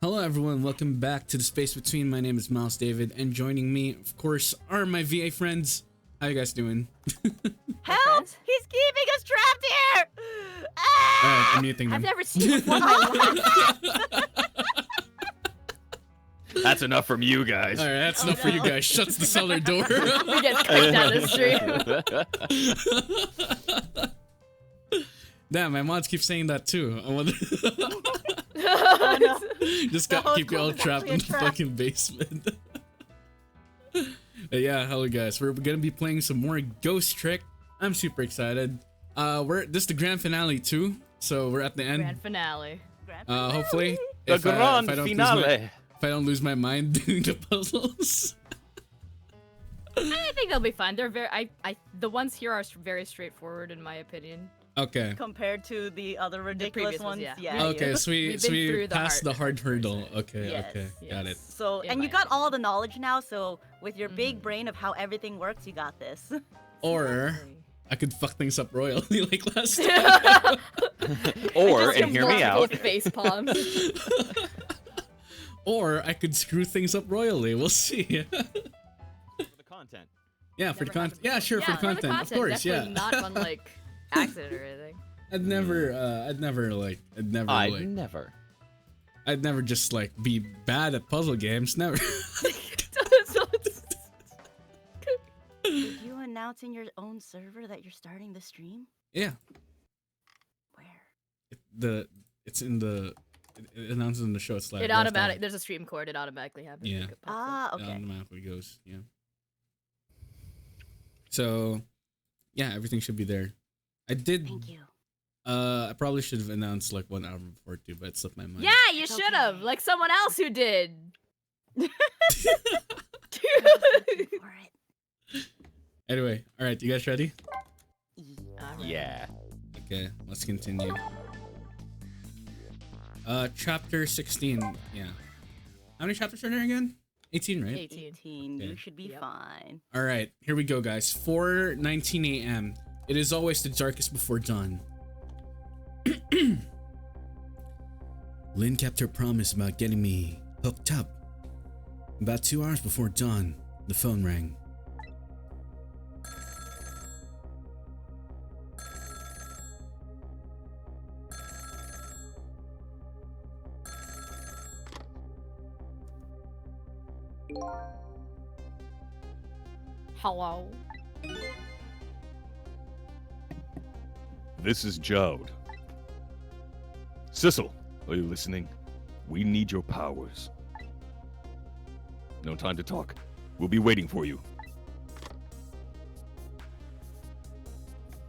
Hello everyone, welcome back to the Space Between. My name is Miles David, and joining me, of course, are my VA friends. How you guys doing? Help! He's keeping us trapped here! Alright, I'm muting them. I've never seen this one in my life. That's enough from you guys. Alright, that's enough for you guys. Shuts the cellar door. We get kicked out of the stream. Damn, my mods keep saying that too. I wonder Oh, no. just The whole keep you all school is trapped in the actually a trap. fucking basement. But yeah, hello guys. We're gonna be playing some more Ghost Trick. I'm super excited. This is the grand finale too, so we're at the end. Grand finale. Hopefully, The if I grand don't finale. if I don't lose my mind doing the puzzles. I think they'll be fine. They're the ones here are very straightforward in my opinion. Okay. Compared to the other ridiculous previous ones, ones, yeah. yeah. Okay, so We've been we through the passed the hard hard hurdle. Okay, Yes, okay, got it. So, In and you my got all the knowledge now, so with your big Mhm. brain of how everything works, you got this. Or I could fuck things up royally like last time. Or, Just and hear me multiple out, Face palms. Or I could screw things up royally. We'll see. for the content. Yeah, for the Never content. happened Yeah, before. sure, for Yeah, the content. Of course, definitely yeah. not on like accident or anything. I'd never I'd never just like be bad at puzzle games. Never. Did you announce in your own server that you're starting the stream? Yeah. Where? It announces in the show. It's like It automatic. There's a stream cord. It automatically happens. Yeah. It pops up. Ah, okay. automatically goes. Yeah. So, yeah, everything should be there. I did. Thank you. I probably should have announced like 1 hour before too, but it slipped my mind. Yeah, you should have, Okay. like someone else who did. For it. Anyway, all right, you guys ready? Alright. Yeah. Okay, let's continue. Chapter 16. Yeah. How many chapters are there again? 18, right? 18. Okay. You should be Yep. fine. All right, here we go, guys. 4:19 a.m. It is always the darkest before dawn. Lynn kept her promise about getting me hooked up. About 2 hours before dawn, the phone rang. Hello. This is Jode. Sissel, are you listening? We need your powers. No time to talk. We'll be waiting for you.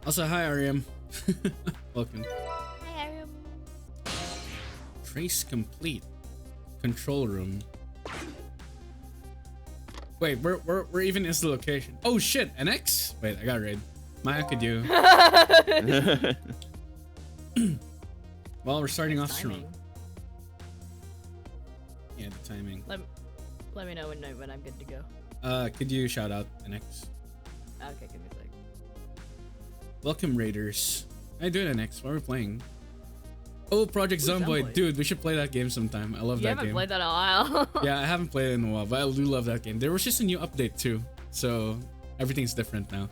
Also, hi, Ariam. Welcome. Hi, Ariam. Trace complete. Control room. Wait, where even is the location? Oh shit, NX? Wait, I got raid. Maya could do. Well, we're starting off strong. Timing. Yeah, the timing. Let me know when I'm good to go. Could you shout out NX? Okay, give me a sec. Welcome, Raiders. How you doing, NX? What are we playing? Oh, Project Ooh, Zomboid. Zomboid. Dude, we should play that game sometime. I love You that haven't game. played that in a while. Yeah, I haven't played it in a while, but I do love that game. There was just a new update too, so everything's different now.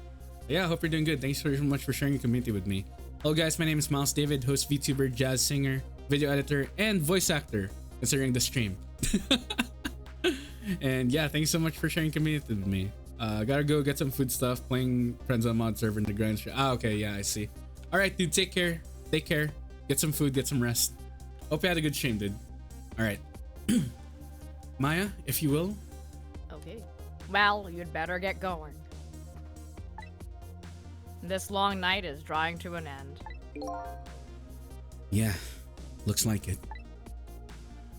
But yeah, I hope you're doing good. Thanks very much for sharing your community with me. Hello guys, my name is Miles David, host, VTuber, jazz singer, video editor, and voice actor, considering the stream. And yeah, thanks so much for sharing community with me. Gotta go get some food stuff, playing Friends on Mod server in the grind stream. Ah, okay, yeah, I see. Alright, dude, take care. Take care. Get some food, get some rest. Hope you had a good stream, dude. Alright. Maya, if you will. Okay. Well, you'd better get going. This long night is drawing to an end. Yeah, looks like it.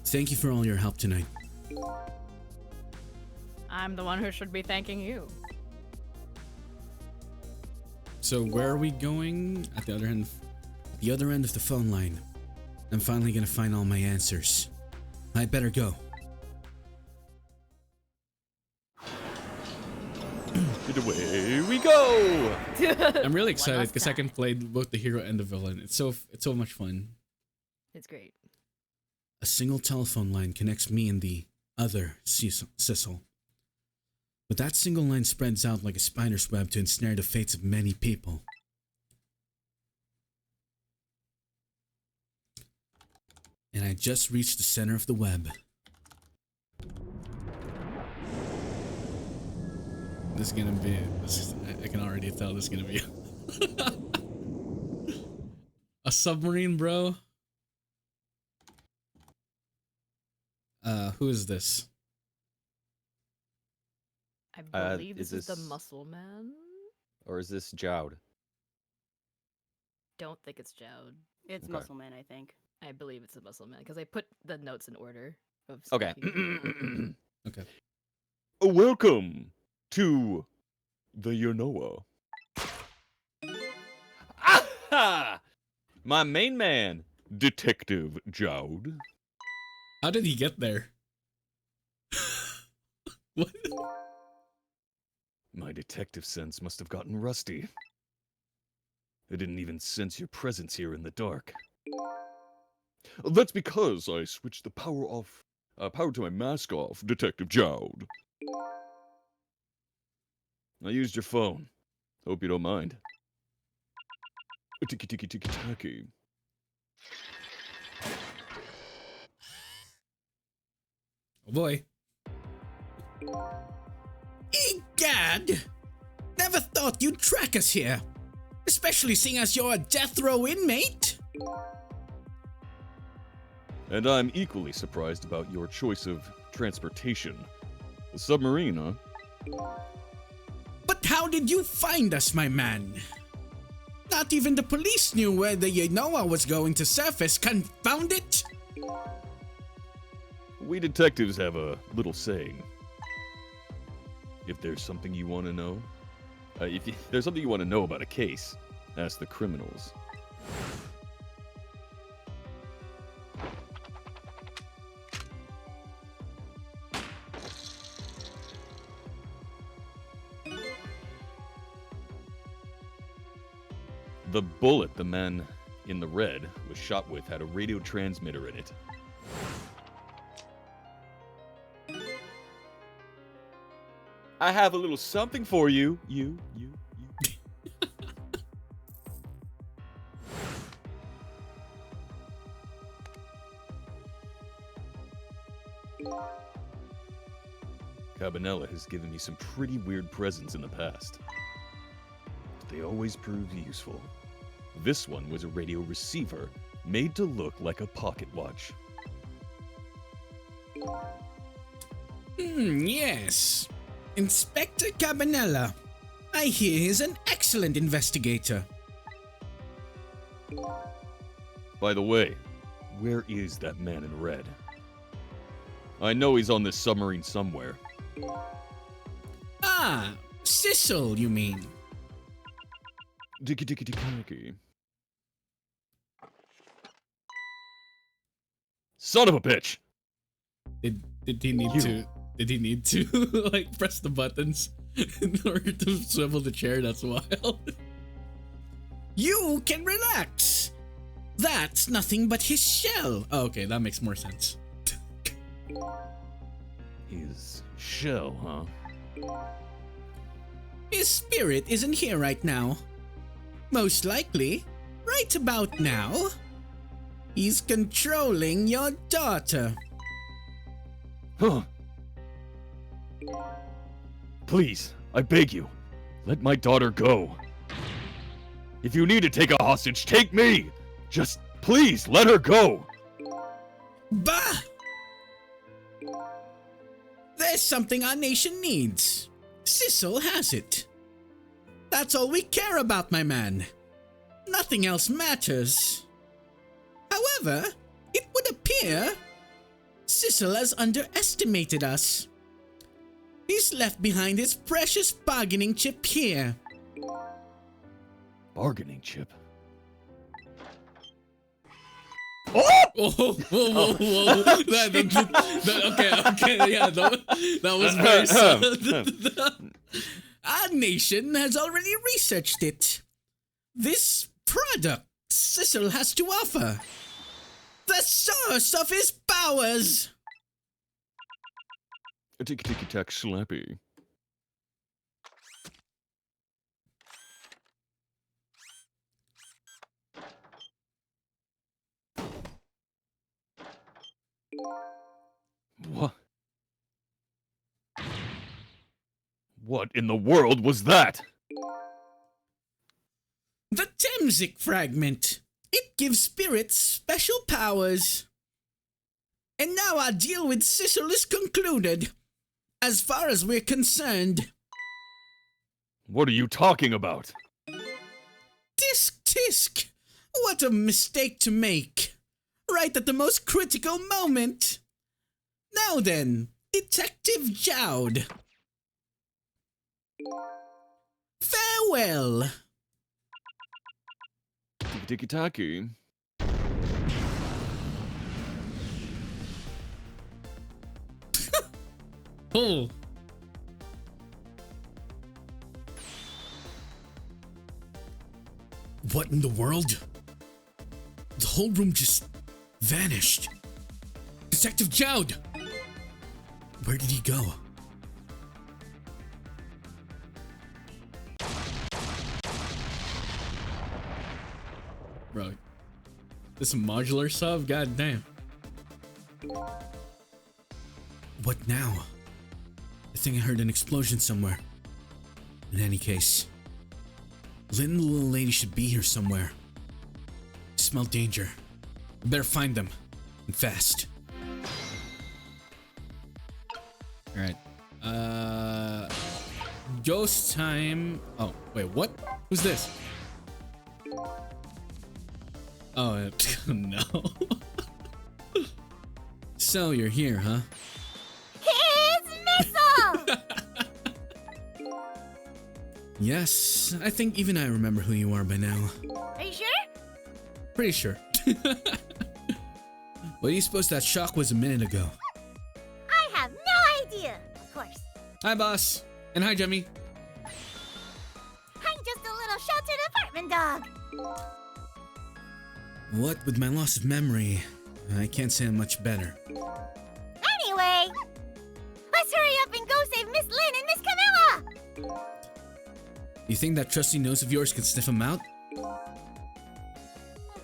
Thank you for all your help tonight. I'm the one who should be thanking you. So where are we going? At the other end. The other end of the phone line. I'm finally gonna find all my answers. I better go. And away we go! I'm really excited last because I time. can play both the hero and the villain. It's so much fun. It's great. A single telephone line connects me and the other Sissel. But that single line spreads out like a spider's web to ensnare the fates of many people. And I just reached the center of the web. This is gonna be, I can already tell this is gonna be a submarine, bro. Who is this? I believe is this is the this- Muscle Man. Or is this Jowd? Don't think it's Jowd. It's Okay. Muscle Man, I think. I believe it's the Muscle Man because I put the notes in order. Of Okay. speaking. Okay. Welcome to the Yonoa. Aha! My main man. Detective Jowd. How did he get there? What? My detective sense must have gotten rusty. I didn't even sense your presence here in the dark. That's because I switched the power to my mask off, Detective Jowd. I used your phone. Hope you don't mind. Tiki tiki tiki taki. Oh boy. Egad! Never thought you'd track us here. Especially seeing as you're a death row inmate. And I'm equally surprised about your choice of transportation. The submarine, huh? But how did you find us, my man? Not even the police knew where the Yonoa was going to surface, confound it! We detectives have a little saying. If there's something you want to know, there's something you want to know about a case, ask the criminals. The bullet the man in the red was shot with had a radio transmitter in it. I have a little something for you. You. Cabanella has given me some pretty weird presents in the past. But they always prove useful. This one was a radio receiver made to look like a pocket watch. Yes. Inspector Cabanella. I hear he's an excellent investigator. By the way, where is that man in red? I know he's on this submarine somewhere. Ah, Sissel, you mean? Dicky dicky dicky dicky. Son of a bitch! Did he need to like press the buttons in order to swivel the chair? That's wild. You can relax. That's nothing but his shell. Oh, okay, that makes more sense. His shell, huh? His spirit isn't here right now. Most likely, right about now, he's controlling your daughter. Huh. Please, I beg you, let my daughter go. If you need to take a hostage, take me! Just please let her go! Bah! There's something our nation needs. Sissel has it. That's all we care about, my man. Nothing else matters. However, it would appear Sissel has underestimated us. He's left behind his precious bargaining chip here. Bargaining chip? Whoa, whoa, whoa, whoa. Okay, yeah, that was very solid. Our nation has already researched it. This product Sissel has to offer. The source of his powers! Ticky ticky tack slappy. What? What in the world was that? The Temzik fragment. It gives spirits special powers. And now our deal with Sissel is concluded. As far as we're concerned. What are you talking about? Tisk! What a mistake to make. Right at the most critical moment. Now then, Detective Jowd. Farewell. Ticky ticky tacky. Oh. What in the world? The whole room just vanished. Detective Jowd! Where did he go? Bro, this modular sub? God damn. What now? I think I heard an explosion somewhere. In any case, Lynn and the little lady should be here somewhere. I smell danger. We better find them. And fast. Alright. Ghost time. Oh, wait, what? Who's this? Oh, no. So you're here, huh? His missile! Yes, I think even I remember who you are by now. Are you sure? Pretty sure. What do you suppose that shock was a minute ago? I have no idea. Of course. Hi, boss. And hi, Jemmy. I'm just a little sheltered apartment dog. What with my loss of memory, I can't say I'm much better. Anyway, let's hurry up and go save Miss Lynn and Miss Camilla. You think that trusty nose of yours can sniff him out?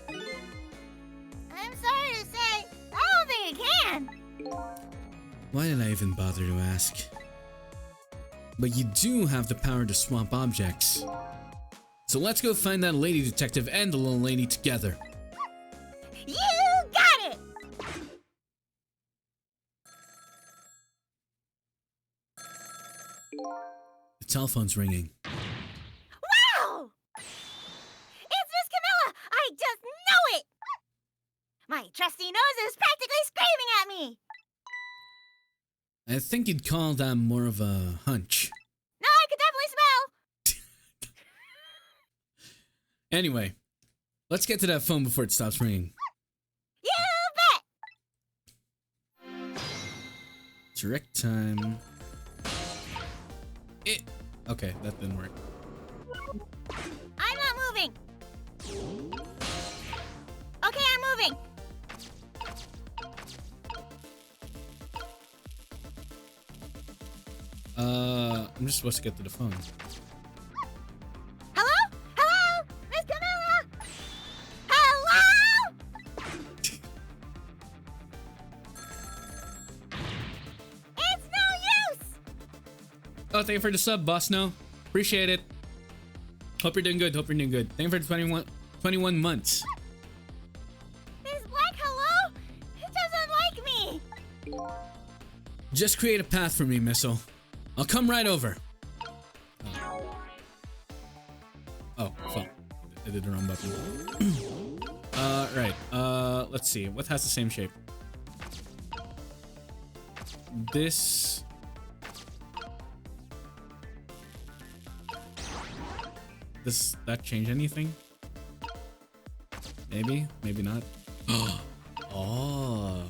I'm sorry to say, I don't think it can. Why did I even bother to ask? But you do have the power to swap objects. So let's go find that lady detective and the little lady together. You got it! The telephone's ringing. Wow! It's Miss Camilla! I just know it! My trusty nose is practically screaming at me! I think you'd call that more of a hunch. No, I could definitely smell! Anyway, let's get to that phone before it stops ringing. You bet! Direct time. Okay, that didn't work. I'm not moving! Okay, I'm moving! I'm just supposed to get to the phone. Hello? Hello? Miss Camilla? Hello? It's no use! Oh, thank you for the sub, boss. No, appreciate it. Hope you're doing good. Hope you're doing good. Thank you for the 21 months. This black hello? It doesn't like me! Just create a path for me, Missile. I'll come right over. Oh, fuck. I did the wrong button. Right. Let's see. What has the same shape? This. Does that change anything? Maybe, maybe not. Oh.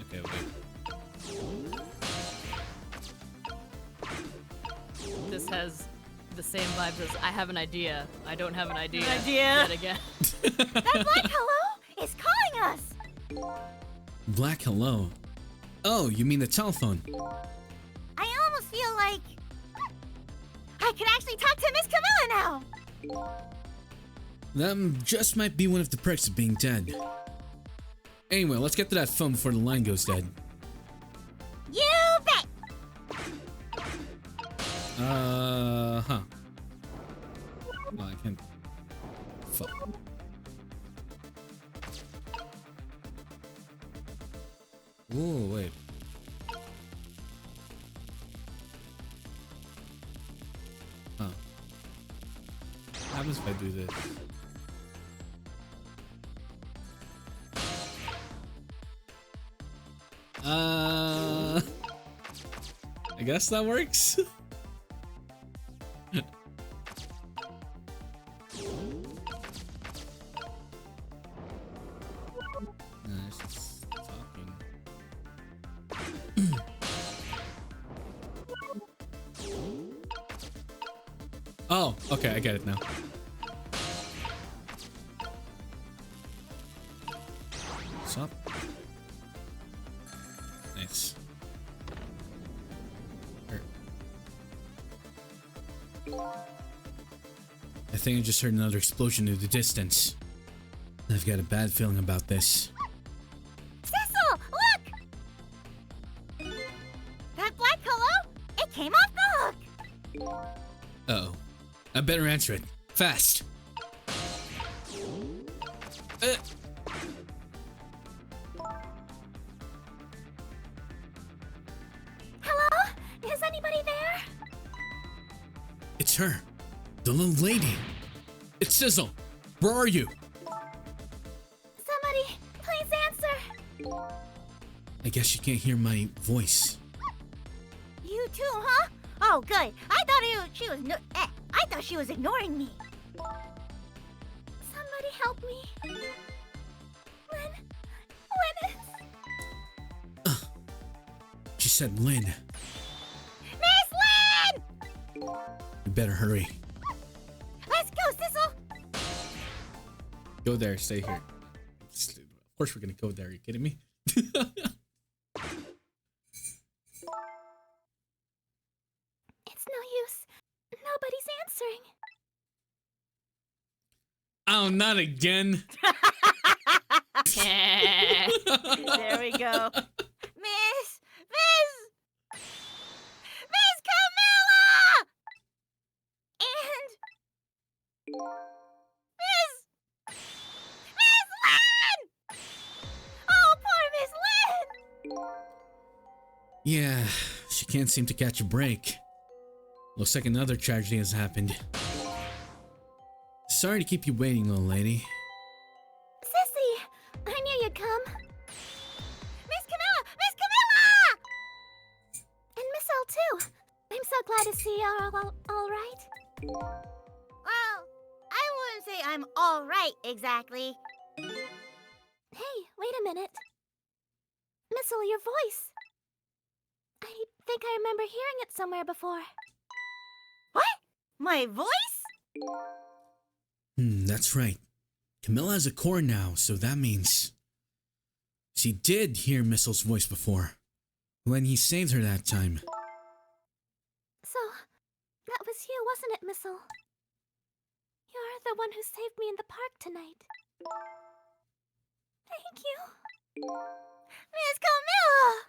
Okay, wait. This has the same vibes as I have an idea. I don't have an idea. Idea? Yet again. That black hello is calling us. Black hello. Oh, you mean the telephone? I almost feel like I could actually talk to Miss Camilla now. That just might be one of the perks of being dead. Anyway, let's get to that phone before the line goes dead. You bet. Huh. No, I can't. Fuck. Whoa, wait. Huh. What happens if I do this? I guess that works. It's just talking. Oh, okay, I get it now. What's up? Nice. I think I just heard another explosion in the distance. I've got a bad feeling about this. Cecil, look! That black hello? It came off the hook. Uh-oh. I better answer it. Fast. Hello? Is anybody there? It's her. The little lady. It's Sizzle. Where are you? Somebody, please answer. I guess you can't hear my voice. You too, huh? Oh, good. I thought she was I thought she was ignoring me. Somebody help me. When is... She said Lynn. Miss Lynn! You better hurry. Let's go, Cecil. Go there, stay here. Of course we're gonna go there, are you kidding me? It's no use. Nobody's answering. Oh, not again. There we go. Miss Camilla! And Miss Lynn! Oh, poor Miss Lynn! Yeah, she can't seem to catch a break. Looks like another tragedy has happened. Sorry to keep you waiting, little lady. Sissy, I knew you'd come. Miss Camilla! And Miss L too. I'm so glad to see you're all right. Well, I wouldn't say I'm all right exactly. Hey, wait a minute. Missile, your voice. I think I remember hearing it somewhere before. What? My voice? That's right. Camilla has a core now, so that means... She did hear Missile's voice before. When he saved her that time. So, that was you, wasn't it, Missile? You're the one who saved me in the park tonight. Thank you. Miss Camilla!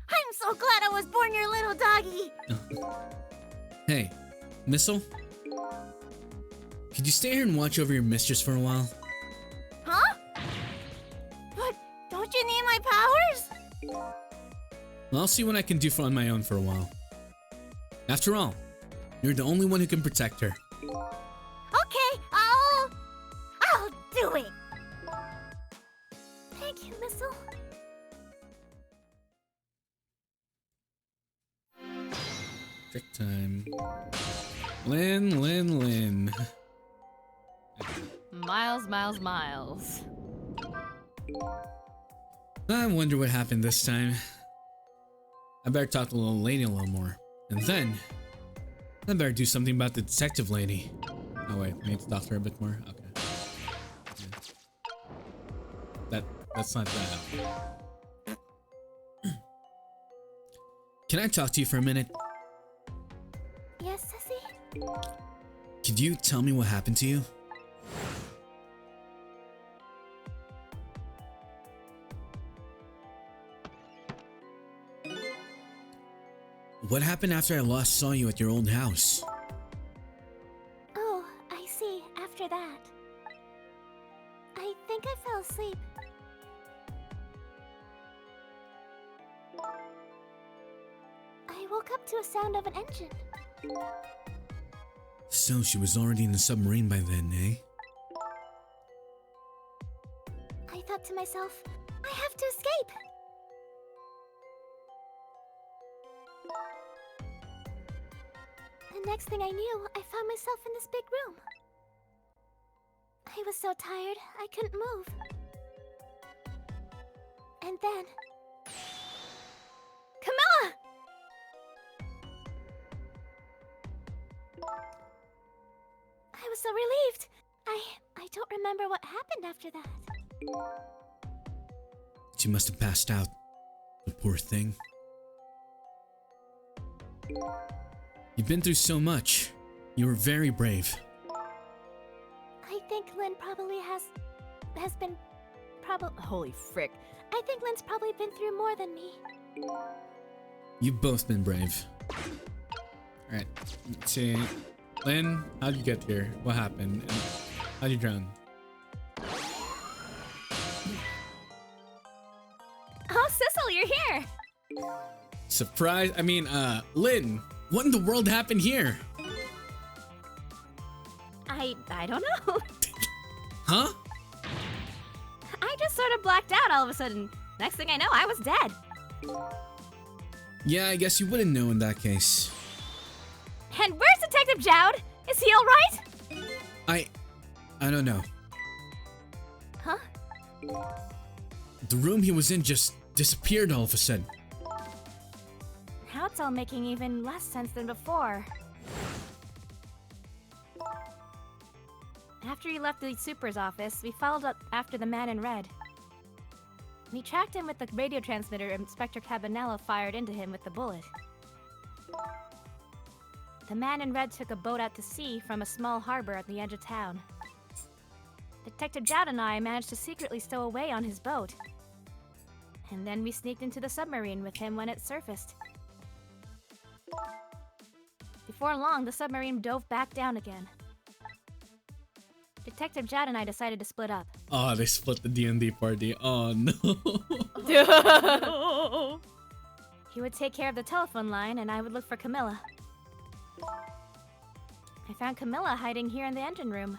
I'm so glad I was born your little doggy. Hey, Missile? Could you stay here and watch over your mistress for a while? Huh? But don't you need my powers? Well, I'll see what I can do on my own for a while. After all, you're the only one who can protect her. Okay, I'll do it. Thank you, Missile. Trick time. Lynn. Miles. I wonder what happened this time. I better talk to the little lady a little more. And then, I better do something about the detective lady. Oh wait, I need to talk to her a bit more. Okay. That's not that. Can I talk to you for a minute? Yes, Sissy? Could you tell me what happened to you? What happened after I last saw you at your old house? Oh, I see. After that. I think I fell asleep. I woke up to a sound of an engine. So she was already in the submarine by then, eh? I thought to myself, I have to escape. The next thing I knew, I found myself in this big room. I was so tired, I couldn't move. And then... Camilla! I was so relieved. I don't remember what happened after that. She must have passed out. The poor thing. You've been through so much. You were very brave. I think Lynn probably has been Holy frick. I think Lynn's probably been through more than me. You've both been brave. Alright, let's see. Lynn, how'd you get here? What happened? And how'd you drown? Oh, Sissel, you're here! Surprise! I mean, Lynn, what in the world happened here? I don't know. Huh? I just sort of blacked out all of a sudden. Next thing I know, I was dead. Yeah, I guess you wouldn't know in that case. And where's Detective Jowd? Is he alright? I don't know. Huh? The room he was in just disappeared all of a sudden. Now it's all making even less sense than before. After he left the super's office, we followed up after the man in red. We tracked him with the radio transmitter Inspector Cabanello fired into him with the bullet. The man in red took a boat out to sea from a small harbor at the edge of town. Detective Jowd and I managed to secretly stow away on his boat. And then we sneaked into the submarine with him when it surfaced. Before long, the submarine dove back down again. Detective Jowd and I decided to split up. Oh, they split the D&D party. Oh no. He would take care of the telephone line and I would look for Camilla. I found Camilla hiding here in the engine room.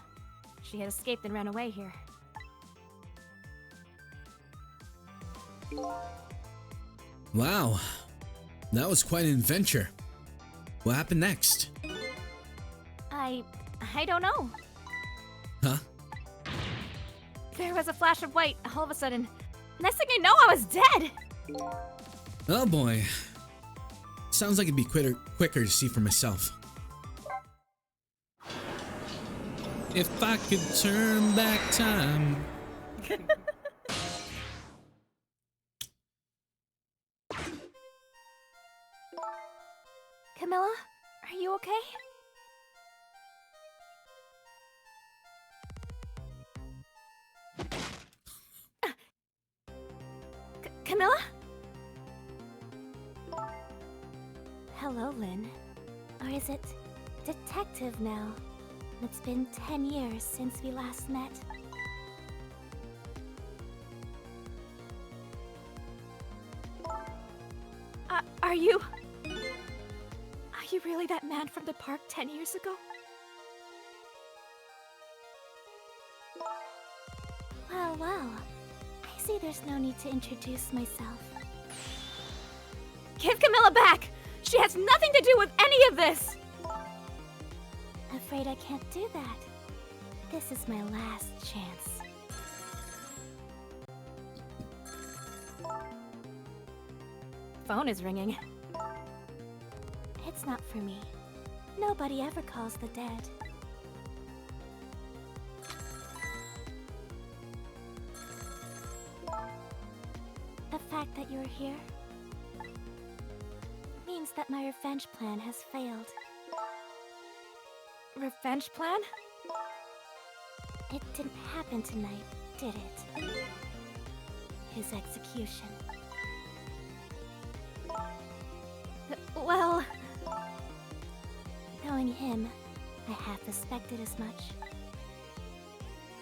She had escaped and ran away here. Wow. That was quite an adventure. What happened next? I don't know. Huh? There was a flash of white all of a sudden. Next thing I know, I was dead! Oh boy. Sounds like it'd be quicker to see for myself. If I could turn back time. Camilla, are you okay? Camilla? Hello, Lynn. Or is it detective now? It's been 10 years since we last met. Are you really that man from the park 10 years ago? Well. I see there's no need to introduce myself. Give Camilla back! She has nothing to do with any of this! Afraid I can't do that. This is my last chance. Phone is ringing. It's not for me. Nobody ever calls the dead. The fact that you're here means that my revenge plan has failed. Revenge plan? It didn't happen tonight, did it? His execution. Well, Knowing him, I half suspected as much.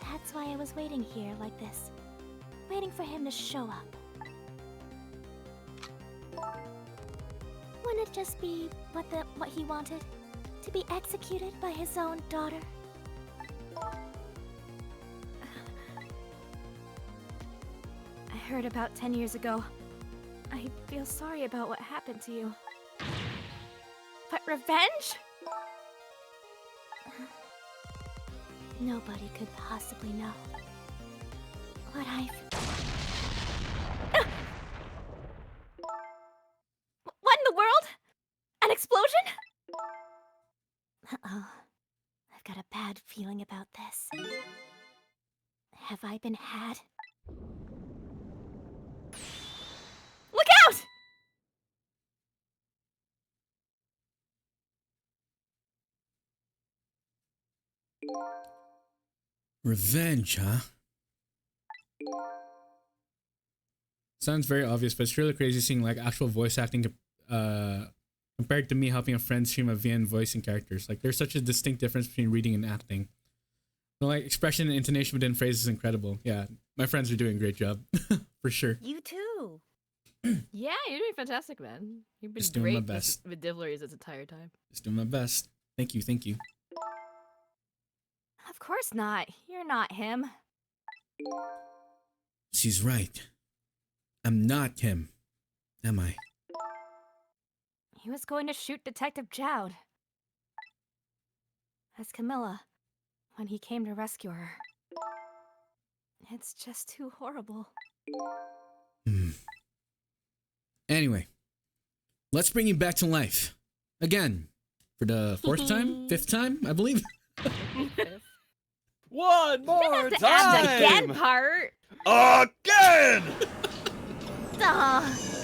That's why I was waiting here like this. Waiting for him to show up. Wouldn't it just be what he wanted? To be executed by his own daughter? I heard about 10 years ago. I feel sorry about what happened to you. But revenge? Nobody could possibly know what I've... What in the world? An explosion? Uh-oh. I've got a bad feeling about this. Have I been had? Look out! Revenge, huh? Sounds very obvious, but it's really crazy seeing like actual voice acting compared to me helping a friend stream a VN voicing characters. Like there's such a distinct difference between reading and acting. So, like expression and intonation within phrases is incredible. Yeah, my friends are doing a great job for sure. You too. Yeah, you're doing fantastic, man. You've been Just doing my great best. with Divleries this entire time. Just doing my best. Thank you, thank you. Of course not. You're not him. She's right. I'm not him, am I? He was going to shoot Detective Jowd. As Camilla, when he came to rescue her. It's just too horrible. Anyway, let's bring you back to life. Again. For the fourth time? Fifth time, I believe? One more The time! again part! Again!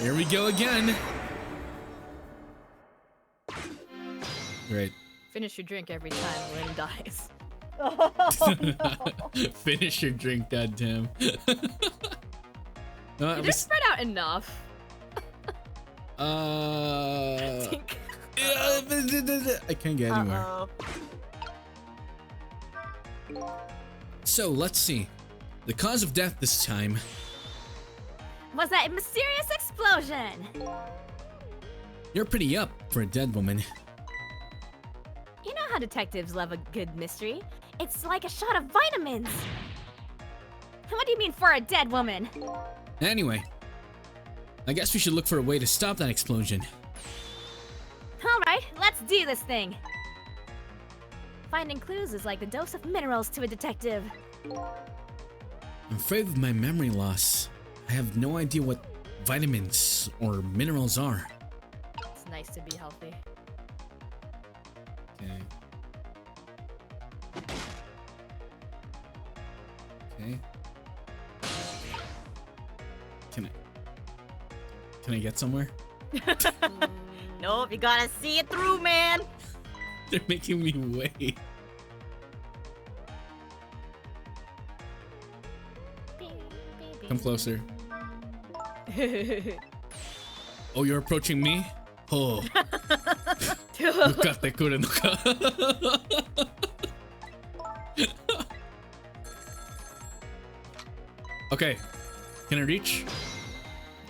Here we go again. Great. Finish your drink every time Lynn dies. Finish your drink, goddamn. Did it spread out enough? Tink. I can't get anywhere. So let's see. The cause of death this time. Was that mysterious explosion? You're pretty up for a dead woman. You know how detectives love a good mystery. It's like a shot of vitamins. What do you mean for a dead woman? Anyway, I guess we should look for a way to stop that explosion. Alright, let's do this thing. Finding clues is like the dose of minerals to a detective. I'm afraid of my memory loss. I have no idea what vitamins or minerals are. It's nice to be healthy. Okay. Okay. Can I get somewhere? Nope, you gotta see it through, man. They're making me wait. Come closer. Oh, you're approaching me? Oh. Nukate kure no ka. Okay. Can I reach?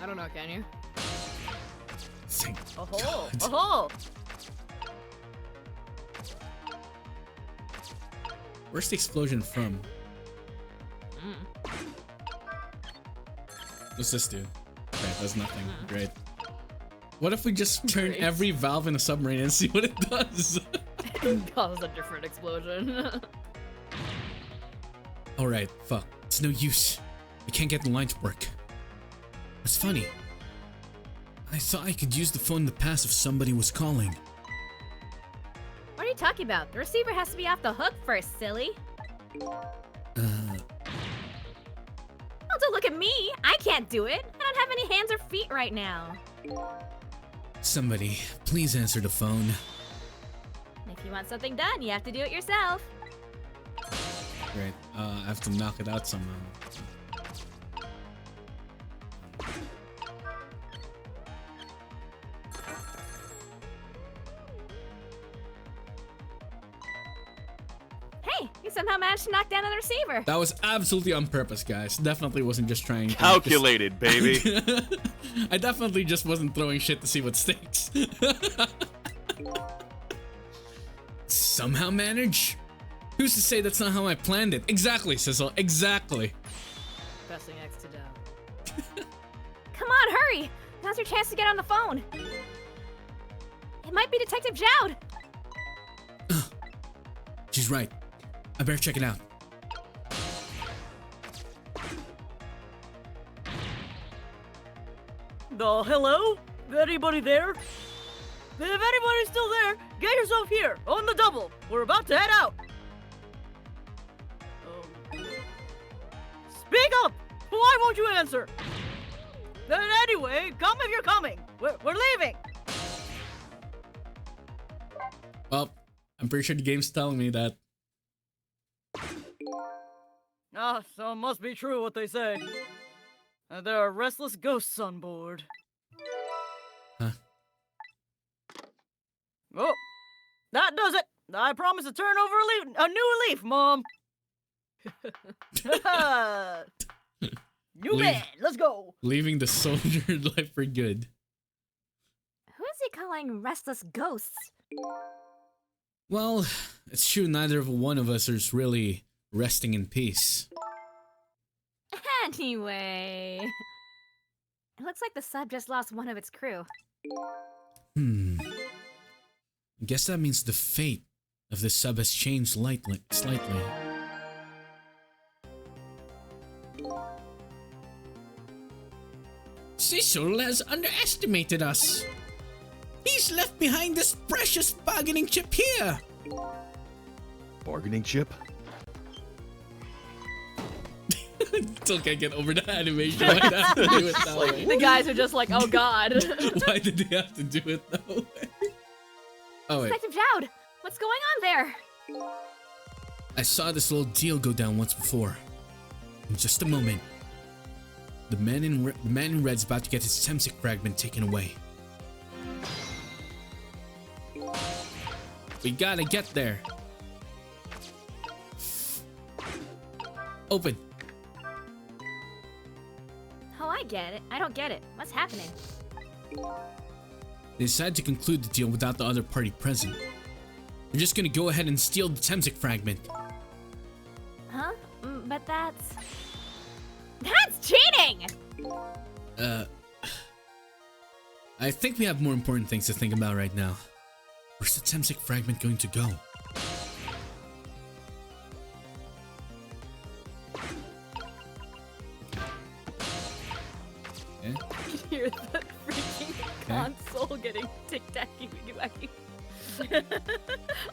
I don't know, can you? Thank Oh, God. oh. Where's the explosion from? What's this do? Okay, does nothing. Great. What if we just turn Great. every valve in a submarine and see what it does? Cause a different explosion. Alright, fuck. It's no use. I can't get the line to work. It's funny. I thought I could use the phone in the past if somebody was calling. talking about? The receiver has to be off the hook first, silly. Oh, don't look at me. I can't do it. I don't have any hands or feet right now. Somebody, please answer the phone. If you want something done, you have to do it yourself. Right, I have to knock it out somehow. Hey, you somehow managed to knock down the receiver. That was absolutely on purpose, guys. Definitely wasn't just trying to... Calculated, baby. I definitely just wasn't throwing shit to see what sticks. Somehow manage? Who's to say that's not how I planned it? Exactly, Sissel, exactly. Pressing X to down. Come on, hurry! Now's your chance to get on the phone. It might be Detective Jowd. She's right. I better check it out. Hello? Anybody there? If anybody's still there, get yourself here, on the double. We're about to head out. Speak up! Why won't you answer? Anyway, come if you're coming. We're leaving. Well, I'm pretty sure the game's telling me that. So it must be true what they say. There are restless ghosts on board. Huh? Oh, that does it. I promise to turn over a new leaf, Mom. New man, let's go. Leaving the soldier life for good. Who is he calling restless ghosts? Well, it's true neither one of us is really resting in peace. Anyway. It looks like the sub just lost one of its crew. I guess that means the fate of the sub has changed slightly. Sissel has underestimated us. He's left behind this precious bargaining chip here. Bargaining chip? Still can't get over the animation. Why did they have to do it that way? The guys are just like, oh god. Why did they have to do it that way? Oh wait, Detective Jowd, what's going on there? I saw this little deal go down once before. In just a moment, the man in red's about to get his Temsic fragment taken away. We gotta get there. Open. Oh, I get it. I don't get it. What's happening? They decided to conclude the deal without the other party present. We're just gonna go ahead and steal the Temsic fragment. Huh? But that's cheating! I think we have more important things to think about right now. Where's the Temsic fragment going to go? Yeah? Hear the freaking console getting tic-tacky-wicky-wacky.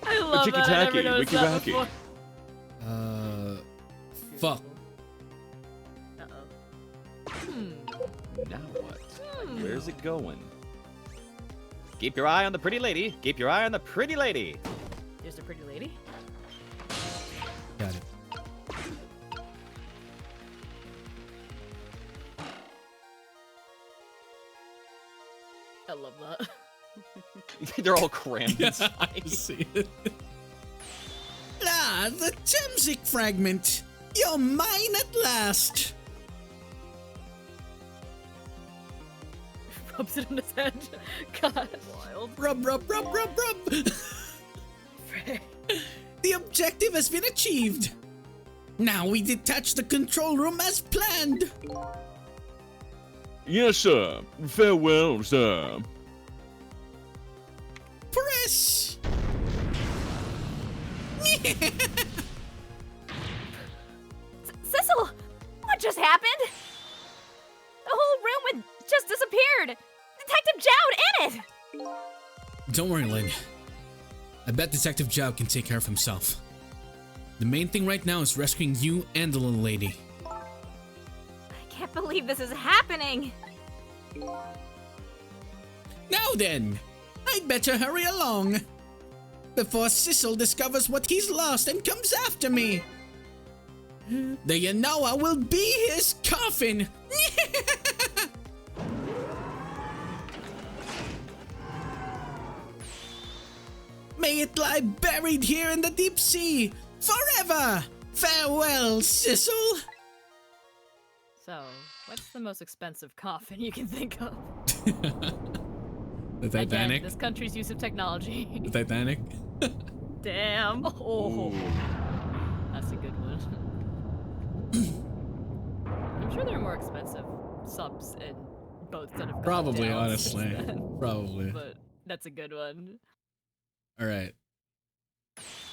I love that. I never noticed that before. Fuck. Now what? Where's it going? Keep your eye on the pretty lady. Keep your eye on the pretty lady. There's a pretty lady. Got it. I love that. They're all crammed I inside. see it. Ah, the Temsic fragment. You're mine at last. Rubs it on his head. God, wild. Rub, rub, rub, rub, rub. The objective has been achieved. Now we detach the control room as planned. Yes, sir. Farewell, sir. Press. Sissel! What just happened? The whole room just disappeared! Detective Jowd in it! Don't worry, Lynn. I bet Detective Zhao can take care of himself. The main thing right now is rescuing you and the little lady. I can't believe this is happening. Now then, I'd better hurry along before Sissel discovers what he's lost and comes after me. Then you know I will be his coffin. May it lie buried here in the deep sea forever. Farewell, Sissel. So, what's the most expensive coffin you can think of? The Titanic. Again, this country's use of technology. The Titanic. Damn. Oh, that's a good one. I'm sure there are more expensive subs in boats that have gone Probably, down honestly. since then. Probably. But that's a good one. All right.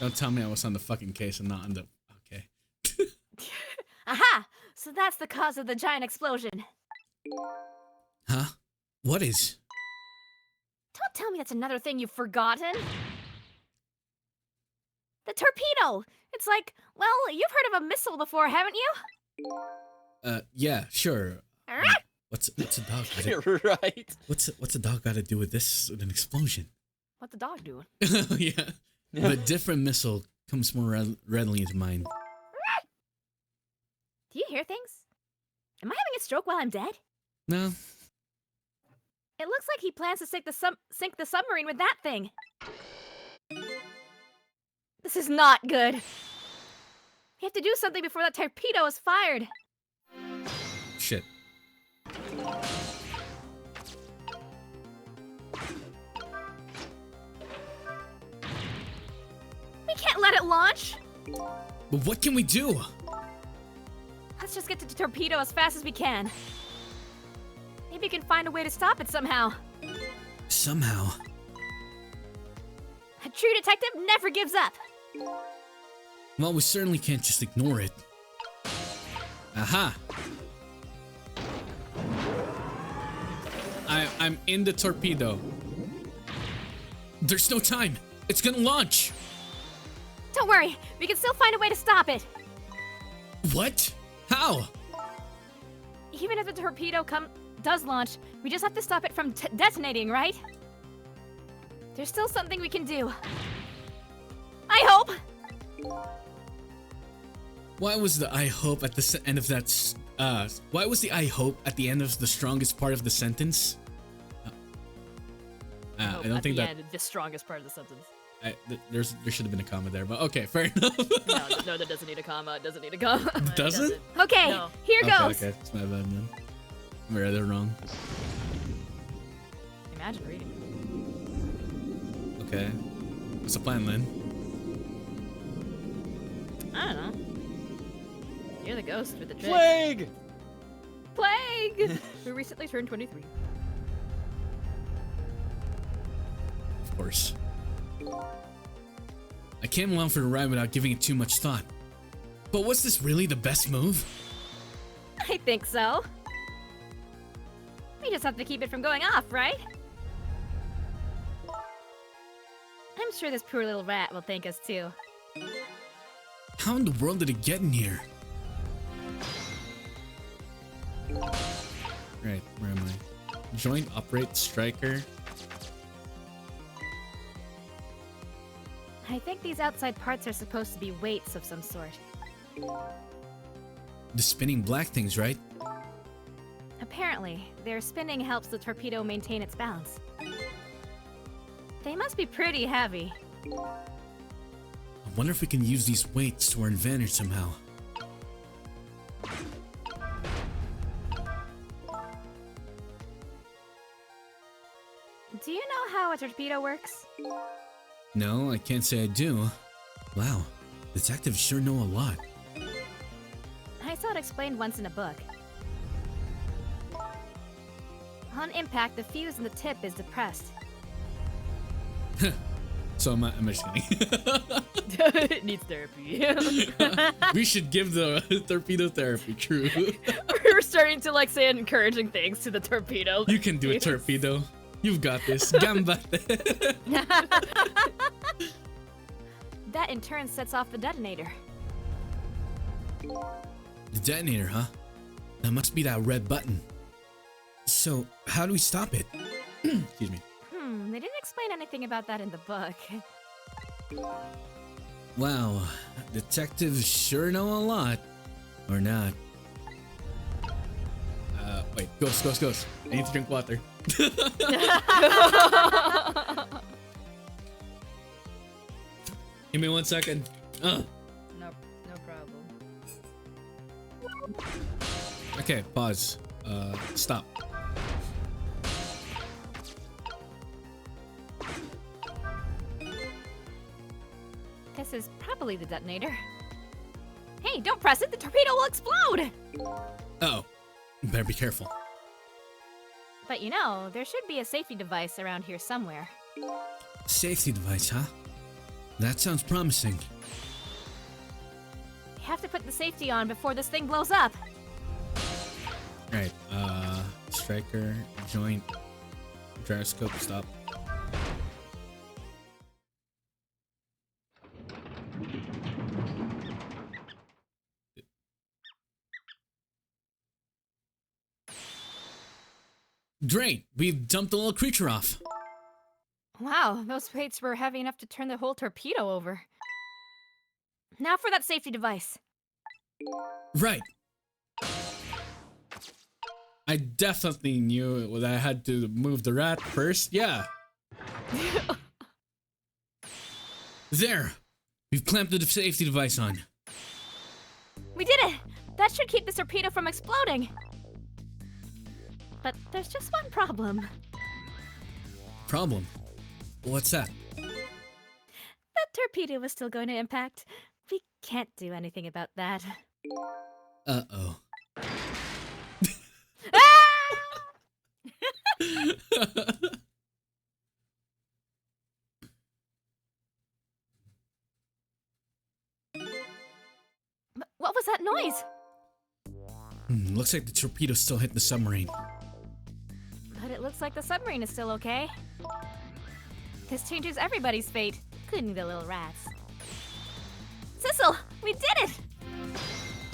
Don't tell me I was on the fucking case and not on the. Okay. Aha! So that's the cause of the giant explosion. Huh? What is? Don't tell me that's another thing you've forgotten. The torpedo! It's like, well, you've heard of a missile before, haven't you? Yeah, sure. Ah! What's a dog? Gotta, Right. what's a dog got to do with this? With an explosion? What the dog doing? Yeah. But a different missile comes more readily into mind. Do you hear things? Am I having a stroke while I'm dead? No. It looks like he plans to sink the submarine with that thing. This is not good. We have to do something before that torpedo is fired. Shit. We can't let it launch. But what can we do? Let's just get to the torpedo as fast as we can. Maybe we can find a way to stop it somehow. Somehow. A true detective never gives up. Well, we certainly can't just ignore it. Aha! I'm in the torpedo. There's no time. It's gonna launch. Don't worry, we can still find a way to stop it. What? How? Even if the torpedo does launch, we just have to stop it from detonating, right? There's still something we can do. I hope. Why was the I hope at the end of that? Why was the I hope at the end of the strongest part of the sentence? I don't think that. The strongest part of the sentence. There should have been a comma there, but okay, fair enough. No, that doesn't need a comma. It doesn't need a comma. It Doesn't? Okay, No. here goes. Okay, it's my bad then. I read it wrong. Imagine reading. Okay. What's the plan, Lynn? I don't know. You're the ghost with the trick. Plague! Plague! We recently turned 23. Of course. I came along for the ride without giving it too much thought. But was this really the best move? I think so. We just have to keep it from going off, right? I'm sure this poor little rat will thank us too. How in the world did it get in here? Right, where am I? Joint operate striker. I think these outside parts are supposed to be weights of some sort. The spinning black things, right? Apparently, their spinning helps the torpedo maintain its balance. They must be pretty heavy. I wonder if we can use these weights to our advantage somehow. Do you know how a torpedo works? No, I can't say I do. Wow, detectives sure know a lot. I saw it explained once in a book. On impact, the fuse in the tip is depressed. So I'm just kidding. It needs therapy. We should give the torpedo therapy, true. We're starting to like say encouraging things to the torpedo. You can do it, torpedo. You've got this. Gambate. That in turn sets off the detonator. The detonator, huh? That must be that red button. So, how do we stop it? Excuse me. They didn't explain anything about that in the book. Wow, detectives sure know a lot. Or not. Wait, ghost. I need to drink water. Give me 1 second. No problem. Okay, pause. Stop. This is probably the detonator. Hey, don't press it, the torpedo will explode! Oh, better be careful. But you know, there should be a safety device around here somewhere. Safety device, huh? That sounds promising. We have to put the safety on before this thing blows up. Alright, striker, joint, gyroscope, stop. Great, we've dumped the little creature off. Wow, those weights were heavy enough to turn the whole torpedo over. Now for that safety device. Right. I definitely knew that I had to move the rat first. Yeah. There. We've clamped the safety device on. We did it! That should keep the torpedo from exploding. But there's just one problem. Problem? What's that? That torpedo was still going to impact. We can't do anything about that. Uh-oh. What was that noise? Looks like the torpedo still hit the submarine. But it looks like the submarine is still okay. This changes everybody's fate, including the little rats. Sissel, we did it!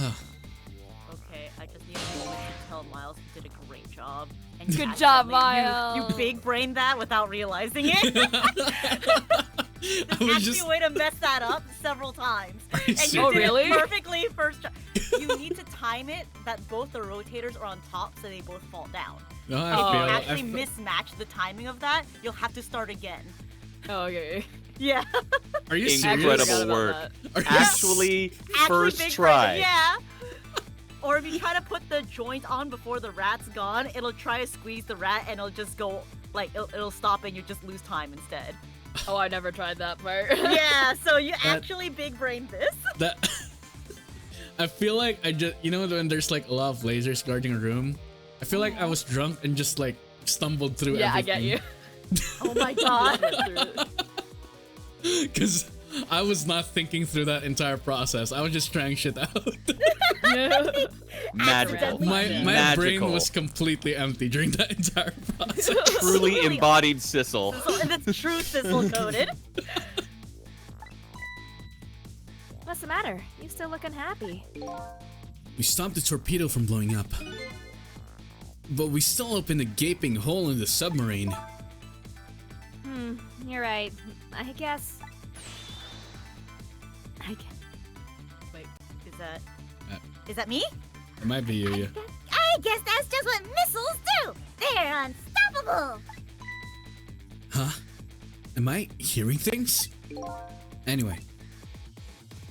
Okay, I just need a moment to tell Miles you did a great job. And Good job, Miles. You Miles. big brained that without realizing it. I was Actually, just... a way to mess that up several times. Are you And you Oh, did really? it perfectly first try. You need to time it that both the rotators are on top so they both fall down. No, If I you feel, actually I feel- mismatch the timing of that, you'll have to start again. Okay. Yeah. Are you serious? Incredible work. Are you Actually, first big try. brain, yeah. Or if you try to put the joint on before the rat's gone, it'll try to squeeze the rat and it'll just go, like, it'll stop and you just lose time instead. Oh, I never tried that part. Yeah, so you actually big brained this. That I feel like I just, you know, when there's like a lot of lasers guarding a room, I feel like I was drunk and just like stumbled through Yeah, everything. I get you. Oh my god. Because I was not thinking through that entire process. I was just trying shit out. Magical. my Magical. brain was completely empty during that entire process. Truly embodied Sissel. That's true Sissel coded. What's the matter? You still looking happy. We stopped the torpedo from blowing up. But we still opened a gaping hole in the submarine. You're right. I guess. Wait, Uh, is that me? It might be you, yeah. I guess that's just what missiles do. They're unstoppable. Huh? Am I hearing things? Anyway,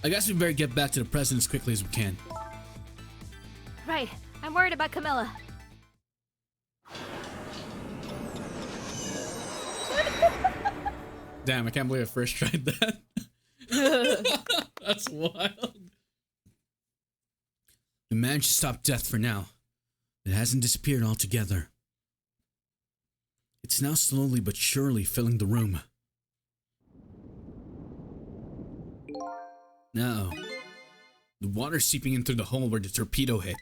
I guess we better get back to the present as quickly as we can. Right. I'm worried about Camilla. Damn, I can't believe I first tried that. That's wild. We managed to stop death for now. It hasn't disappeared altogether. It's now slowly but surely filling the room. No. The water's seeping in through the hole where the torpedo hit.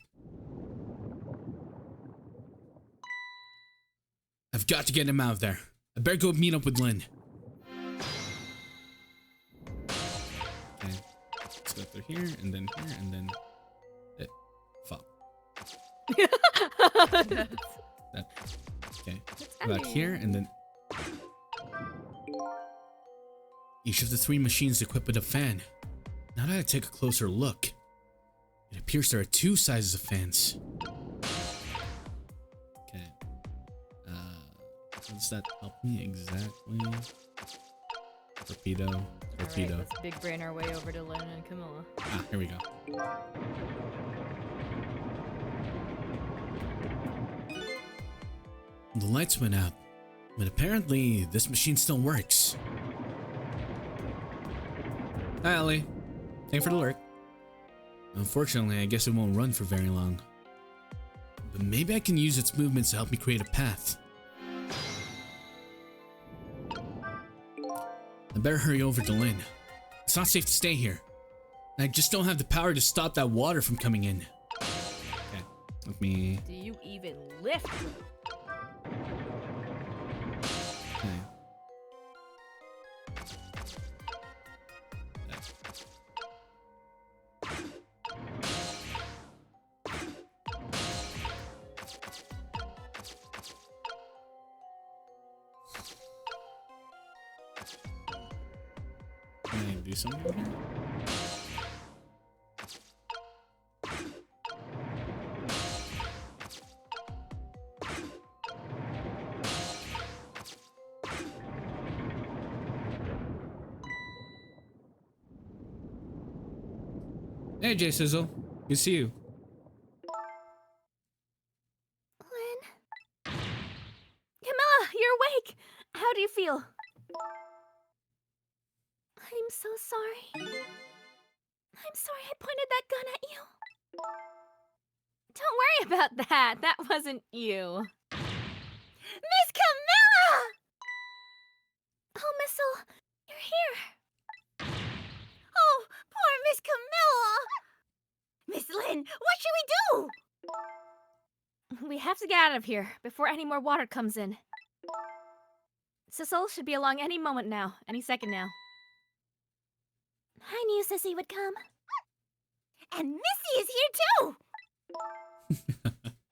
I've got to get him out of there. I better go meet up with Lynn. Okay. Let's go through here, and then here, and then... Fuck. That. Okay. About here, and then... Each of the 3 machines equipped with a fan. Now that I take a closer look, it appears there are 2 sizes of fans. Okay. Does that help me exactly? Torpedo. Torpedo. Alright, let's big brain our way over to Lynn and Camilla. Ah, here we go. The lights went out, but apparently this machine still works. Hi, Ellie. Thanks for the alert. Unfortunately, I guess it won't run for very long. But maybe I can use its movements to help me create a path. I better hurry over to Lynn. It's not safe to stay here. I just don't have the power to stop that water from coming in. Okay, let me... Do you even lift? Okay. Can I do something here? Hey, J Sizzle. Good to see you. Lynn? Camilla, you're awake! How do you feel? I'm so sorry. I'm sorry I pointed that gun at you. Don't worry about that. That wasn't you. Miss Camilla! Oh, Missile, you're here. Oh, poor Miss Camilla! Miss Lynn, what should we do? We have to get out of here before any more water comes in. Sissel should be along any moment now, any second now. I knew Sissy would come. And Missy is here too!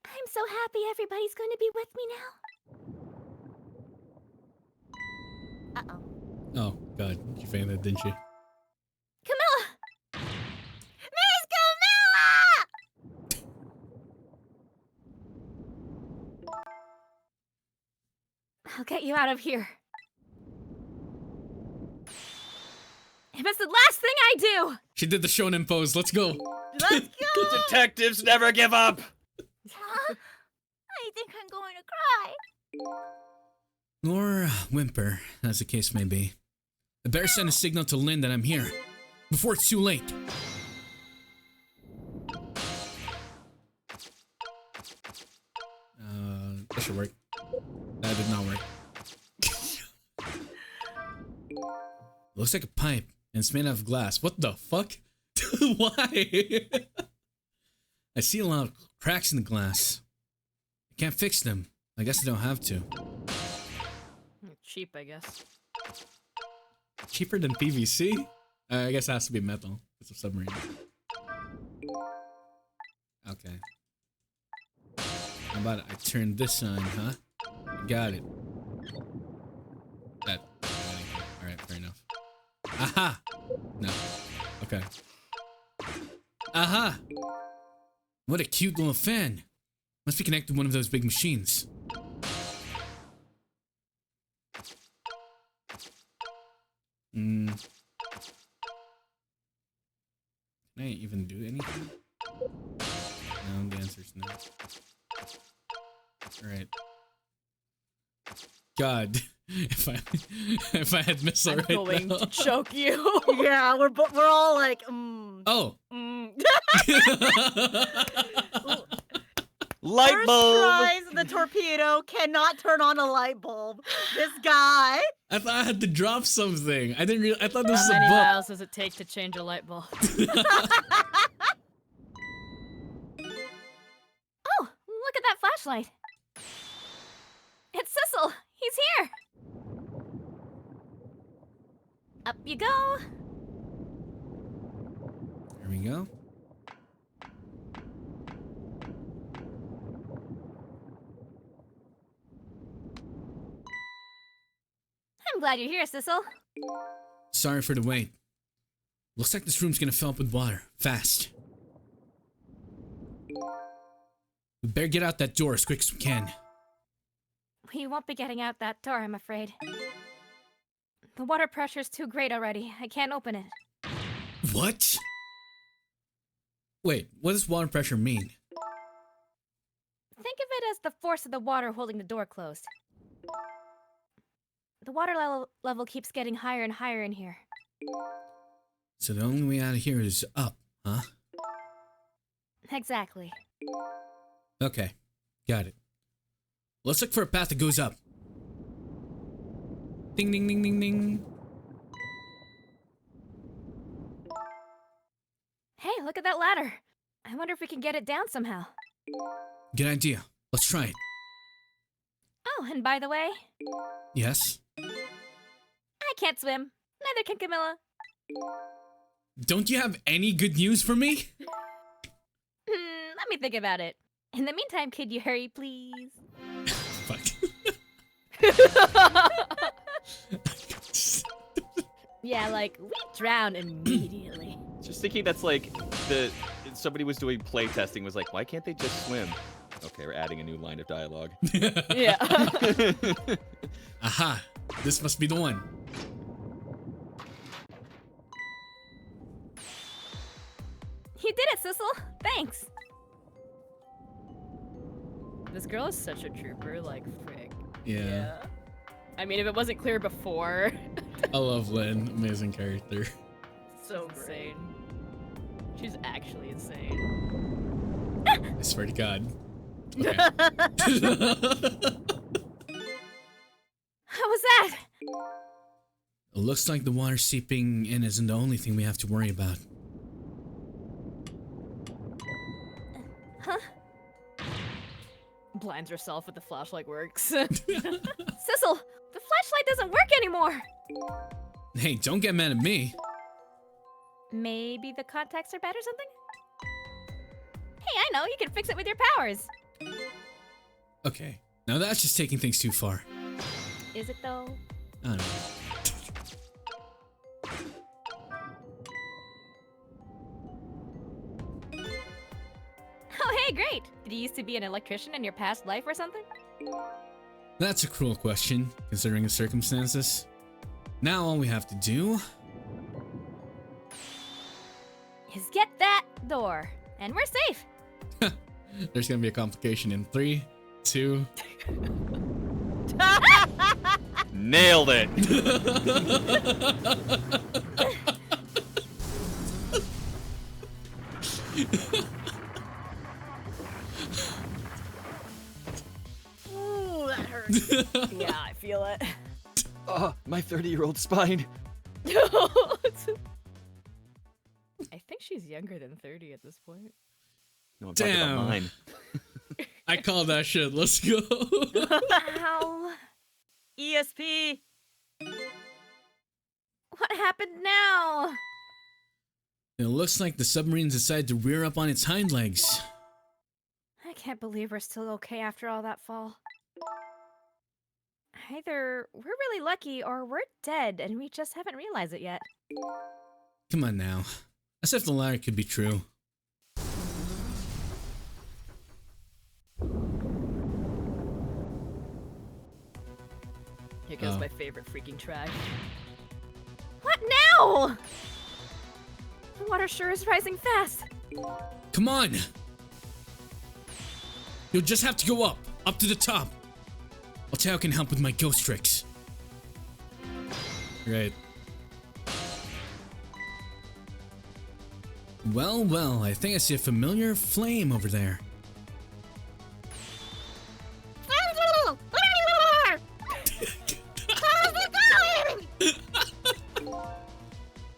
I'm so happy everybody's going to be with me now. Uh-oh. Oh, God. You found that, didn't you? Camilla! Miss Camilla! I'll get you out of here. If it's the last thing I do! She did the shonen pose. Let's go. Let's go! Detectives never give up! I think I'm going to cry. Or whimper, as the case may be. I better send a signal to Lynn that I'm here, before it's too late. That should work. That did not work. Looks like a pipe, and it's made out of glass. What the fuck? Why? I see a lot of cracks in the glass. I can't fix them. I guess I don't have to. Cheap, I guess. Cheaper than PVC? I guess it has to be metal. It's a submarine. Okay. How about I turn this on, huh? Got it. That. Alright, fair enough. Aha! No. Okay. Aha! What a cute little fan. Must be connected to one of those big machines. Can I even do anything? No, the answer's no. Alright. God, if I had missed I'm right going now. to choke you. Yeah, we're all like, Oh. Light First bulb! tries the torpedo cannot turn on a light bulb. This guy. I thought I had to drop something. I didn't really. I thought this How was a many book. miles does it take to change a light bulb? Oh, look at that flashlight. It's Sissel. Up you go. There we go. I'm glad you're here, Sissel. Sorry for the wait. Looks like this room's gonna fill up with water. Fast. We better get out that door as quick as we can. We won't be getting out that door, I'm afraid. The water pressure's too great already. I can't open it. What? Wait, what does water pressure mean? Think of it as the force of the water holding the door closed. The water level keeps getting higher and higher in here. So the only way out of here is up, huh? Exactly. Okay, got it. Let's look for a path that goes up. Ding ding ding ding ding. Hey, look at that ladder. I wonder if we can get it down somehow. Good idea. Let's try it. Oh, and by the way, Yes? I can't swim. Neither can Camilla. Don't you have any good news for me? Let me think about it. In the meantime, could you hurry, please? Fuck. Yeah, like, we drown immediately. Just thinking that's like somebody was doing play testing was like, why can't they just swim? Okay, we're adding a new line of dialogue. Yeah. Aha! This must be the one. You did it, Sissel. Thanks. This girl is such a trooper, like, frick. Yeah. I mean, if it wasn't clear before. I love Lynn. Amazing character. So insane. She's actually insane. I swear to God. Okay. How was that? It looks like the water seeping in isn't the only thing we have to worry about. Huh? Blinds herself with the flashlight works. Sissel, the flashlight doesn't work anymore. Hey, don't get mad at me. Maybe the contacts are bad or something? Hey, I know, you can fix it with your powers. Okay, now that's just taking things too far. Is it though? I don't know. Oh, hey, great. Did you used to be an electrician in your past life or something? That's a cruel question, considering the circumstances. Now all we have to do... Is get that door, and we're safe. There's gonna be a complication in 3, 2... Nailed it! Ooh, that hurts. Yeah, I feel it. Oh, my 30-year-old spine. I think she's younger than 30 at this point. No, I'm talking about Damn. mine. I call that shit. Let's go. Ow. ESP. What happened now? It looks like the submarine decided to rear up on its hind legs. I can't believe we're still okay after all that fall. Either we're really lucky or we're dead and we just haven't realized it yet. Come on now. As if the latter could be true. Here goes Oh. my favorite freaking track. What now? The water sure is rising fast. Come on! You'll just have to go up to the top. I'll tell you how I can help with my ghost tricks. Right. Well, I think I see a familiar flame over there.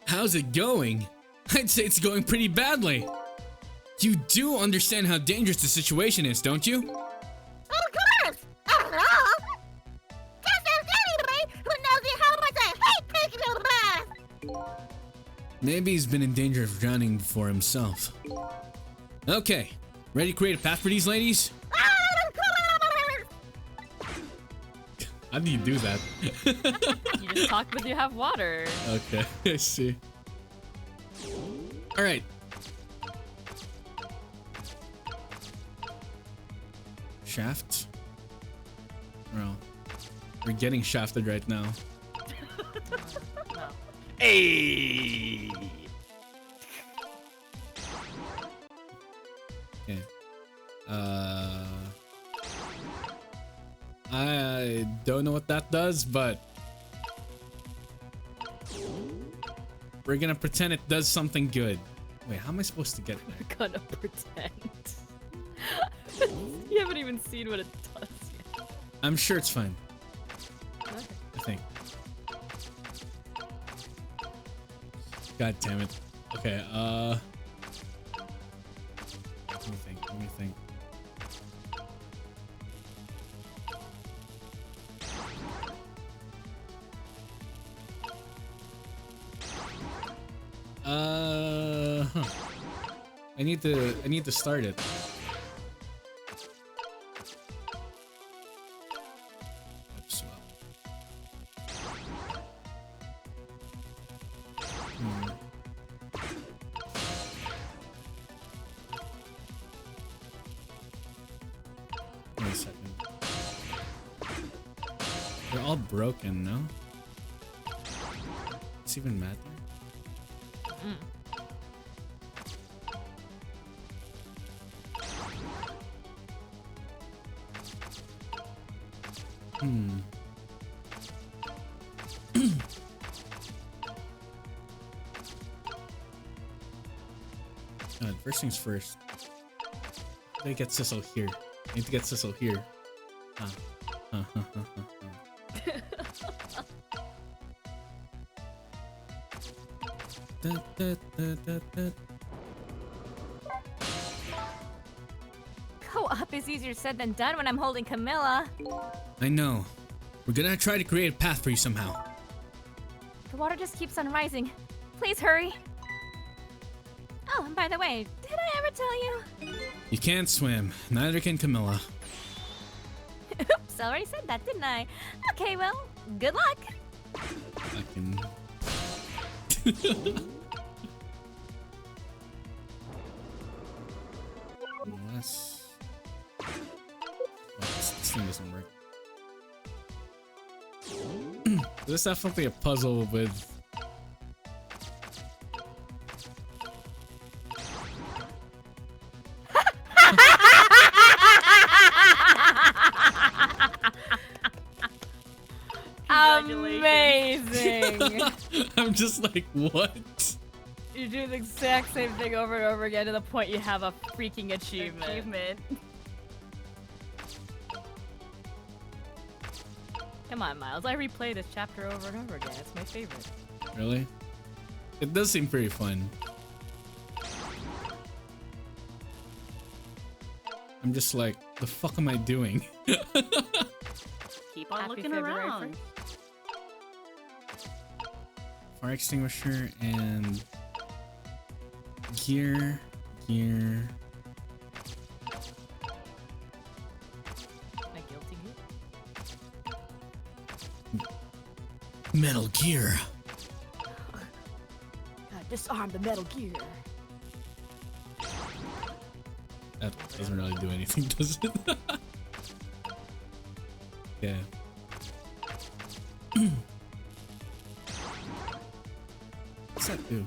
How's it going? I'd say it's going pretty badly. You do understand how dangerous the situation is, don't you? Of course! After all, just as anybody who knows how much I hate taking a bath! Maybe he's been in danger of drowning before himself. Okay, ready to create a path for these ladies? How do you do that? You just talk with you have water. Okay, I see. Alright. Shaft? Well, we're getting shafted right now. No. Hey! Okay. I don't know what that does, but we're gonna pretend it does something good. Wait, how am I supposed to get there? Gonna pretend. You haven't even seen what it does yet. I'm sure it's fine. Okay. I think. God damn it. Okay, let me think. Huh. I need to start it. Oops, well. Wait a second. They're all broken, no? Does it even matter? First things first. I need to get Sissel here. I need to get Sissel here. Co-op is easier said than done when I'm holding Camilla. I know. We're gonna try to create a path for you somehow. The water just keeps on rising. Please hurry. Oh, and by the way, did I ever tell you? You can't swim. Neither can Camilla. Oops, I already said that, didn't I? Okay, well, good luck. Fucking. Unless. Oh, this thing doesn't work. This is definitely a puzzle with. Amazing! I'm just like, what? You do the exact same thing over and over again to the point you have a freaking achievement. Come on, Miles. I replay this chapter over and over again. It's my favorite. Really? It does seem pretty fun. I'm just like, the fuck am I doing? Keep on Happy looking February around. Fire extinguisher and gear. My guilty gear? Metal Gear. Disarm the Metal Gear. That doesn't really do anything, does it? Yeah. What's that do?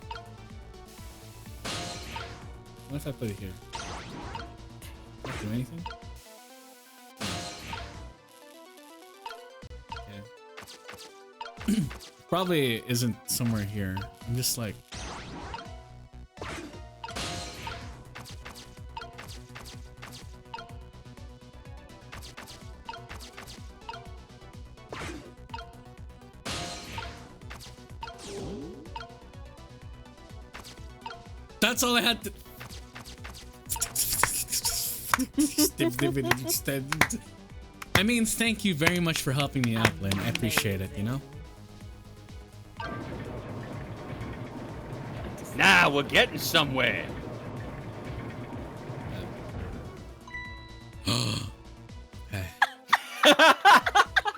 What if I put it here? Does that do anything? Okay. Probably isn't somewhere here. I'm just like. That's all I had to. I mean, thank you very much for helping me out, Lynn. I appreciate it, you know? Now we're getting somewhere. Okay.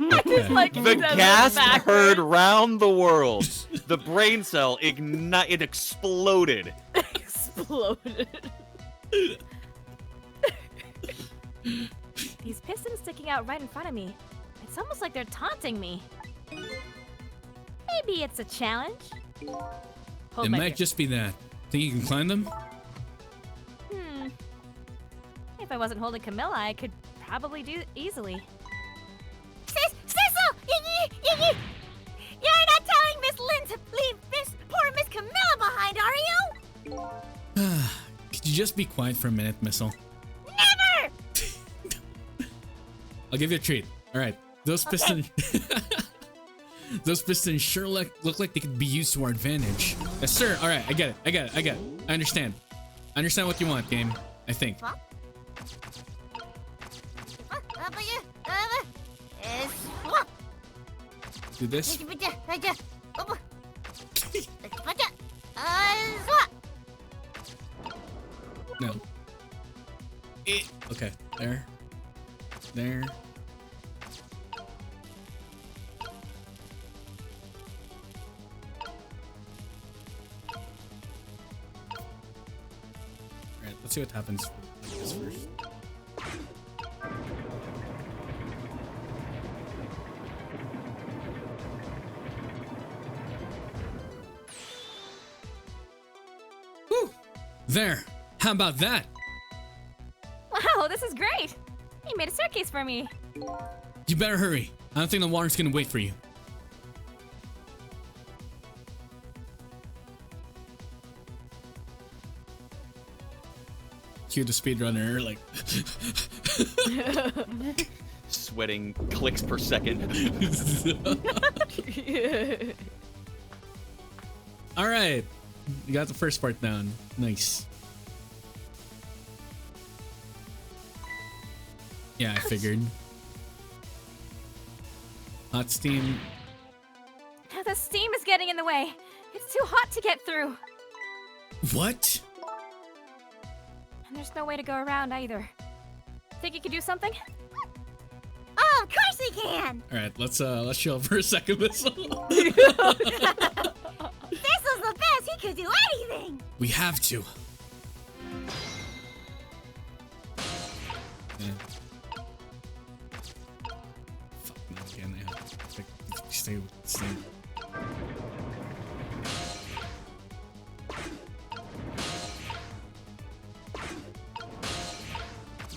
It's like The steps gasp backwards. heard round the world. The brain cell it exploded. Exploded. These pistons sticking out right in front of me. It's almost like they're taunting me. Maybe it's a challenge. Hold It my might beer. just be that. Think you can climb them? If I wasn't holding Camilla, I could probably do it easily. Sissel! You're not telling Miss Lynn to leave poor Miss Camilla behind, are you? Could you just be quiet for a minute, Missile? Never! I'll give you a treat. All right, those pistons. Those pistons sure look like they could be used to our advantage. Yes, sir. All right, I get it. I understand. I understand what you want, game. I think. Do this. No. Okay. There. There. Alright, let's see what happens with this first. Whew! There! How about that? Wow, this is great. You made a staircase for me. You better hurry. I don't think the water's gonna wait for you. Cue the speedrunner, like. Sweating clicks per second. Alright. You got the first part down. Nice. Yeah, I figured. Hot steam. The steam is getting in the way. It's too hot to get through. What? And there's no way to go around either. Think you could do something? Oh, of course we can! Alright, let's chill for a second. Sissel's the best, he could do anything! We have to. Yeah. Fuck no again. I have to stay.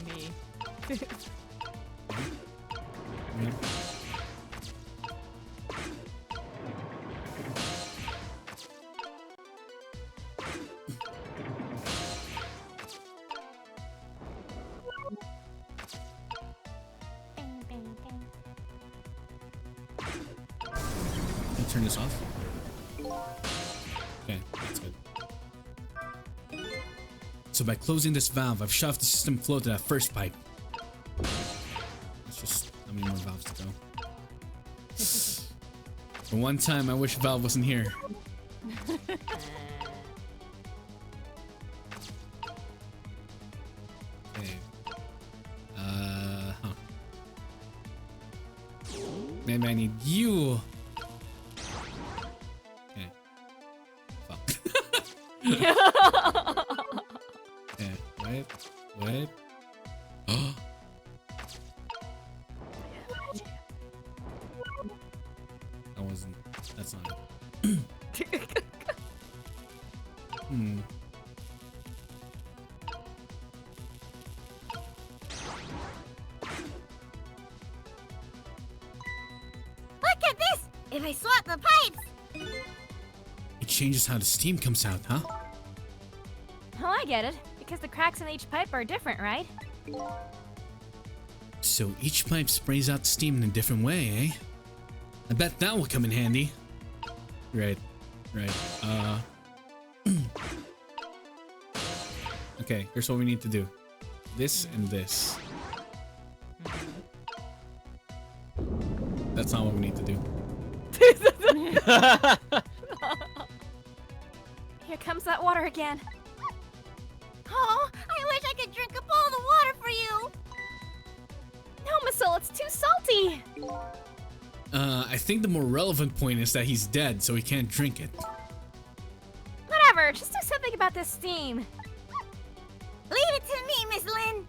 Me. Yeah. Can I turn this off? Okay, that's good. So by closing this valve, I've shoved the system flow to that first pipe. Let's just how many more valves to go. For one time, I wish Valve wasn't here. Okay. Huh. Maybe I need you. Okay. Fuck. Okay, wait. Oh. That wasn't. That's not it. Hmm. Look at this! If I swap the pipes! It changes how the steam comes out, huh? Oh, I get it. Because the cracks in each pipe are different, right? So each pipe sprays out steam in a different way, eh? I bet that will come in handy. Right. Okay, here's what we need to do. This and this. That's not what we need to do. Here, Here comes that water again. Oh, I wish I could drink up all the water for you. No, Missile, it's too salty. I think the more relevant point is that he's dead, so he can't drink it. Whatever, just do something about this steam. Leave it to me, Miss Lynn.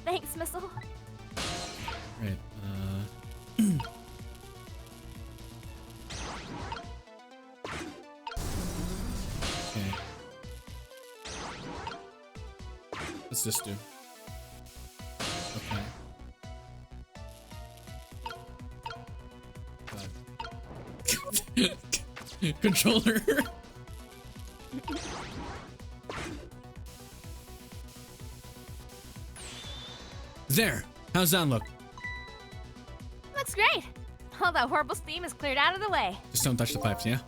Thanks, Missile. Right, okay. What's this do? Okay. God. Controller. There. How's that look? Looks great. All that horrible steam is cleared out of the way. Just don't touch the pipes, yeah?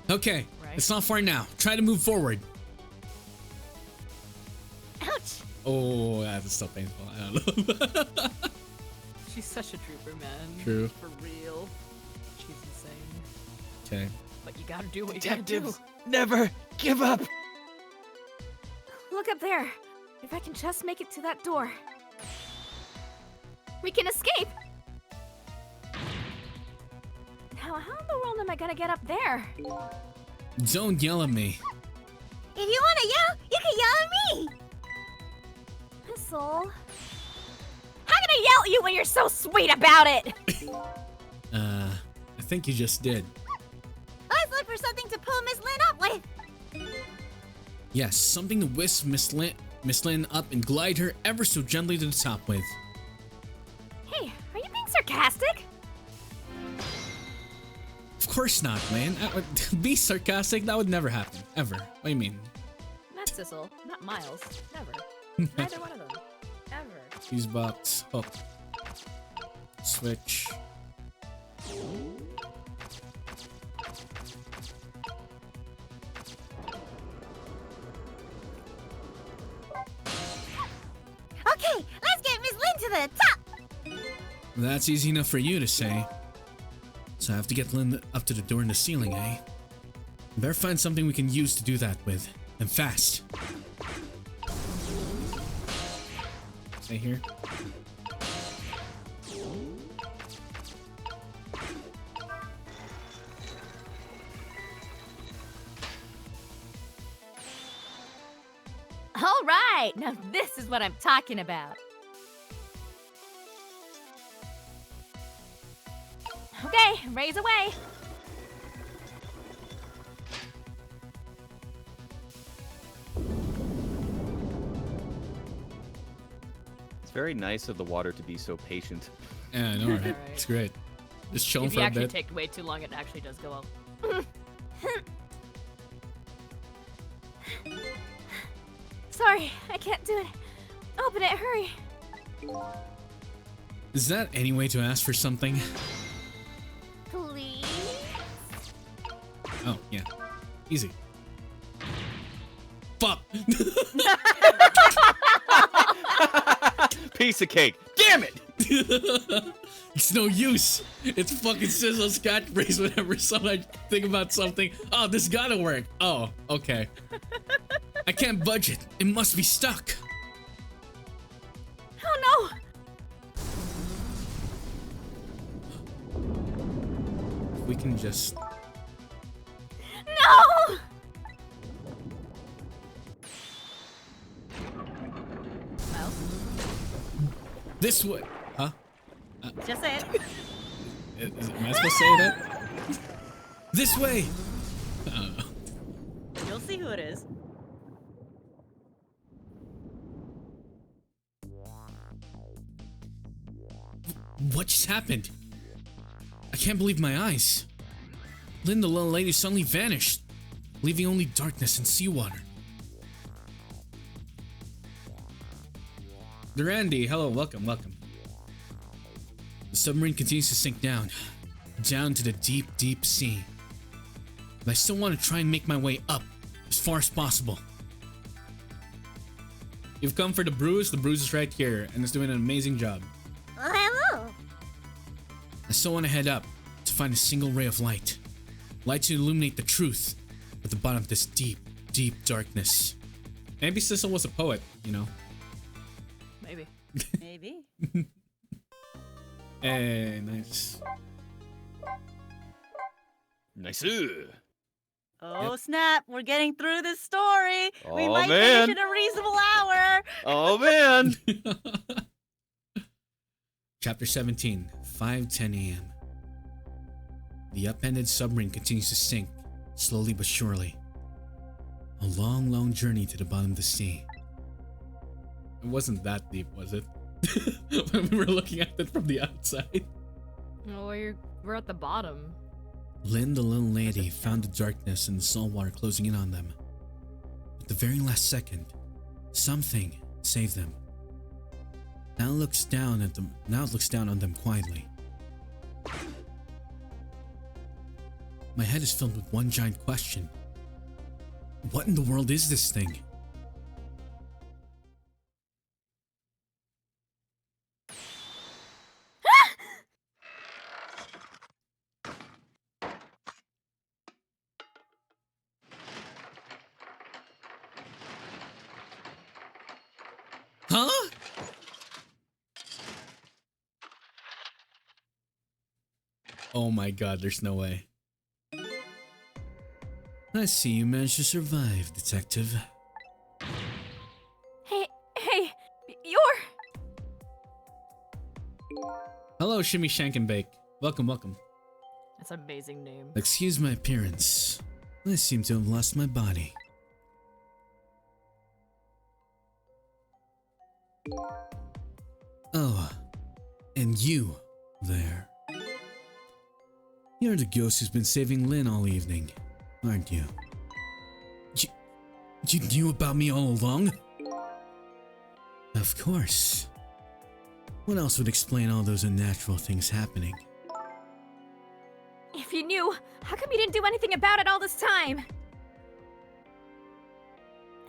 Okay. Right. It's not far now. Try to move forward. Ouch. Oh, that's still painful. I don't know. She's such a trooper, man. True. For real. She's insane. Okay. But you gotta do what you gotta do. Detectives, never give up. Look up there. If I can just make it to that door, we can escape. Now, how in the world am I gonna get up there? Don't yell at me. If you want to yell, you can yell at me. Missile. How can I yell at you when you're so sweet about it? I think you just did. Let's look for something to pull Miss Lynn up with. Yes, something to whisk Miss Lynn up and glide her ever so gently to the top with. Hey, are you being sarcastic? Of course not, man. Be sarcastic, that would never happen. Ever. What do you mean? Not Sissel, not Miles. Never. Neither one of them. Ever. Fuse box, hook. Switch. Okay, let's get Miss Lynn to the top. That's easy enough for you to say. So I have to get Lynn up to the door in the ceiling, eh? Better find something we can use to do that with. And fast. Stay here. All right, now this is what I'm talking about. Okay, raise away. It's very nice of the water to be so patient. Yeah, I know, right? Right. It's great. Just chilling If for you a actually bit. take way too long, it actually does go up. Sorry, I can't do it. Open it, hurry. Is that any way to ask for something? Please? Oh, yeah. Easy. Fuck! Piece of cake. Damn it! It's no use. It's fucking Sizzle's catchphrase whenever someone think about something. Oh, this gotta work. Oh, okay. I can't budge it. It must be stuck. Oh We can just... no! No! Miles? This way. Huh? Just say it. Am I supposed to say that? This way! I don't know. You'll see who it is. What just happened? I can't believe my eyes. Lynn, the little lady, suddenly vanished, leaving only darkness and seawater. Durandi, hello, welcome, welcome. The submarine continues to sink down to the deep, deep sea. But I still want to try and make my way up as far as possible. You've come for the bruise is right here, and it's doing an amazing job. Hello. I still want to head up to find a single ray of light. Light to illuminate the truth at the bottom of this deep, deep darkness. Maybe Sissel was a poet, you know? Maybe. Maybe. Hey, nice. Nice. Oh snap! We're getting through this story. We Oh, might man. finish in a reasonable hour. Oh man. Chapter 17, 5:10 a.m. The upended submarine continues to sink, slowly but surely. A long, long journey to the bottom of the sea. It wasn't that deep, was it? When we were looking at it from the outside. Oh, we're at the bottom. Lynn, the little lady, found the darkness and the salt water closing in on them. At the very last second, something saved them. Now it looks down on them quietly. My head is filled with one giant question. What in the world is this thing? Huh? Oh my god, there's no way. I see you managed to survive, detective. Hey, you're... Hello, Shimmy Shank and Bake. Welcome, welcome. That's an amazing name. Excuse my appearance. I seem to have lost my body. Oh, and you there. You're the ghost who's been saving Lynn all evening, aren't you? You knew about me all along? Of course. What else would explain all those unnatural things happening? If you knew, how come you didn't do anything about it all this time?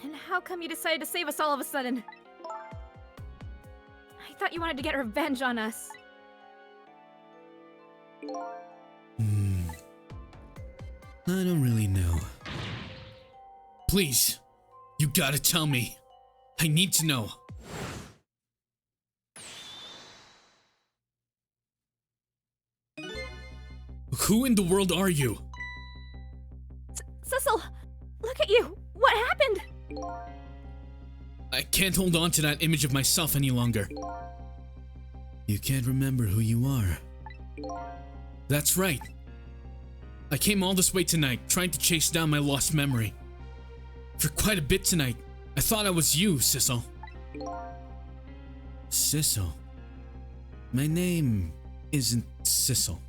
And how come you decided to save us all of a sudden? I thought you wanted to get revenge on us. I don't really know. Please, you gotta tell me. I need to know. Who in the world are you? Cecil, look at you. What happened? I can't hold on to that image of myself any longer. You can't remember who you are. That's right. I came all this way tonight trying to chase down my lost memory. For quite a bit tonight, I thought I was you, Sissel. Sissel? My name isn't Sissel.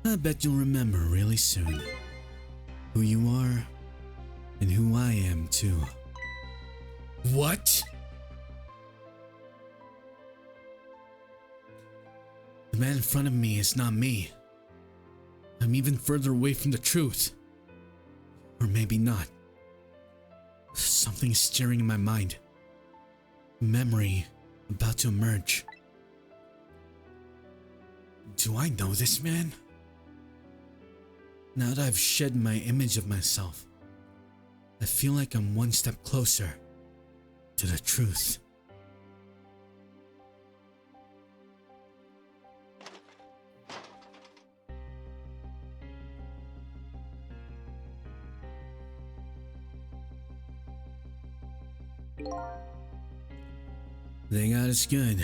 I bet you'll remember really soon. Who you are, and who I am too. What? The man in front of me is not me. I'm even further away from the truth. Or maybe not. Something is stirring in my mind. Memory about to emerge. Do I know this man? Now that I've shed my image of myself, I feel like I'm one step closer to the truth. They got us good.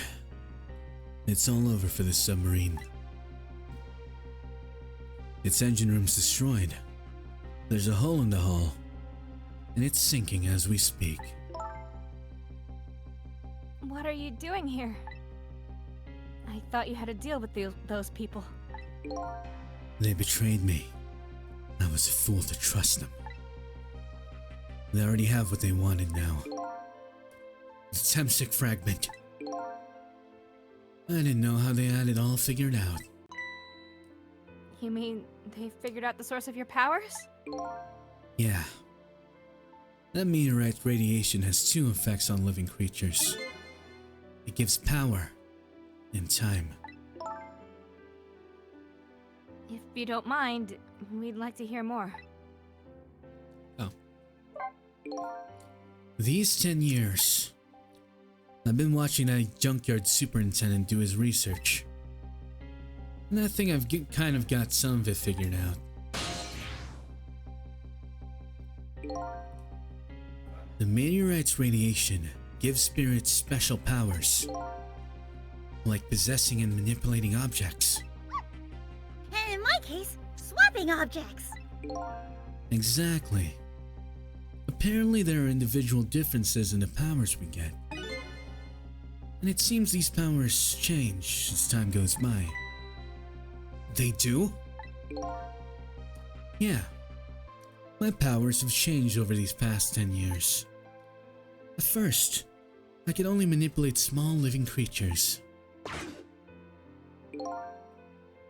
It's all over for the submarine. Its engine room's destroyed. There's a hole in the hull, and it's sinking as we speak. What are you doing here? I thought you had a deal with those people. They betrayed me. I was a fool to trust them. They already have what they wanted now. The Temsik fragment. I didn't know how they had it all figured out. You mean they figured out the source of your powers? Yeah. That meteorite radiation has two effects on living creatures. It gives power and time. If you don't mind, we'd like to hear more. Oh. These 10 years, I've been watching that junkyard superintendent do his research. And I think I've kind of got some of it figured out. The meteorite's radiation gives spirits special powers, like possessing and manipulating objects. And in my case, swapping objects. Exactly. Apparently there are individual differences in the powers we get. And it seems these powers change as time goes by. They do? Yeah. My powers have changed over these past 10 years. At first, I could only manipulate small living creatures.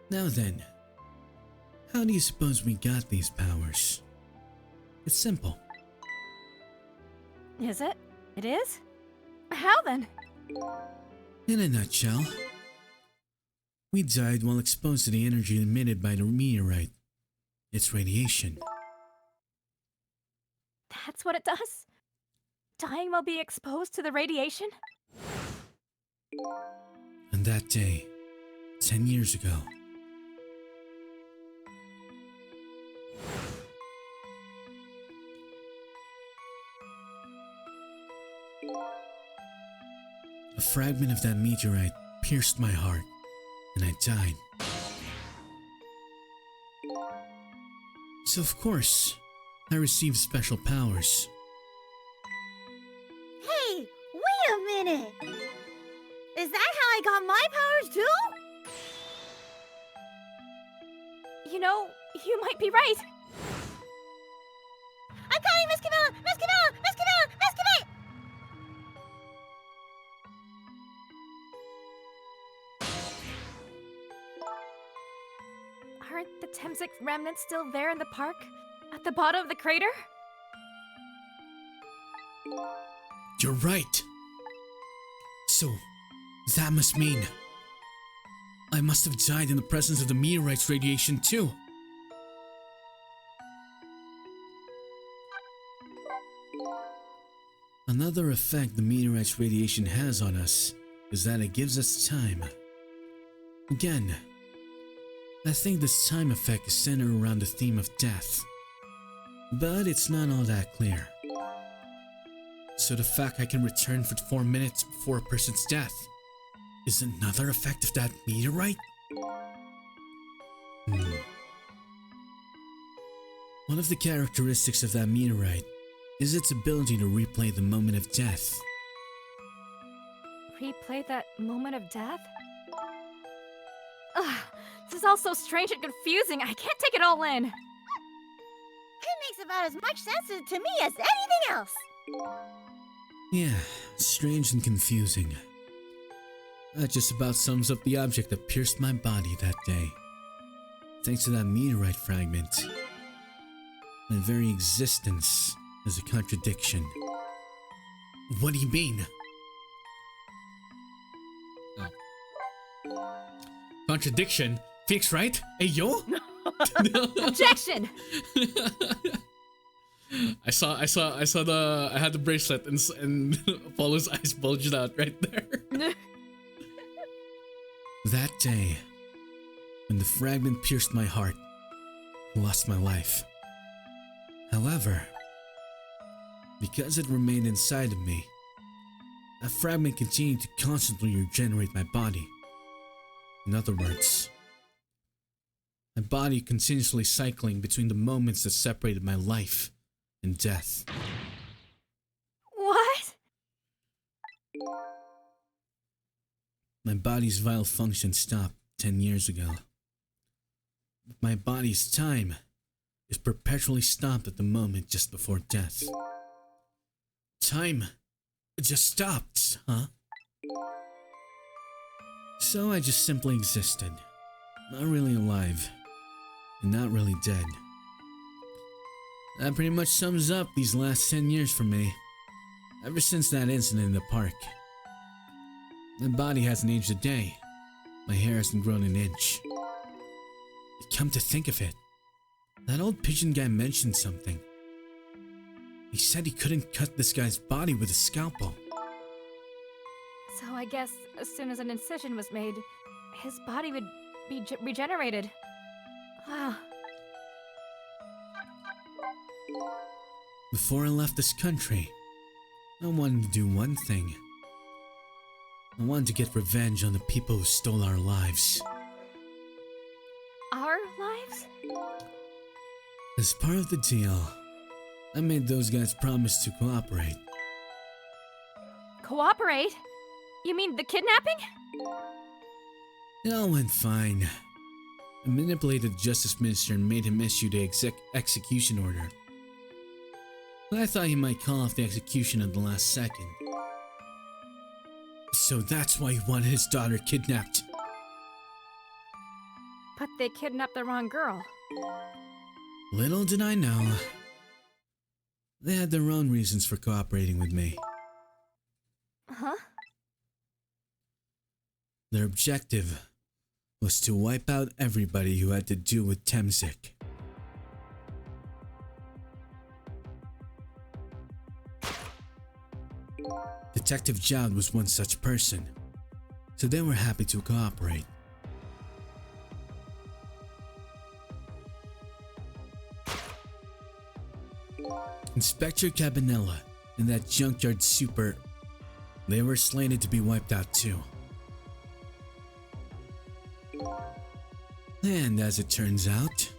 Now then, how do you suppose we got these powers? It's simple. Is it? It is? How then? In a nutshell, we died while exposed to the energy emitted by the meteorite. Its radiation. That's what it does? Dying while being exposed to the radiation? On that day, 10 years ago, a fragment of that meteorite pierced my heart, and I died. So of course, I received special powers. Hey, wait a minute! Is that how I got my powers too? You know, you might be right. I'm coming, Miss Camilla! Miss Camilla! Miss Camilla! Miss Camilla! Aren't the Temsic remnants still there in the park? At the bottom of the crater? You're right. So, that must mean I must have died in the presence of the meteorite's radiation too. Another effect the meteorite's radiation has on us is that it gives us time. Again, I think this time effect is centered around the theme of death. But it's not all that clear. So the fact I can return for 4 minutes before a person's death is another effect of that meteorite? One of the characteristics of that meteorite is its ability to replay the moment of death. Replay that moment of death? Ugh, this is all so strange and confusing. I can't take it all in. It makes about as much sense to me as anything else. Yeah, strange and confusing. That just about sums up the object that pierced my body that day. Thanks to that meteorite fragment, my very existence is a contradiction. What do you mean? Contradiction? Phoenix, right? Hey, yo? Objection! I had the bracelet and Apollo's eyes bulged out right there. That day, when the fragment pierced my heart, I lost my life. However, because it remained inside of me, that fragment continued to constantly regenerate my body. In other words, my body continuously cycling between the moments that separated my life and death. What? My body's vital function stopped 10 years ago. My body's time is perpetually stopped at the moment just before death. Time just stopped, huh? So I just simply existed. Not really alive, and not really dead. That pretty much sums up these last 10 years for me. Ever since that incident in the park. My body hasn't aged a day. My hair hasn't grown an inch. Come to think of it, that old pigeon guy mentioned something. He said he couldn't cut this guy's body with a scalpel. So I guess as soon as an incision was made, his body would be regenerated. Wow. Before I left this country, I wanted to do one thing. I wanted to get revenge on the people who stole our lives. Our lives? As part of the deal, I made those guys promise to cooperate. Cooperate? You mean the kidnapping? It all went fine. I manipulated the Justice Minister and made him issue the execution order. But I thought he might call off the execution at the last second. So that's why he wanted his daughter kidnapped. But they kidnapped the wrong girl. Little did I know, they had their own reasons for cooperating with me. Huh? Their objective was to wipe out everybody who had to do with Temzik. Detective Jowd was one such person, so they were happy to cooperate. Inspector Cabanella and that junkyard super, they were slated to be wiped out too. And as it turns out,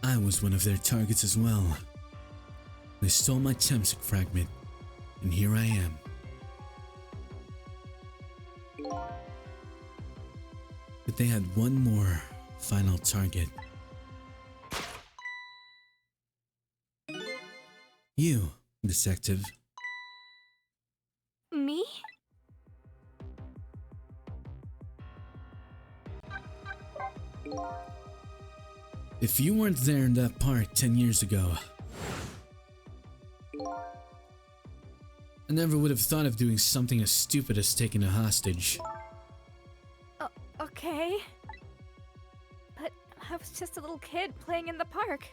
I was one of their targets as well. They stole my Temzik fragment, and here I am. But they had one more final target. You, detective. Me? If you weren't there in that park 10 years ago, I never would have thought of doing something as stupid as taking a hostage. Okay. But I was just a little kid playing in the park.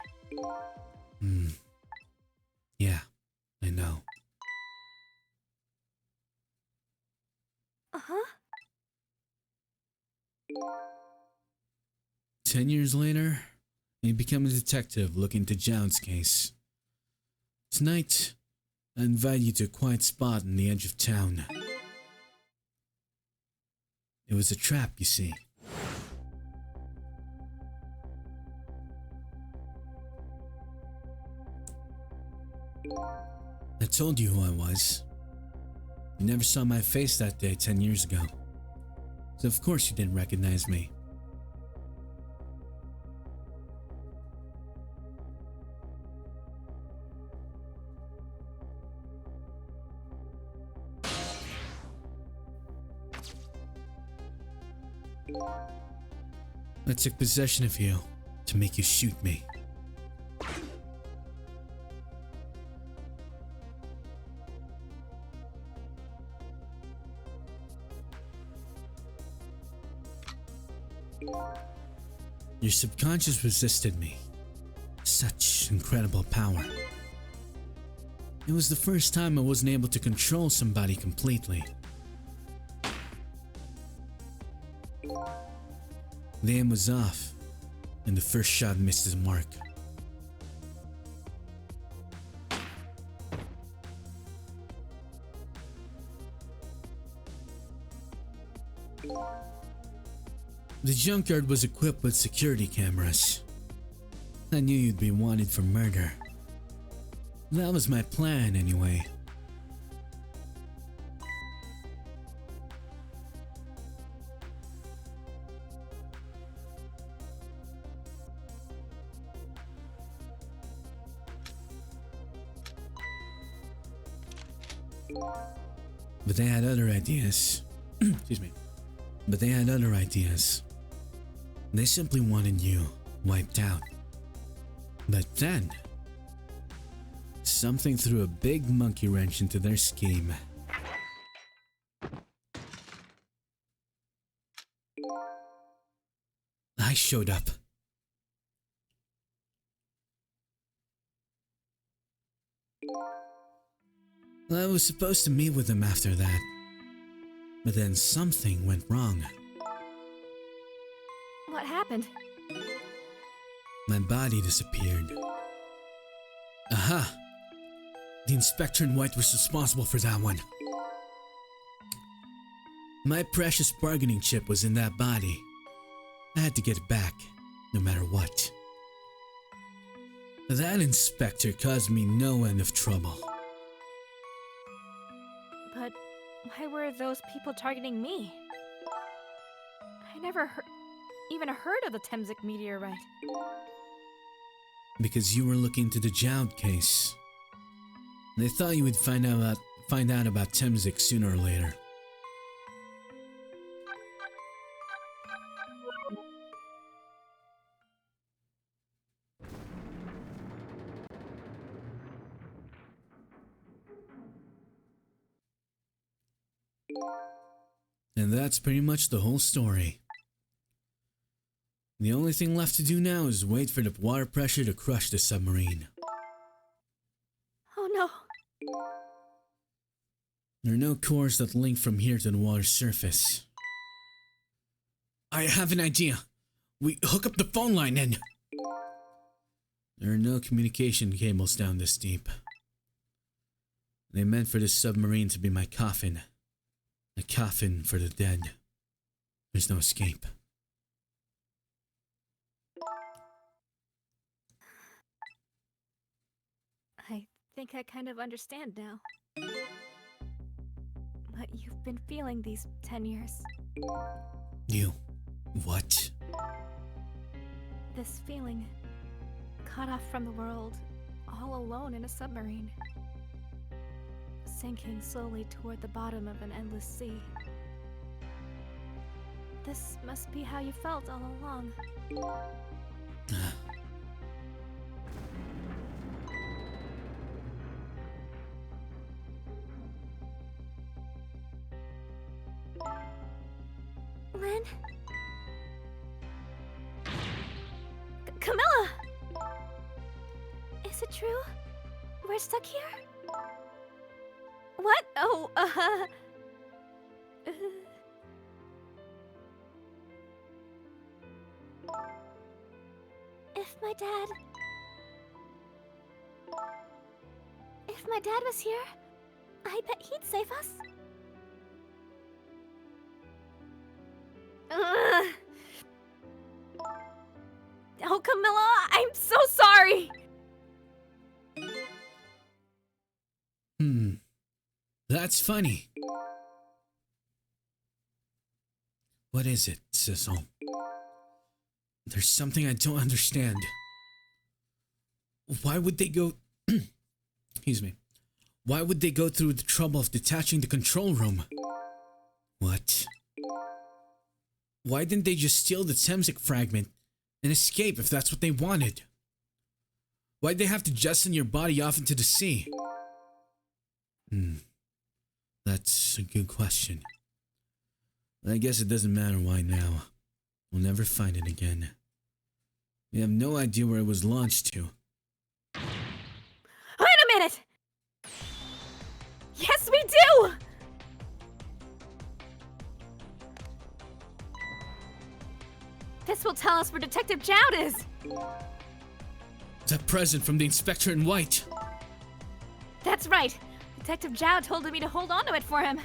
Yeah, I know. Uh-huh. 10 years later, you become a detective looking into Jowd's case. Tonight, I invite you to a quiet spot on the edge of town. It was a trap, you see. I told you who I was. You never saw my face that day 10 years ago, so of course you didn't recognize me. I took possession of you to make you shoot me. Your subconscious resisted me. Such incredible power. It was the first time I wasn't able to control somebody completely. The aim was off, and the first shot missed his mark. The junkyard was equipped with security cameras. I knew you'd be wanted for murder. That was my plan anyway. But they had other ideas. Excuse me. But they had other ideas. They simply wanted you wiped out. But then, Something threw a big monkey wrench into their scheme. I showed up. I was supposed to meet with them after that, but then something went wrong. What happened? My body disappeared. Aha! The inspector in white was responsible for that one. My precious bargaining chip was in that body. I had to get it back, no matter what. That inspector caused me no end of trouble. But why were those people targeting me? I never even heard of the Temzik meteorite. Because you were looking into the Joud case. They thought you would find out about Temzik sooner or later. And that's pretty much the whole story. The only thing left to do now is wait for the water pressure to crush the submarine. Oh no. There are no cores that link from here to the water's surface. I have an idea. We hook up the phone line and... There are no communication cables down this deep. They meant for this submarine to be my coffin. A coffin for the dead. There's no escape. I think I kind of understand now. What you've been feeling these 10 years. You... what? This feeling. Cut off from the world. All alone in a submarine. Sinking slowly toward the bottom of an endless sea. This must be how you felt all along. Lynn? Camilla! Is it true? We're stuck here? What? Oh, If my dad was here, I bet he'd save us. Oh, Camilla, I'm so sorry! That's funny. What is it, Sissel? There's something I don't understand. Why would they go... Excuse me. Why would they go through the trouble of detaching the control room? What? Why didn't they just steal the Temzik fragment and escape if that's what they wanted? Why'd they have to jettison your body off into the sea? That's a good question. I guess it doesn't matter why now. We'll never find it again. We have no idea where it was launched to. Wait a minute! Yes, we do! This will tell us where Detective Joud is! That present from the inspector in white! That's right! Detective Joud told me to hold on to it for him.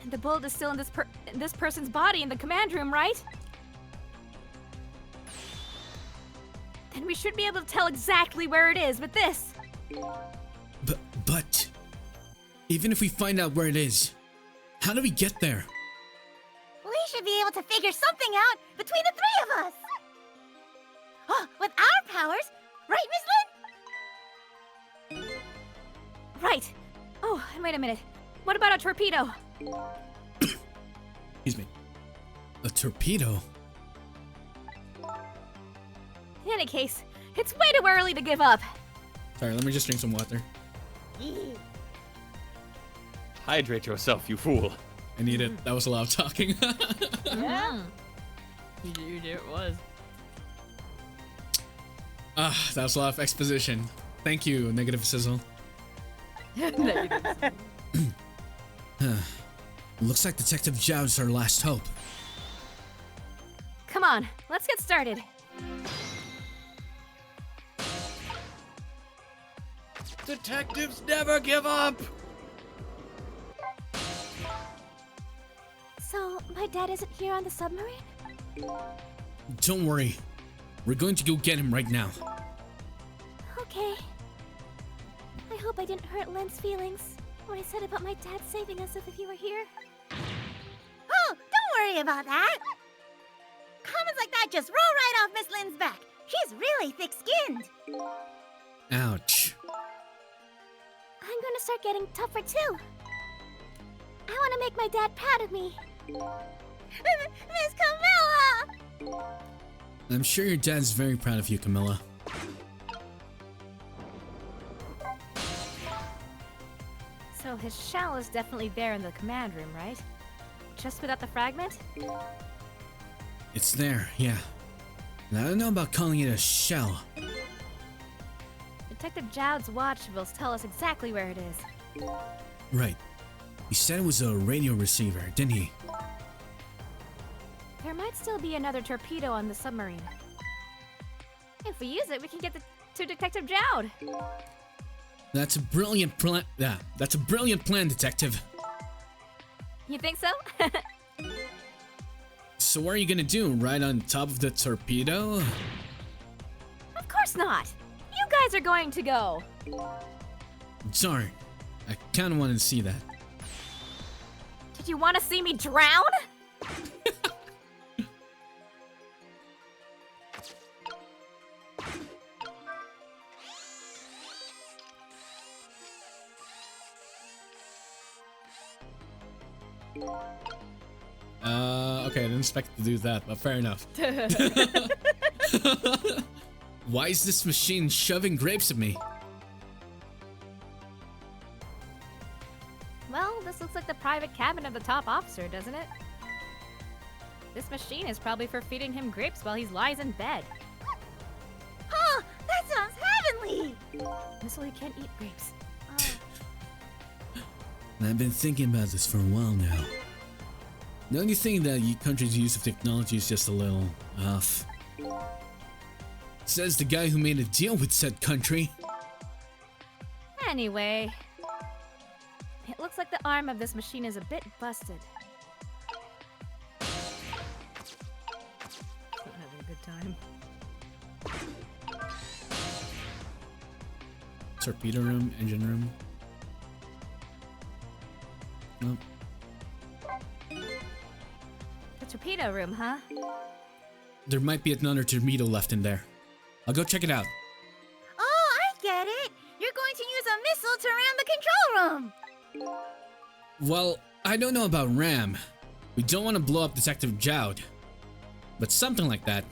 And the bullet is still in this person's body in the command room, right? Then we should be able to tell exactly where it is with this. But... even if we find out where it is, how do we get there? We should be able to figure something out between the three of us. Oh, with our powers, right, Miss Lynn? Right. Oh, and wait a minute. What about a torpedo? Excuse me. A torpedo? In any case, it's way too early to give up. Sorry, let me just drink some water. Hydrate yourself, you fool. I need it. That was a lot of talking. Yeah. It was. Ah, that was a lot of exposition. Thank you, Negative Sizzle. Looks like Detective Zhao's our last hope. Come on, let's get started. Detectives never give up! So, my dad isn't here on the submarine? Don't worry. We're going to go get him right now. Okay. I hope I didn't hurt Len's feelings when I said about my dad saving us if he were here. Oh, don't worry about that. Comments like that just roll right off Miss Lynn's back. She's really thick-skinned. Ouch. I'm gonna start getting tougher too. I want to make my dad proud of me. Miss Camilla! I'm sure your dad's very proud of you, Camilla. So his shell is definitely there in the command room, right? Just without the fragment? It's there, yeah. And I don't know about calling it a shell. Detective Zhao's watch will tell us exactly where it is. Right. He said it was a radio receiver, didn't he? There might still be another torpedo on the submarine. If we use it, we can get to Detective Zhao. That's a brilliant plan. Yeah, that's a brilliant plan, Detective. You think so? So what are you gonna do? Ride on top of the torpedo? Of course not. You guys are going to go. Sorry. I kinda wanted to see that. Did you want to see me drown? Okay, I didn't expect to do that, but fair enough. Why is this machine shoving grapes at me? Well, this looks like the private cabin of the top officer, doesn't it? This machine is probably for feeding him grapes while he lies in bed. Oh, that sounds heavenly! So he can't eat grapes. I've been thinking about this for a while now. Don't you think that your country's use of technology is just a little off? Says the guy who made a deal with said country. Anyway, it looks like the arm of this machine is a bit busted. Not having a good time. Torpedo room, engine room. Nope. The torpedo room, huh? There might be another torpedo left in there. I'll go check it out. Oh, I get it! You're going to use a missile to ram the control room! Well, I don't know about ram. We don't want to blow up Detective Zhao. But something like that.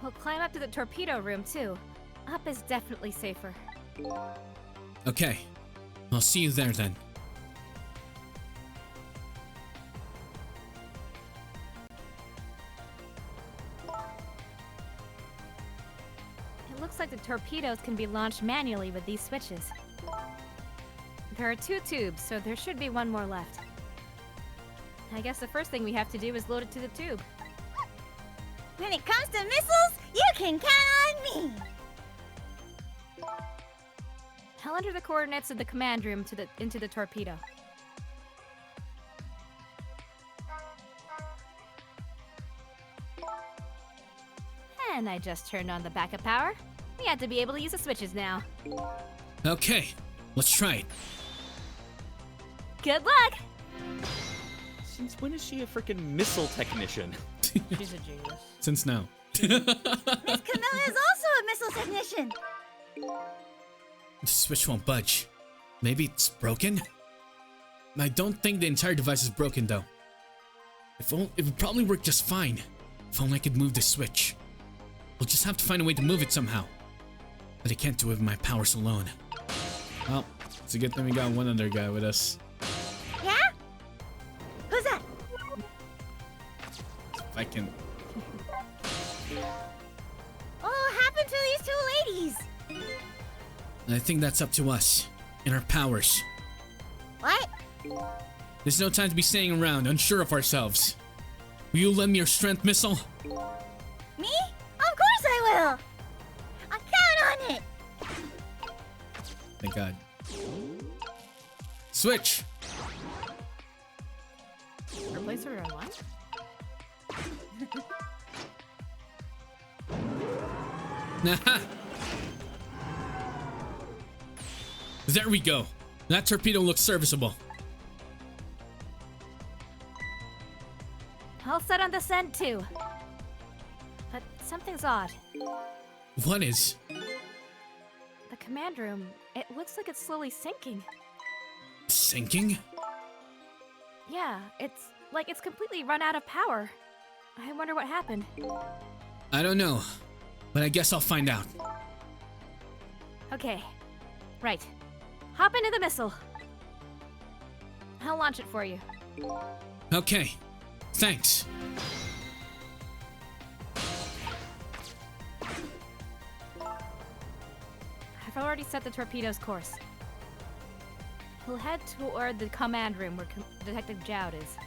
We'll climb up to the torpedo room, too. Up is definitely safer. Okay. I'll see you there then. It looks like the torpedoes can be launched manually with these switches. There are 2 tubes, so there should be one more left. I guess the first thing we have to do is load it to the tube. When it comes to missiles, you can count on me! I'll enter the coordinates of the command room into the torpedo. And I just turned on the backup power. We have to be able to use the switches now. Okay, let's try it. Good luck! Since when is she a freaking missile technician? She's a genius. Since now. Miss Camilla is also a missile technician! The switch won't budge. Maybe it's broken? I don't think the entire device is broken though. It would probably work just fine. If only I could move the switch. We'll just have to find a way to move it somehow. but I can't do it with my powers alone. Well, it's a good thing we got one other guy with us. Yeah? Who's that? If I can. What happened to these two ladies? And I think that's up to us and our powers. What? There's no time to be staying around, unsure of ourselves. Will you lend me your strength missile? Me? Of course I will! I count on it! Thank God. Switch! Replace her or what? Nah. There we go. That torpedo looks serviceable. All set on descent too. But something's odd. What is? The command room, it looks like it's slowly sinking. Sinking? Yeah, it's like it's completely run out of power. I wonder what happened. I don't know, but I guess I'll find out. Okay, right. Hop into the missile. I'll launch it for you. Okay, thanks. I've already set the torpedo's course. We'll head toward the command room where Detective Jowd is.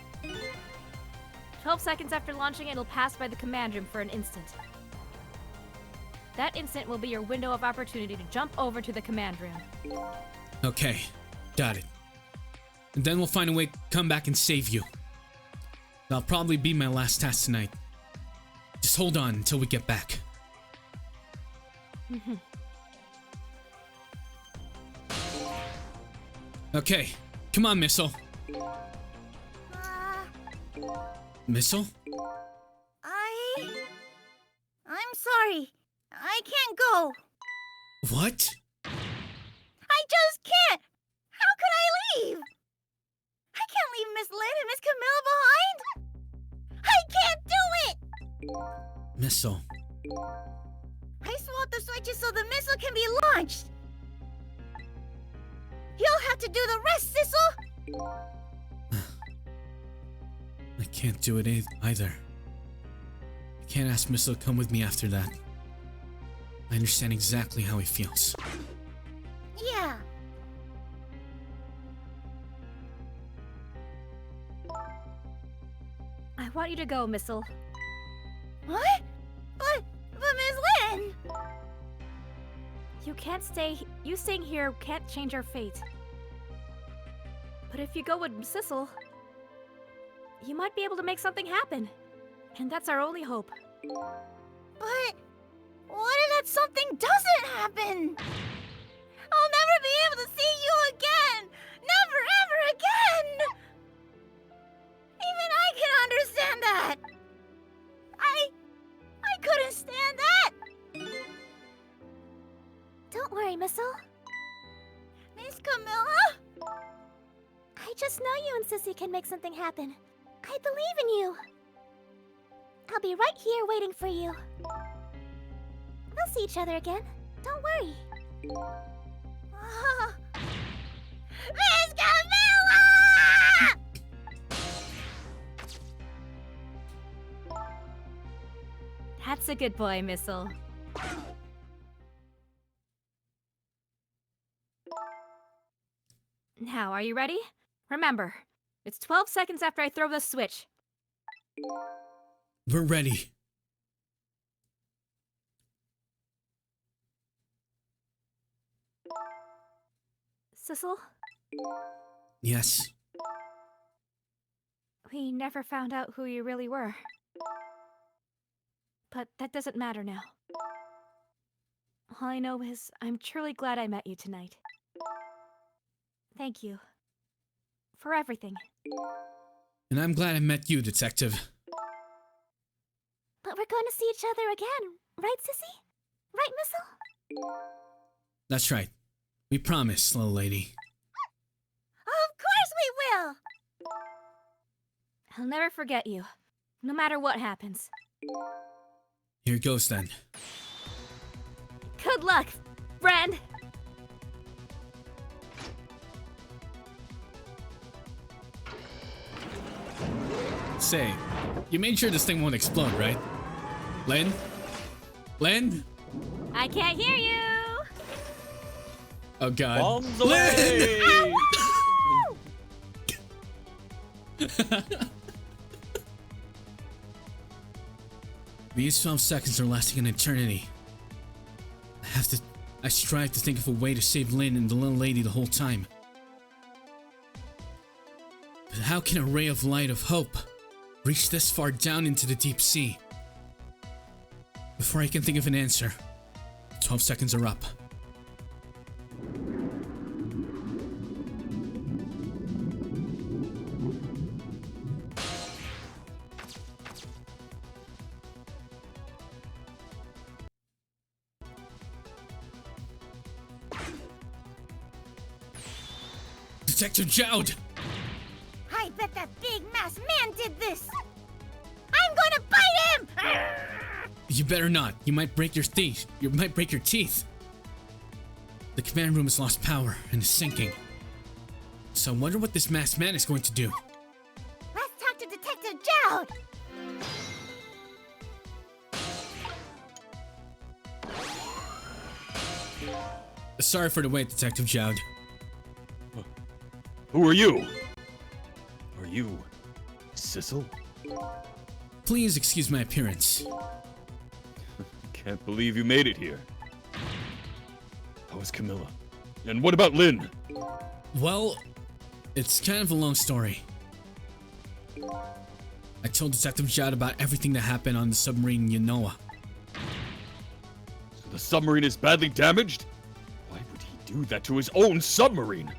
12 seconds after launching, it'll pass by the command room for an instant. That instant will be your window of opportunity to jump over to the command room. Okay, got it. And then we'll find a way to come back and save you. That'll probably be my last task tonight. Just hold on until we get back. Okay, come on, Missile. Missile? I'm sorry. I can't go. What? I just can't. How could I leave? I can't leave Miss Lynn and Miss Camilla behind. I can't do it. Missile. I swapped the switches so the missile can be launched. You'll have to do the rest, Sissel. I can't do it either. I can't ask Missile to come with me after that. I understand exactly how he feels. Yeah. I want you to go, Missile. What? But Miss Lynn! You can't stay. You staying here can't change our fate. But if you go with Sissel, you might be able to make something happen. And that's our only hope. But what if that something doesn't happen? I'll never be able to see you again! Never ever again! Even I can understand that! I couldn't stand that! Don't worry, Missile. Miss Camilla? I just know you and Sissy can make something happen. I believe in you. I'll be right here waiting for you. We'll see each other again. Don't worry. Miss Camilla! That's a good boy, Missile. Now, are you ready? Remember, it's 12 seconds after I throw the switch. We're ready. Sissel, Yes. we never found out who you really were. But that doesn't matter now. All I know is I'm truly glad I met you tonight. Thank you. For everything. And I'm glad I met you, Detective. But we're going to see each other again, right, Sissy? Right, Missile? That's right. We promise, little lady. Of course we will! I'll never forget you, no matter what happens. Here goes then. Good luck! friend! Say, you made sure this thing won't explode, right? Lynn? Lynn? I can't hear you! Oh god. Bombs away! These 12 seconds are lasting an eternity. I strive to think of a way to save Lynn and the little lady the whole time. But how can a ray of light of hope reach this far down into the deep sea? Before I can think of an answer, 12 seconds are up. Detective Jowd! I bet that big masked man did this! I'm gonna bite him! You better not. You might break your teeth. You might break your teeth. The command room has lost power and is sinking. So I wonder what this masked man is going to do. Let's talk to Detective Jowd! Sorry for the wait, Detective Jowd. Who are you? Are you Sissel? Please excuse my appearance. Can't believe you made it here. How is Camilla? And what about Lynn? Well, it's kind of a long story. I told Detective Jowd about everything that happened on the submarine Yanoa. So the submarine is badly damaged? Why would he do that to his own submarine?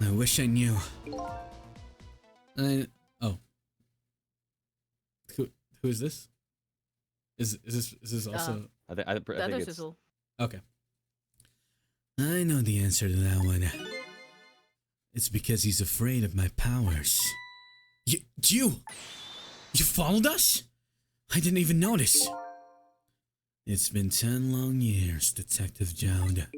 I wish I knew. Oh. Who is this? Is this also? I The think other it's sizzle. Okay. I know the answer to that one. It's because he's afraid of my powers. You followed us? I didn't even notice. It's been 10 long years, Detective Jowd.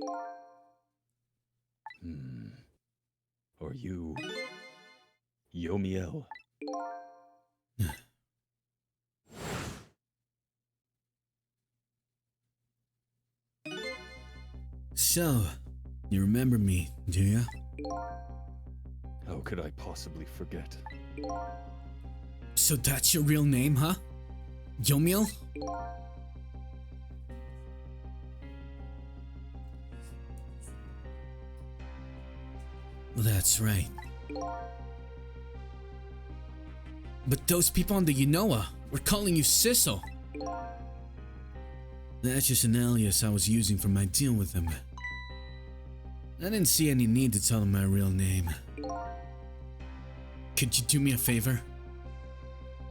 Are you Yomiel? So, you remember me, do ya? How could I possibly forget? So that's your real name, huh? Yomiel? That's right. But those people on the Yanoa were calling you Sissel. That's just an alias I was using for my deal with them. I didn't see any need to tell them my real name. Could you do me a favor?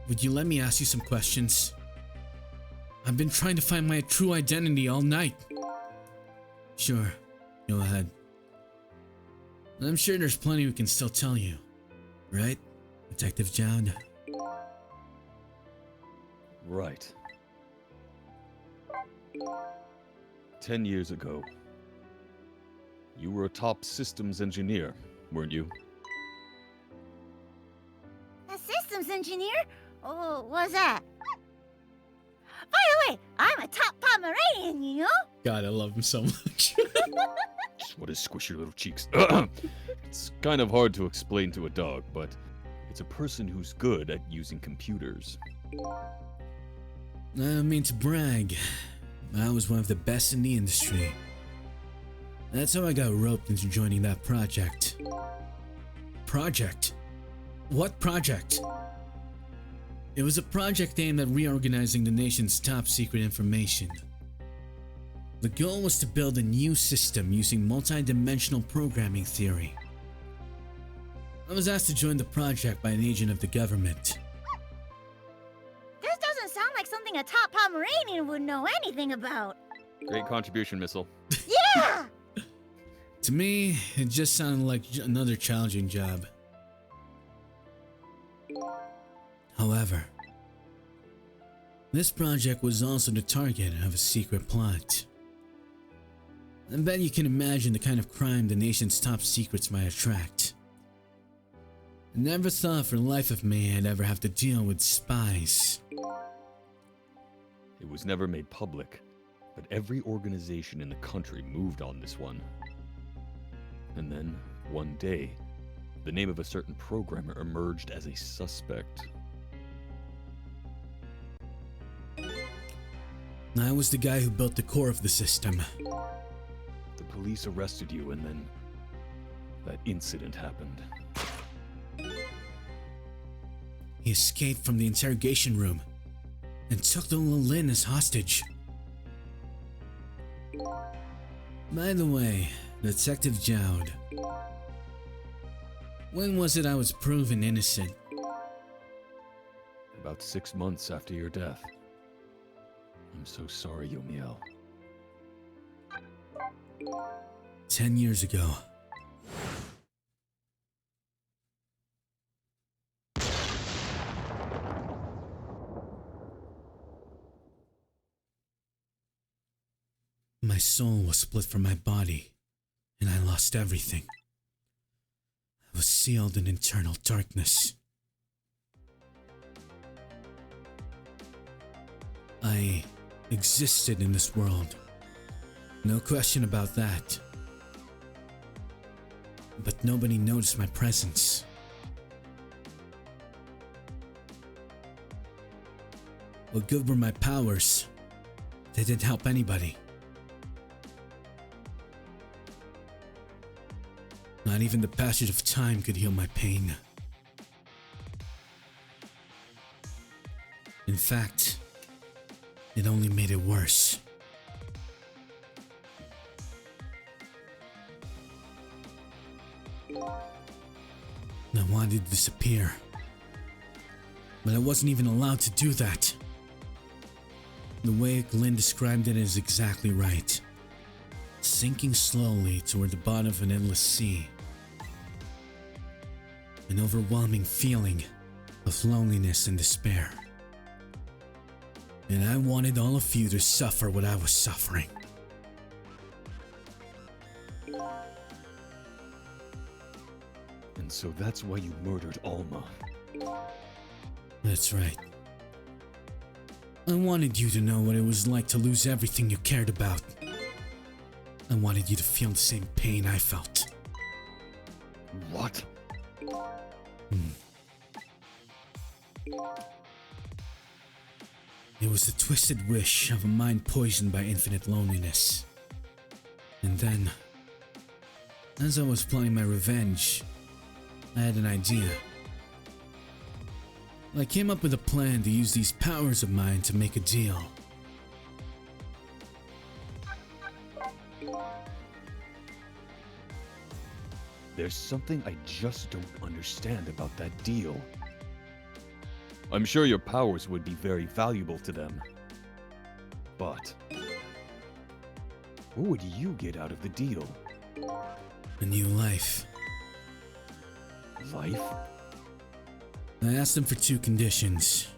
Would you let me ask you some questions? I've been trying to find my true identity all night. Sure, go ahead. I'm sure there's plenty we can still tell you. Right, Detective Jowd? Right. 10 years ago, you were a top systems engineer, weren't you? A systems engineer? Oh, what's that? By the way, I'm a top Pomeranian, you know? God, I love him so much. Just want to squish your little cheeks. It's kind of hard to explain to a dog, but it's a person who's good at using computers. I don't mean to brag. I was one of the best in the industry. That's how I got roped into joining that project. Project? What project? It was a project aimed at reorganizing the nation's top secret information. The goal was to build a new system using multi-dimensional programming theory. I was asked to join the project by an agent of the government. This doesn't sound like something a top Pomeranian would know anything about. great contribution, Missile. Yeah! To me, it just sounded like another challenging job. However, this project was also the target of a secret plot. I bet you can imagine the kind of crime the nation's top secrets might attract. I never thought for the life of me I'd ever have to deal with spies. It was never made public, but every organization in the country moved on this one. And then, one day, the name of a certain programmer emerged as a suspect. I was the guy who built the core of the system. The police arrested you, and then that incident happened. He escaped from the interrogation room and took the little Lin as hostage. By the way, Detective Jowd, when was it I was proven innocent? About 6 months after your death. I'm so sorry, Yomiel. 10 years ago. My soul was split from my body, and I lost everything. I was sealed in eternal darkness. I existed in this world. No question about that. But nobody noticed my presence. What good were my powers? They didn't help anybody. Not even the passage of time could heal my pain. In fact, it only made it worse. I wanted to disappear, but I wasn't even allowed to do that. The way Glenn described it is exactly right. Sinking slowly toward the bottom of an endless sea. An overwhelming feeling of loneliness and despair. And I wanted all of you to suffer what I was suffering. And so that's why you murdered Alma. That's right. I wanted you to know what it was like to lose everything you cared about. I wanted you to feel the same pain I felt. What? It was the twisted wish of a mind poisoned by infinite loneliness. And then, as I was plotting my revenge, I had an idea. I came up with a plan to use these powers of mine to make a deal. There's something I just don't understand about that deal. I'm sure your powers would be very valuable to them. But what would you get out of the deal? A new life. Life? I asked them for 2 conditions.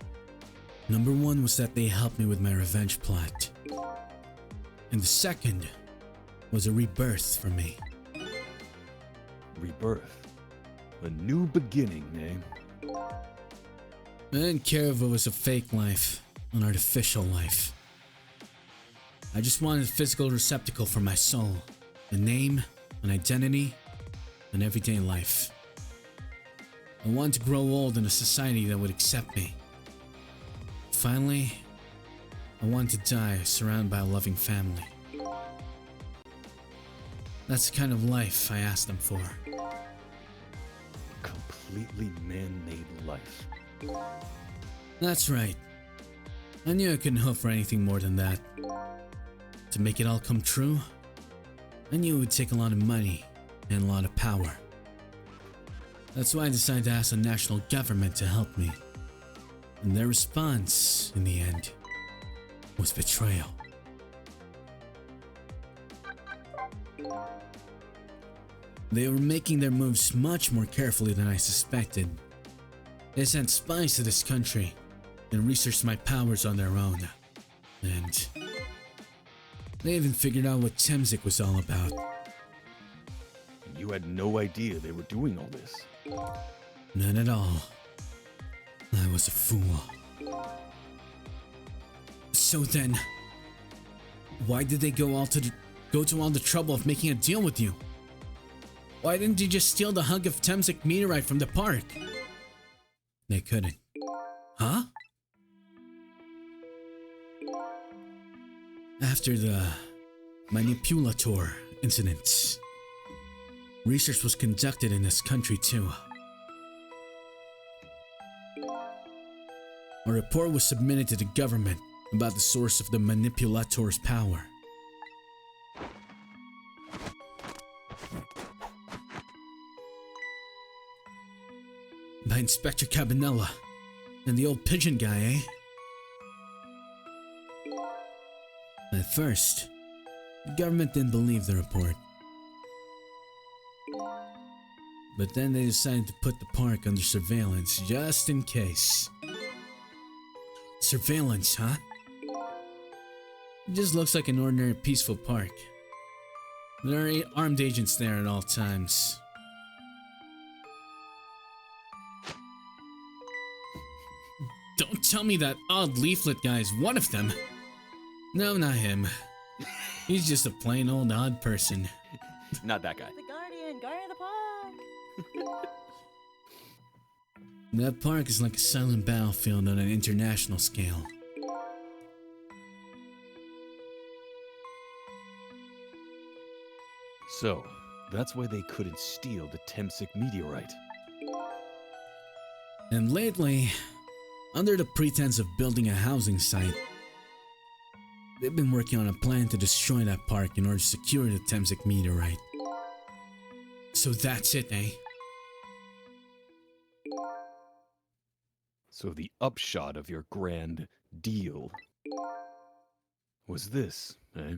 Number 1 was that they help me with my revenge plot. And the second was a rebirth for me. Rebirth. A new beginning, eh? I didn't care if it was a fake life, an artificial life. I just wanted a physical receptacle for my soul. A name, an identity, an everyday life. I wanted to grow old in a society that would accept me. Finally, I wanted to die surrounded by a loving family. That's the kind of life I asked them for. A completely man-made life. That's right. I knew I couldn't hope for anything more than that. To make it all come true, I knew it would take a lot of money and a lot of power. That's why I decided to ask the national government to help me. And their response, in the end, was betrayal. They were making their moves much more carefully than I suspected. They sent spies to this country and researched my powers on their own. And They even figured out what Temzik was all about. You had no idea they were doing all this. None at all. I was a fool. So then, why did they go to all the trouble of making a deal with you? Why didn't you just steal the hunk of Temzik meteorite from the park? They couldn't. Huh? After the manipulator incident, research was conducted in this country too. A report was submitted to the government about the source of the manipulator's power. By Inspector Cabanella and the old pigeon guy, eh? At first, the government didn't believe the report. But then they decided to put the park under surveillance just in case. Surveillance, huh? It just looks like an ordinary peaceful park. There are armed agents there at all times. Don't tell me that odd leaflet guy is one of them. No, not him. He's just a plain old odd person. Not that guy. The Guardian of the Park. That park is like a silent battlefield on an international scale. So, that's why they couldn't steal the Temzik meteorite. And lately, under the pretense of building a housing site, they've been working on a plan to destroy that park in order to secure the Temzik meteorite. So that's it, eh? So the upshot of your grand deal was this, eh?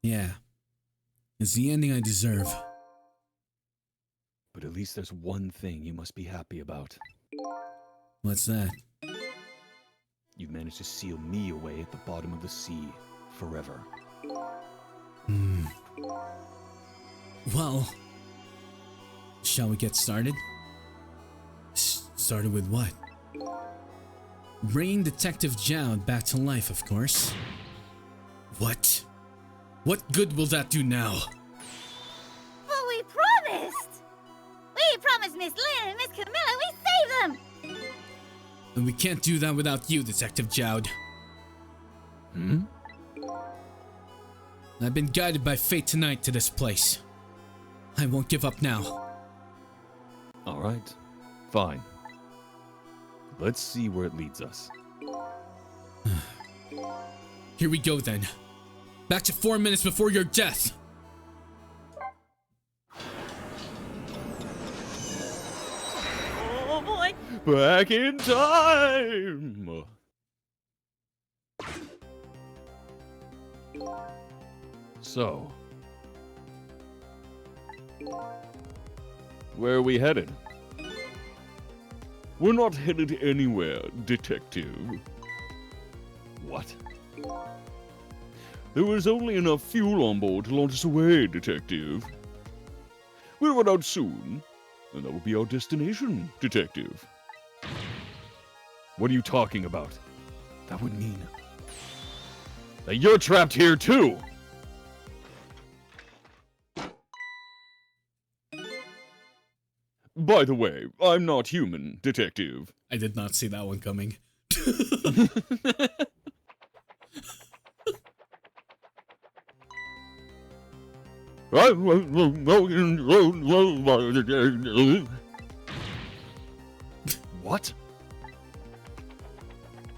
Yeah. It's the ending I deserve. But at least there's one thing you must be happy about. What's that? You've managed to seal me away at the bottom of the sea forever. Well, shall we get started? Started with what? Bringing Detective Jowd back to life, of course. What? What good will that do now? But we promised! We promised Miss Lynn and Miss Camilla we'd save them! And we can't do that without you, Detective Jowd. I've been guided by fate tonight to this place. I won't give up now. Alright, fine. Let's see where it leads us. Here we go then. Back to 4 minutes before your death. Oh boy. Back in time! So, where are we headed? We're not headed anywhere, Detective. What? There was only enough fuel on board to launch us away, Detective. We'll run out soon, and that will be our destination, Detective. What are you talking about? That would mean that you're trapped here too! By the way, I'm not human, Detective. I did not see that one coming. What?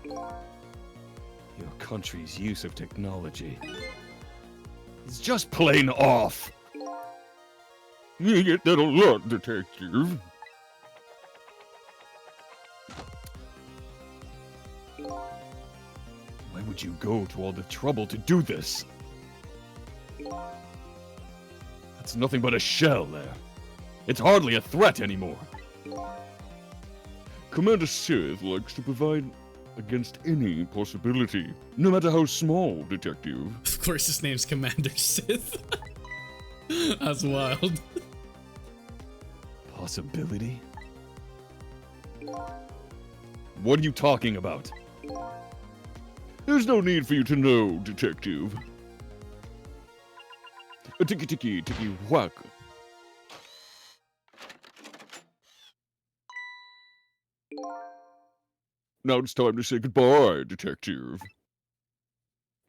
Your country's use of technology is just plain off. You get that a lot, Detective. Why would you go to all the trouble to do this? That's nothing but a shell there. It's hardly a threat anymore. Commander Sith likes to provide against any possibility, no matter how small, Detective. Of course, his name's Commander Sith. That's wild. Possibility? What are you talking about? There's no need for you to know, Detective. A ticky whack. Now it's time to say goodbye, Detective.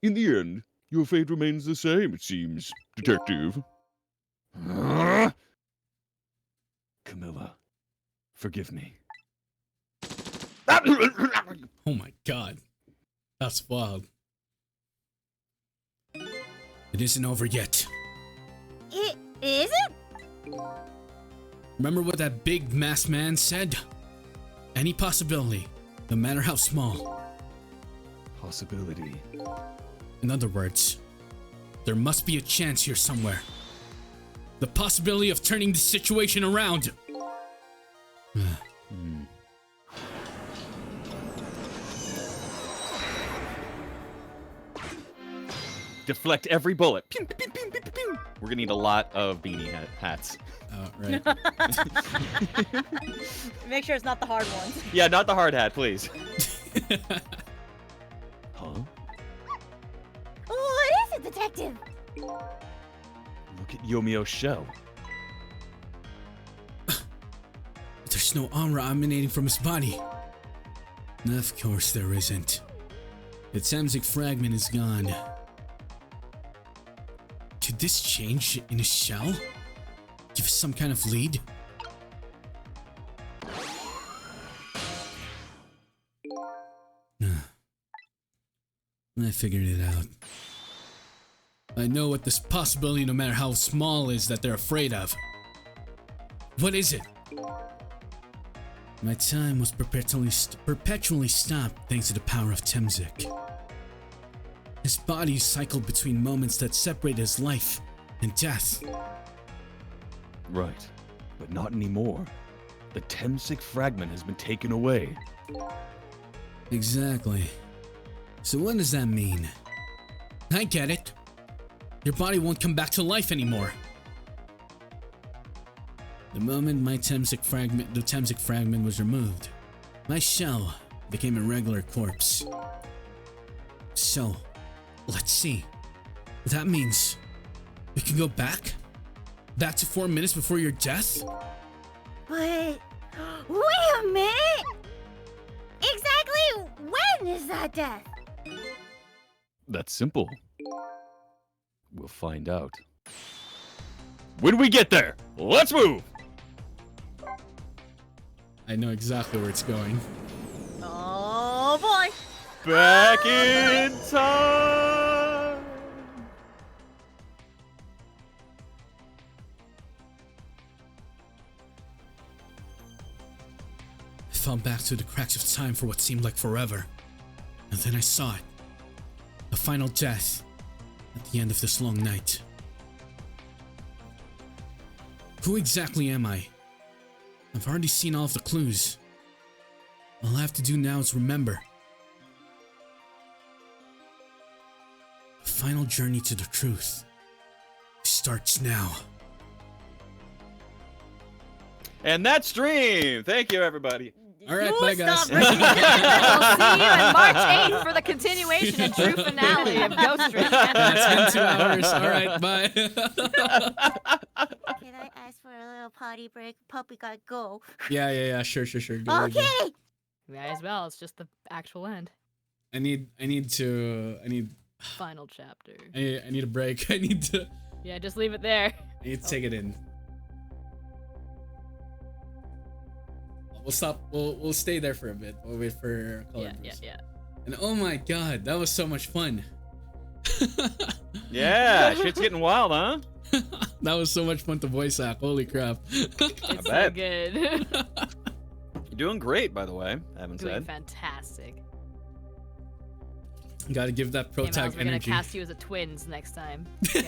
In the end, your fate remains the same, it seems, Detective. Camilla, forgive me. Oh my god. That's wild. It isn't over yet. It isn't? Remember what that big masked man said? Any possibility, no matter how small. Possibility. In other words, there must be a chance here somewhere. The possibility of turning the situation around. Deflect every bullet. Pew, pew, pew, pew, pew, pew. We're gonna need a lot of beanie hats. Oh, right. Make sure it's not the hard ones. Yeah, not the hard hat, please. Huh? What is it, Detective? Look at Yomio's shell. There's no aura emanating from his body. Of course there isn't. The Tamsic fragment is gone. Could this change in his shell? Give us some kind of lead? I figured it out. I know what this possibility, no matter how small, is that they're afraid of. What is it? My time was perpetually stopped thanks to the power of Tamsic. His body cycled between moments that separate his life and death. Right, but not anymore. The Tamsic fragment has been taken away. Exactly. So what does that mean? I get it. Your body won't come back to life anymore. The moment the Tamsic fragment was removed, my shell became a regular corpse. So, let's see. That means we can go back? Back to 4 minutes before your death? But wait a minute! Exactly when is that death? That's simple. We'll find out. When we get there, let's move! I know exactly where it's going. Oh boy! Back in time! I fell back through the cracks of time for what seemed like forever. And then I saw it. The final death at the end of this long night. Who exactly am I? I've already seen all of the clues. All I have to do now is remember. The final journey to the truth starts now. And that stream! Thank you, everybody. All right, You bye, guys. stop breaking it. We'll see you on March 8th for the continuation and true finale of Ghost Recon. It's been 2 hours. All right, bye. Can I ask for a little potty break? Puppy gotta go. Yeah. Sure. Go. Okay! Might as well. It's just the actual end. I need Final chapter. I need a break. I need to Yeah, just leave it there. take it in. We'll stop. We'll stay there for a bit. We'll wait for color boost. Yeah. And oh my god, that was so much fun. Yeah, shit's getting wild, huh? That was so much fun to voice act. Holy crap. It's so bet. good. You're doing great, by the way. I haven't Doing said. fantastic. Gotta give that pro Hey, tag Miles, we're gonna energy. cast you as a twins next time. Okay.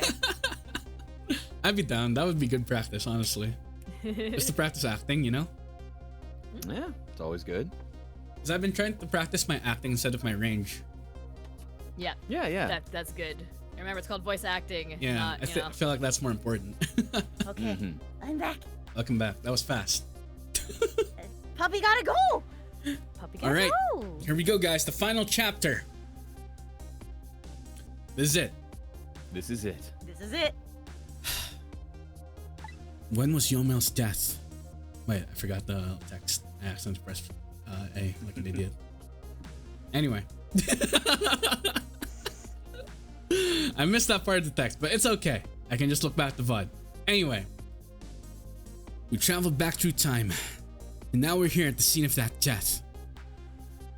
I'd be down. That would be good practice, honestly. Just to practice acting, you know? Yeah, it's always good. Because I've been trying to practice my acting instead of my range. Yeah. Yeah. That's good. Remember, it's called voice acting. Yeah, Not, I feel like that's more important. Okay, I'm back. Welcome back. That was fast. Puppy gotta go. Puppy All right, go. here we go, guys. The final chapter. This is it. This is it. This is it. When was Yomel's death? Wait, I forgot the text. I accidentally pressed A like an idiot. Anyway. I missed that part of the text, but it's okay. I can just look back the VOD. Anyway. We traveled back through time, and now we're here at the scene of that death.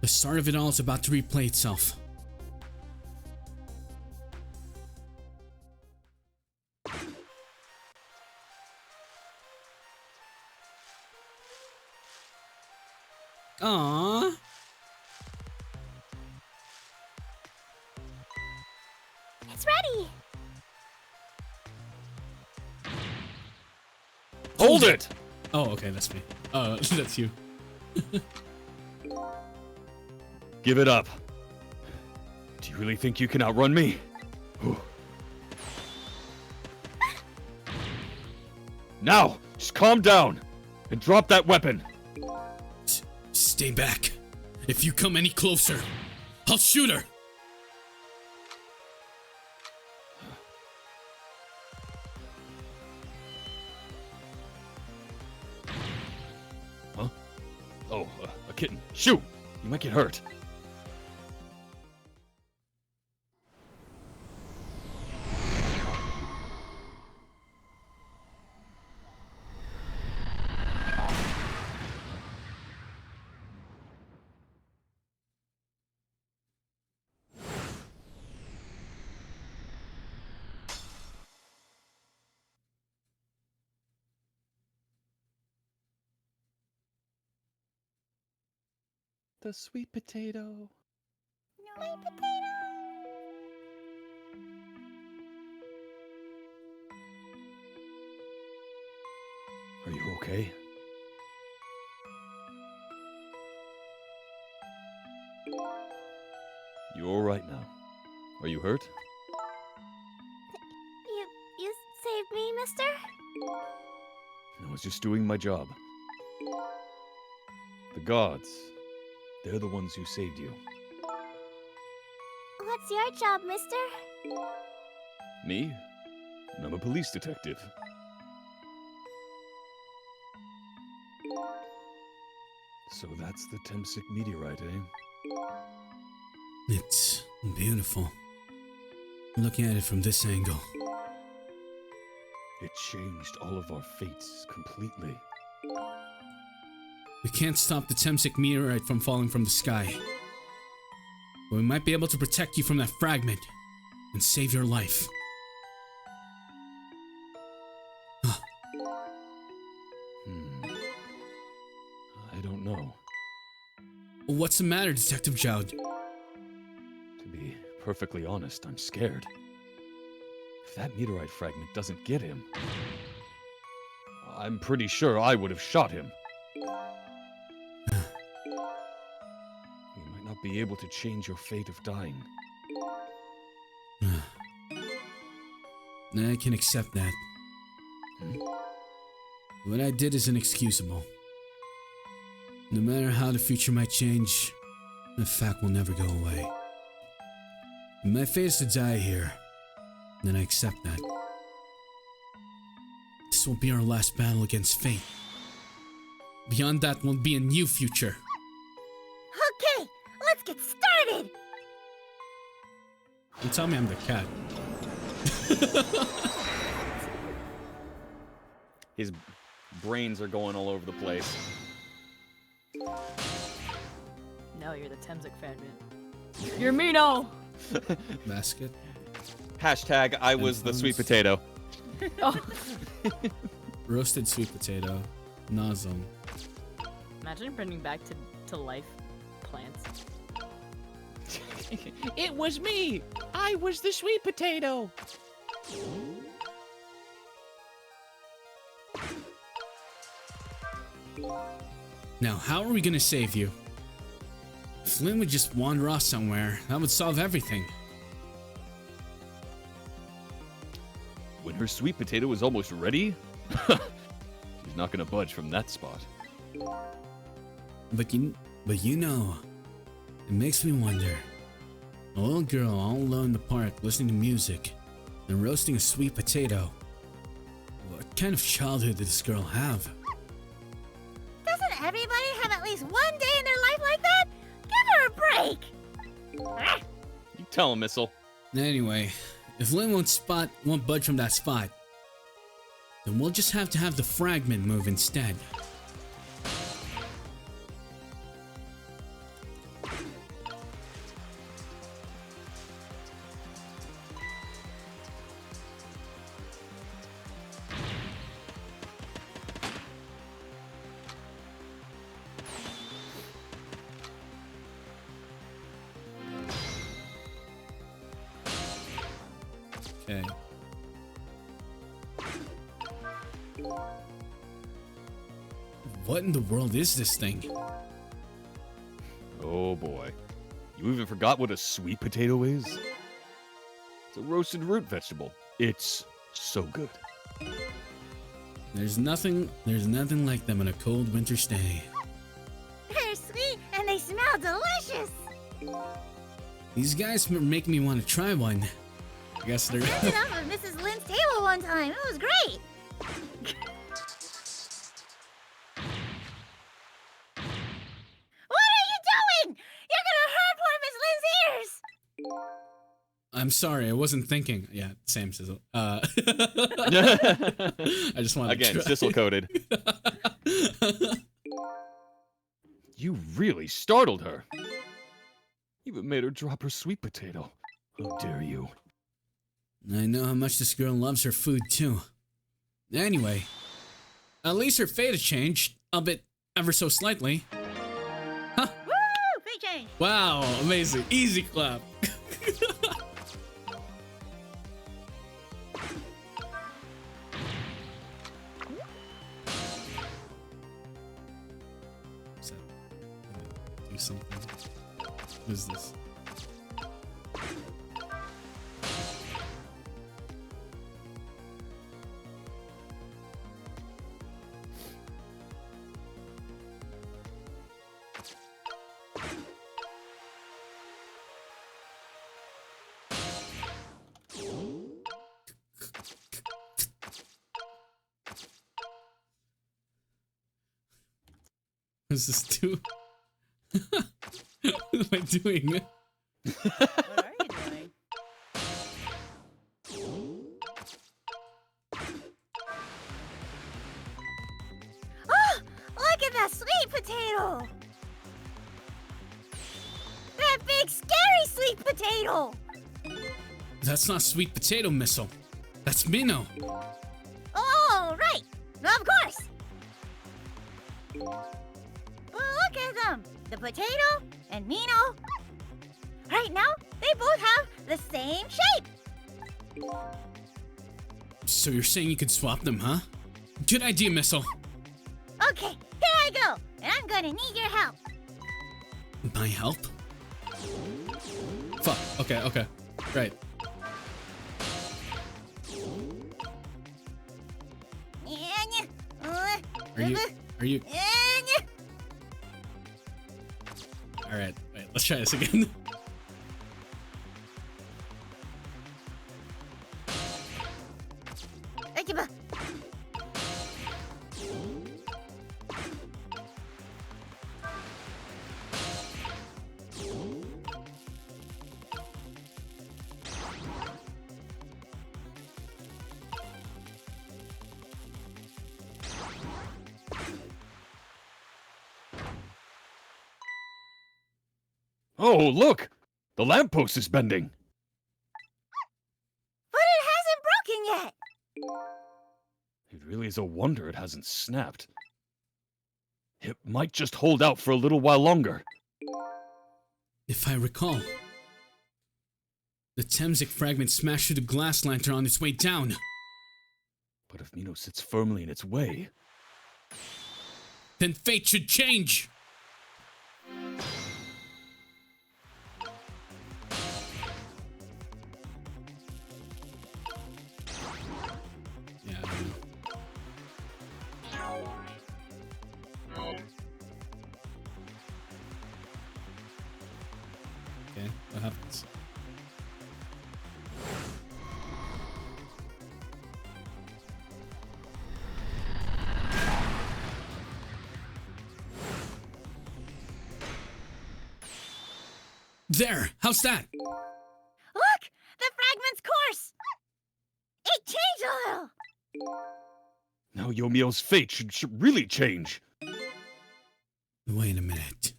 The start of it all is about to replay itself. Aww. It's ready. Hold it! Oh, okay, that's me. Oh, that's you. Give it up. Do you really think you can outrun me? Now, just calm down and drop that weapon. Stay back. If you come any closer, I'll shoot her. Huh? Oh, a kitten. Shoot! You might get hurt. The sweet potato. Sweet potato. Are you okay? You all right now? Are you hurt? You saved me, mister? I was just doing my job. The gods, they're the ones who saved you. What's your job, mister? Me? I'm a police detective. So that's the Temsic meteorite, eh? It's beautiful. Looking at it from this angle. It changed all of our fates completely. We can't stop the Temsic meteorite from falling from the sky. But we might be able to protect you from that fragment and save your life. I don't know. What's the matter, Detective Jowd? To be perfectly honest, I'm scared. If that meteorite fragment doesn't get him, I'm pretty sure I would have shot him. We might not be able to change your fate of dying. I can accept that. What I did is inexcusable. No matter how the future might change, the fact will never go away. If my fate is to die here, then I accept that. This will be our last battle against fate. Beyond that will be a new future. Okay, let's get started. Don't tell me I'm the cat. His brains are going all over the place. No, you're the Temsic fragment. You're Mino! Basket. Hashtag I was the sweet potato. Oh. Roasted sweet potato. Nozzle. Imagine bringing back to life plants. It was me! I was the sweet potato! Now, how are we gonna save you? If Lynn would just wander off somewhere, that would solve everything. When her sweet potato is almost ready, she's not gonna budge from that spot. But you know, it makes me wonder. A little girl all alone in the park listening to music and roasting a sweet potato. What kind of childhood did this girl have? Doesn't everybody have at least one day in their life like that? Give her a break! You tell him, Missile. Anyway, if Lynn won't budge from that spot, then we'll just have to have the fragment move instead. Okay. What in the world is this thing? Oh boy. You even forgot what a sweet potato is? It's a roasted root vegetable. It's so good. There's nothing like them on a cold winter's day. They're sweet and they smell delicious! These guys make me want to try one. I guess they're. I ended up at Mrs. Lynn's table one time. It was great! What are you doing? You're gonna hurt poor Miss Lynn's ears! I'm sorry, I wasn't thinking. Yeah, same sizzle. I just wanted Again, to try. Sissel coded. You really startled her. Even made her drop her sweet potato. How dare you? I know how much this girl loves her food too. Anyway, at least her fate has changed, albeit ever so slightly. Huh? Woo! Fate change! Wow, amazing. Easy clap. So, do something. What is this? What does this do? What am I doing? What are you doing? Oh! Look at that sweet potato! That big scary sweet potato! That's not sweet potato missile. That's Minnow. Oh, right! Of course! Well, look at them! The potato and Mino. Right now, they both have the same shape! So you're saying you could swap them, huh? Good idea, Missile. Okay, here I go! And I'm gonna need your help! My help? Fuck. Okay, okay. Right. Are you? All right. Wait. Let's try this again. Oh, look! The lamppost is bending. But it hasn't broken yet! It really is a wonder it hasn't snapped. It might just hold out for a little while longer. If I recall, the Temsic fragment smashed through the glass lantern on its way down. But if Mino sits firmly in its way... Then fate should change! Okay, what happens? There! How's that? Look! The fragment's course! It changed a little! Now Yomio's fate should really change. Wait a minute.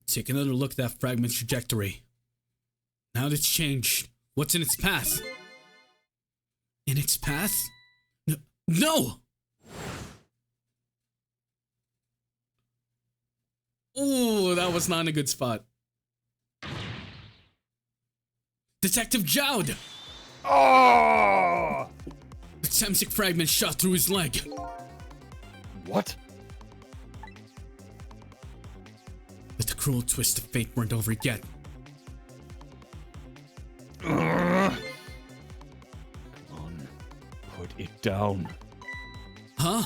Take another look at that fragment's trajectory. Now that it's changed, what's in its path? In its path? No! Ooh, that was not in a good spot. Detective Jowd! Oh! The Temsic fragment shot through his leg. What? But the cruel twist of fate weren't over yet. Come on, put it down. Huh?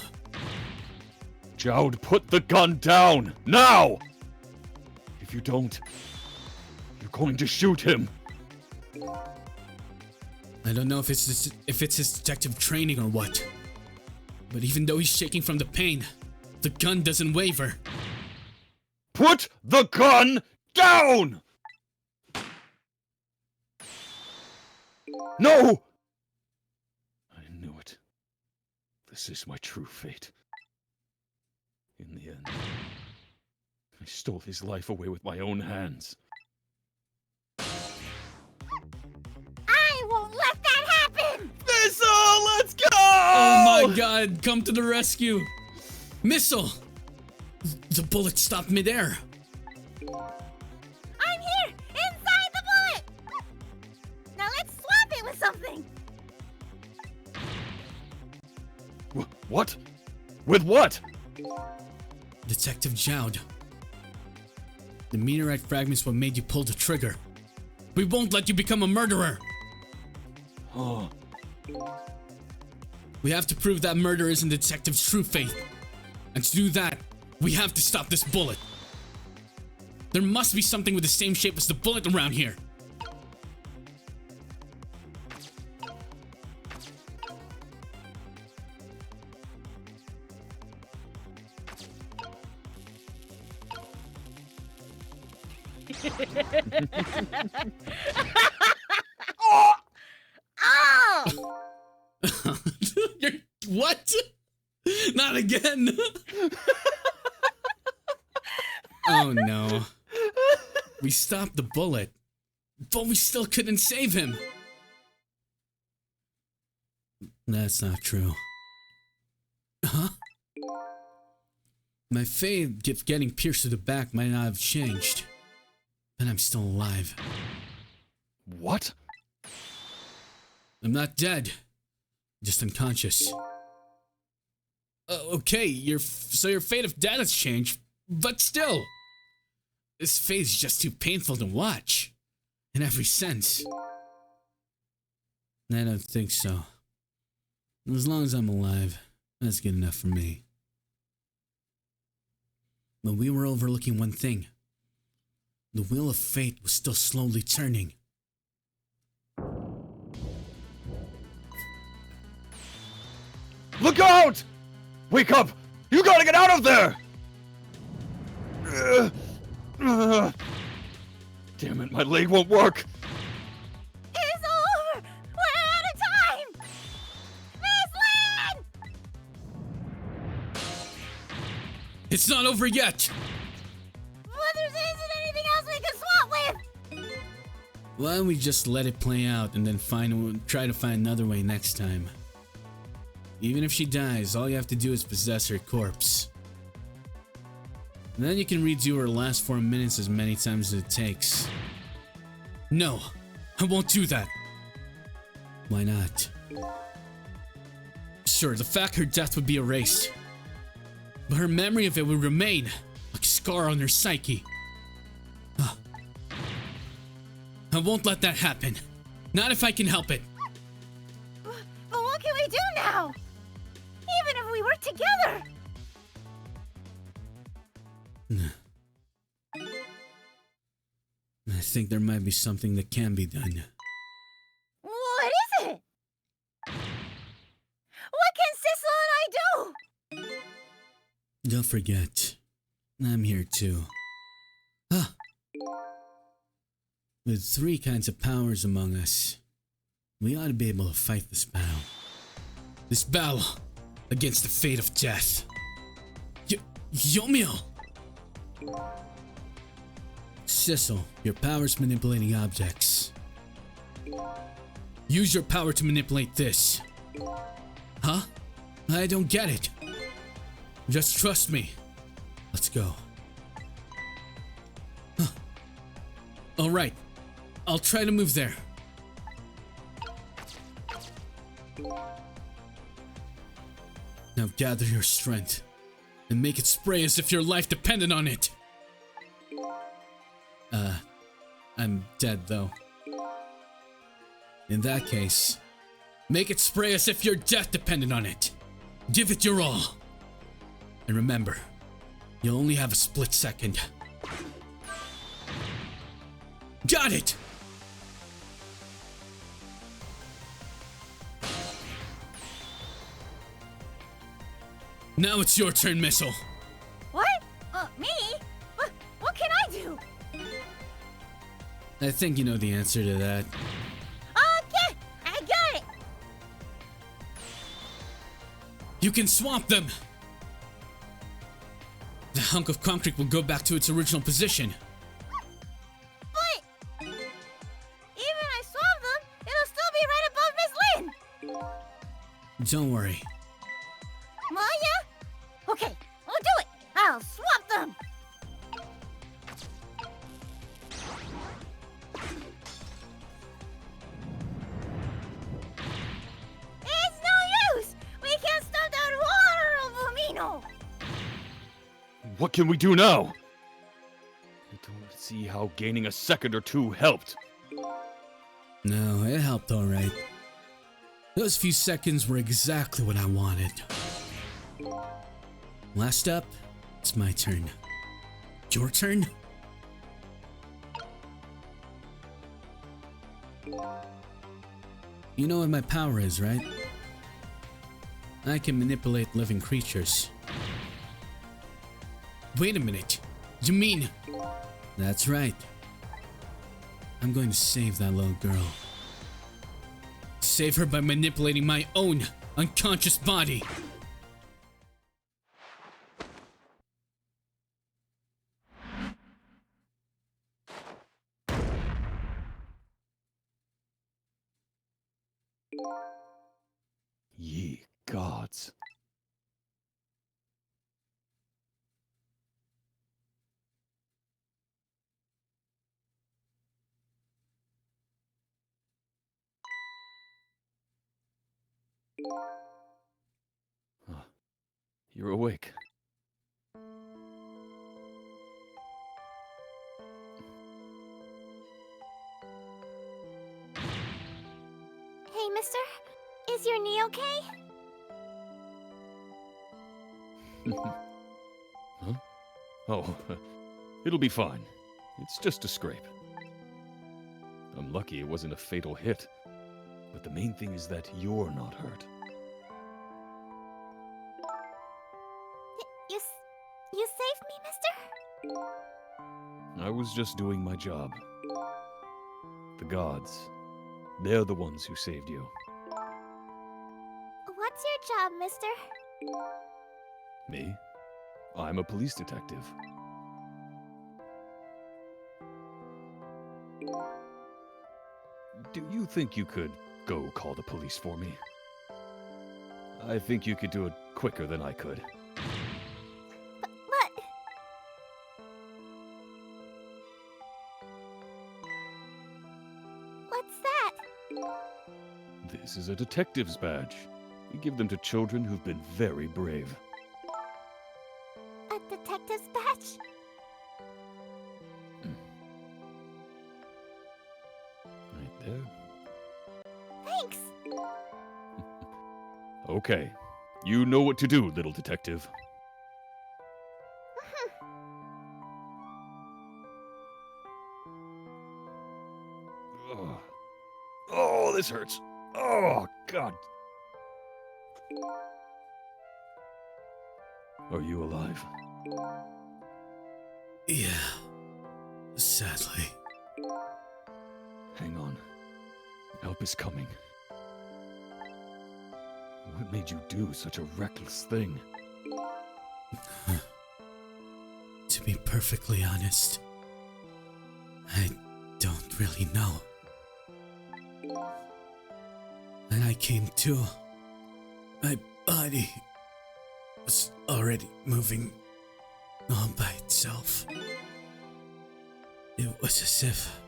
Jowd, put the gun down, now! If you don't, you're going to shoot him. I don't know if it's his detective training or what. But even though he's shaking from the pain, the gun doesn't waver. Put the gun down! No! I knew it. This is my true fate. In the end, I stole his life away with my own hands. I won't let that happen! Missile, let's go! Oh my god, come to the rescue! Missile! The bullet stopped midair. I'm here! Inside the bullet! Now let's swap it with something! What? With what? Detective Jowd. The meteorite fragment's what made you pull the trigger. We won't let you become a murderer! Oh, We have to prove that murder isn't the detective's true fate. And to do that, we have to stop this bullet. There must be something with the same shape as the bullet around here. Oh! What? Not again. Oh no. We stopped the bullet, but we still couldn't save him. That's not true. Huh? My fate of getting pierced through the back might not have changed, but I'm still alive. what? I'm not dead, just unconscious. Okay, so your fate of death has changed, but still, this fate is just too painful to watch, in every sense. I don't think so. As long as I'm alive, that's good enough for me. But we were overlooking one thing. The wheel of fate was still slowly turning. Look out! Wake up! You gotta get out of there! Damn it, my leg won't work! It's over! We're out of time! Miss Lynn! It's not over yet! But there isn't anything else we can swap with! Why don't we just let it play out and then try to find another way next time? Even if she dies, all you have to do is possess her corpse. And then you can redo her last 4 minutes as many times as it takes. No, I won't do that. Why not? Sure, the fact her death would be erased, but her memory of it would remain, like a scar on her psyche. I won't let that happen. Not if I can help it. But what can we do now? Even if we work together! I think there might be something that can be done. What is it? What can Sissel and I do? Don't forget, I'm here too. Ah! With 3 kinds of powers among us, we ought to be able to fight this battle. This battle against the fate of death. Yomio! Sissel, your power's manipulating objects. Use your power to manipulate this. Huh? I don't get it. Just trust me. Let's go. Huh. Alright, I'll try to move there. Now gather your strength and make it spray as if your life depended on it. I'm dead though. In that case, make it spray as if your death depended on it. Give it your all. And remember, you'll only have a split second. Got it! Now it's your turn, Missile. What? Me? What can I do? I think you know the answer to that. Okay, I got it. You can swamp them! The hunk of concrete will go back to its original position. But even I swap them, it'll still be right above Miss Lin. Don't worry. Maya? Okay, I'll do it. I'll swap them. It's no use. We can't stop that water, Lumino. What can we do now? I don't see how gaining a second or two helped. No, it helped alright. Those few seconds were exactly what I wanted. Last up, it's my turn. Your turn? You know what my power is, right? I can manipulate living creatures. Wait a minute. You mean... That's right. I'm going to save that little girl. Save her by manipulating my own unconscious body. Ye gods. Huh. You're awake. Hey, mister. Is your knee okay? Huh? Oh, it'll be fine. It's just a scrape. I'm lucky it wasn't a fatal hit. But the main thing is that you're not hurt. You saved me, mister? I was just doing my job. The gods, they're the ones who saved you. What's your job, mister? Me? I'm a police detective. Do you think you could go call the police for me? I think you could do it quicker than I could. But... What's that? This is a detective's badge. We give them to children who've been very brave. A detective's badge? Right there. Thanks. Okay. You know what to do, little detective. Oh, oh, this hurts. Oh, God. Are you alive? Yeah. Sadly. Hang on. Help is coming. What made you do such a reckless thing? To be perfectly honest, I don't really know. When I came to, my body was already moving all by itself. It was as if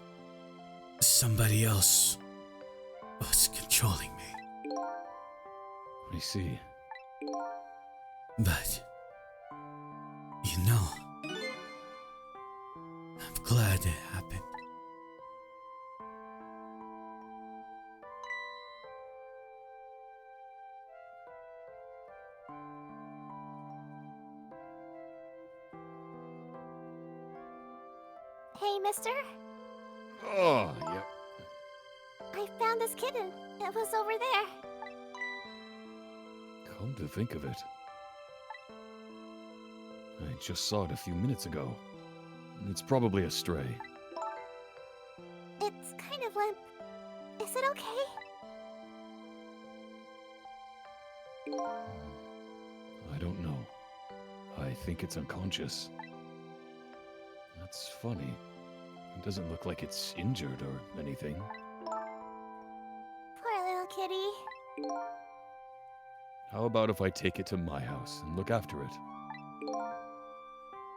somebody else was controlling me. I see. But, you know, I'm glad it happened. Hey, mister. Oh, yep. I found this kitten. It was over there. Come to think of it. I just saw it a few minutes ago. It's probably a stray. It's kind of limp. Is it okay? I don't know. I think it's unconscious. That's funny. It doesn't look like it's injured or anything. Poor little kitty. How about if I take it to my house and look after it?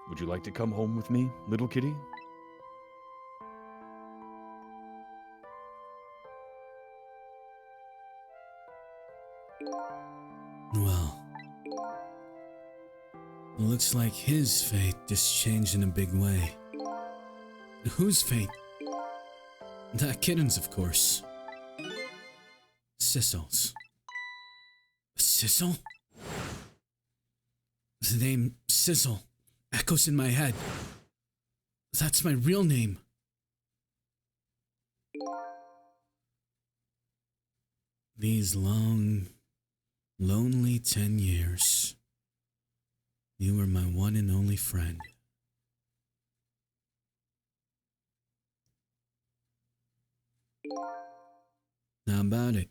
Would you like to come home with me, little kitty? Well, it looks like his fate just changed in a big way. Whose fate? That kitten's, of course. Sissel's. Sissel? The name Sizzle echoes in my head. That's my real name. These long, lonely 10 years. You were my one and only friend. How about it?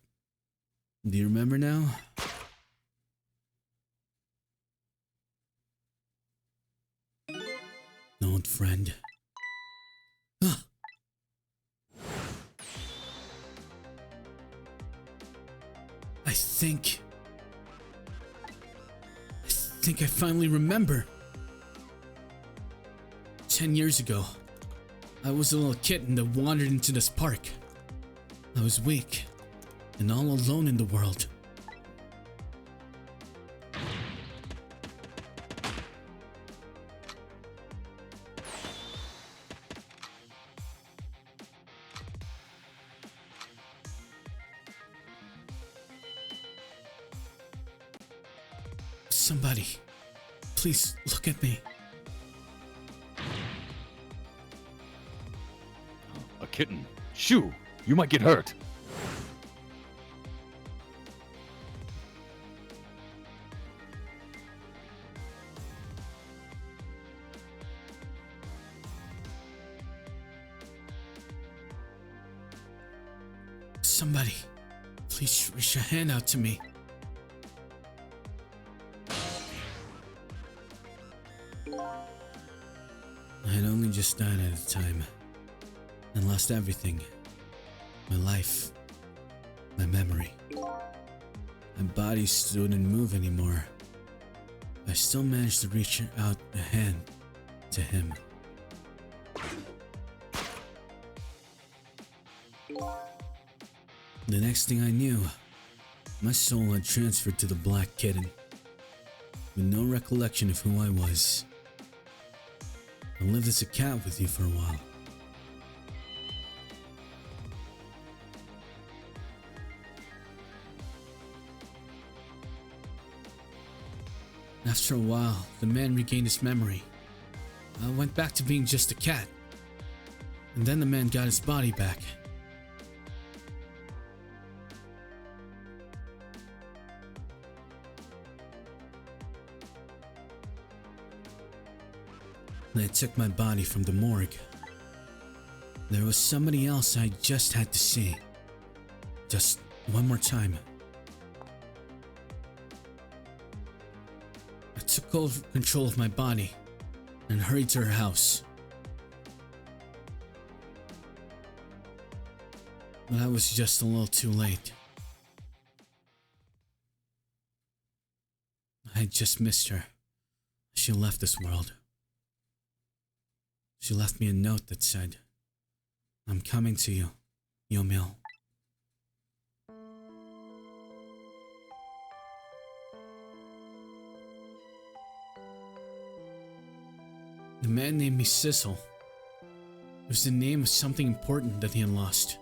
Do you remember now? Old friend. Ah. I think I finally remember. 10 years ago, I was a little kitten that wandered into this park. I was weak and all alone in the world. Somebody, please look at me. A kitten. Shoo! You might get hurt. Somebody, please reach a hand out to me. I had only just died at the time and lost everything. My life, my memory. My body still didn't move anymore. I still managed to reach out a hand to him. The next thing I knew, my soul had transferred to the black kitten, with no recollection of who I was. I lived as a cat with you for a while. After a while, the man regained his memory. I went back to being just a cat. And then the man got his body back. When I took my body from the morgue, there was somebody else I just had to see. Just one more time. I took control of my body and hurried to her house. But I was just a little too late. I just missed her. She left this world. She left me a note that said, "I'm coming to you, Yomil." The man named me Sissel. It was the name of something important that he had lost,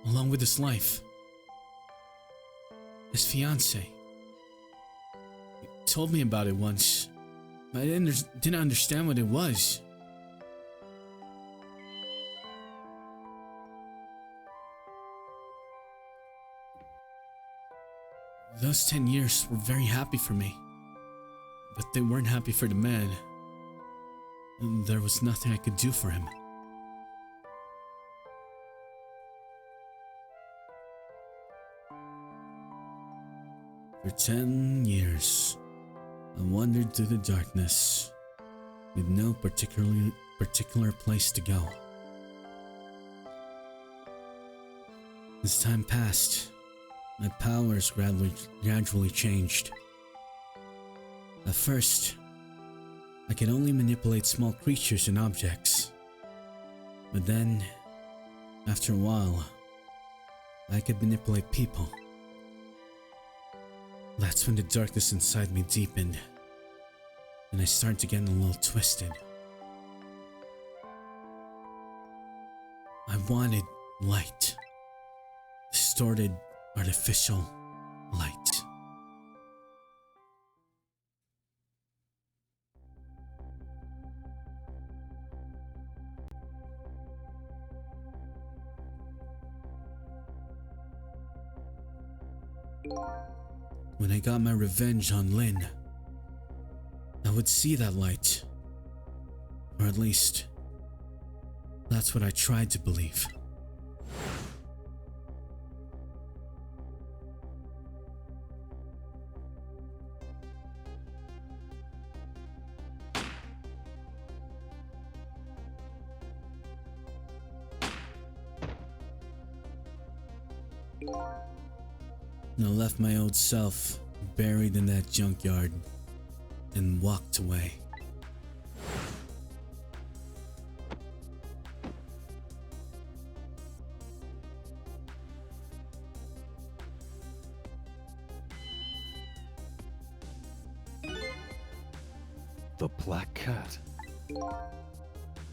along with his life. His fiancée. He told me about it once, but I didn't understand what it was. Those 10 years were very happy for me, but they weren't happy for the man. And there was nothing I could do for him. For 10 years, I wandered through the darkness with no particular place to go. As time passed, my powers gradually changed. At first, I could only manipulate small creatures and objects. But then, after a while, I could manipulate people. That's when the darkness inside me deepened, and I started to get a little twisted. I wanted light. Distorted, artificial light. When I got my revenge on Lynn, I would see that light. Or at least, that's what I tried to believe. I left my old self buried in that junkyard and walked away. The Black Cat.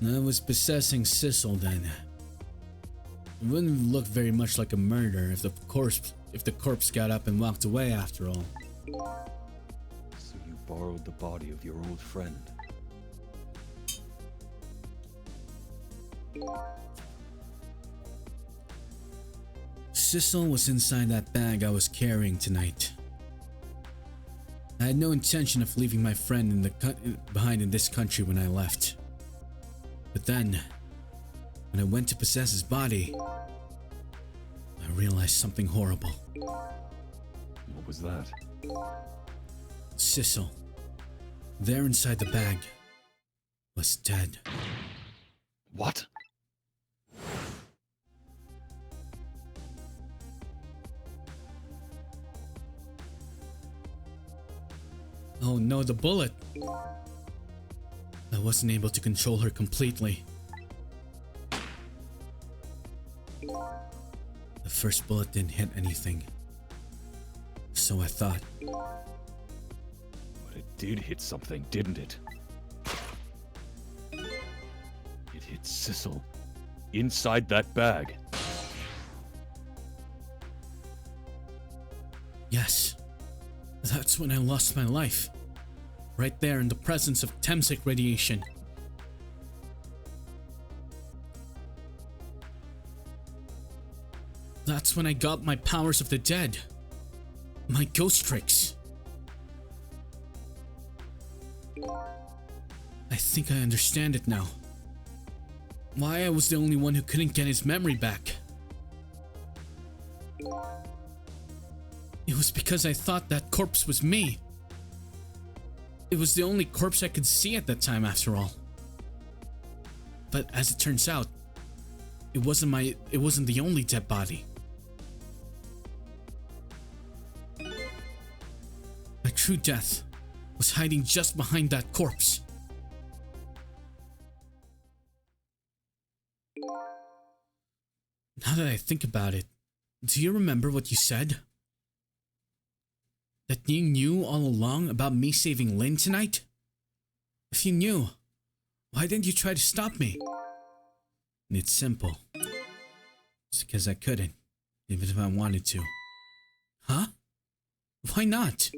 I was possessing Sissel then. It wouldn't look very much like a murder if the corpse got up and walked away after all. So you borrowed the body of your old friend. Sissel was inside that bag I was carrying tonight. I had no intention of leaving my friend behind in this country when I left. But then, when I went to possess his body, I realized something horrible. What was that? Sissel, there inside the bag, was dead. What? Oh no, the bullet! I wasn't able to control her completely. The first bullet didn't hit anything. So I thought. But it did hit something, didn't it? It hit Sissel. Inside that bag. Yes. That's when I lost my life. Right there in the presence of Temsic radiation. That's when I got my powers of the dead. My ghost tricks. I think I understand it now. Why I was the only one who couldn't get his memory back. It was because I thought that corpse was me. It was the only corpse I could see at that time, after all. But as it turns out, it wasn't the only dead body. My true death was hiding just behind that corpse. Now that I think about it, do you remember what you said? That you knew all along about me saving Lynn tonight? If you knew, why didn't you try to stop me? And it's simple. It's because I couldn't, even if I wanted to. Huh? Why not?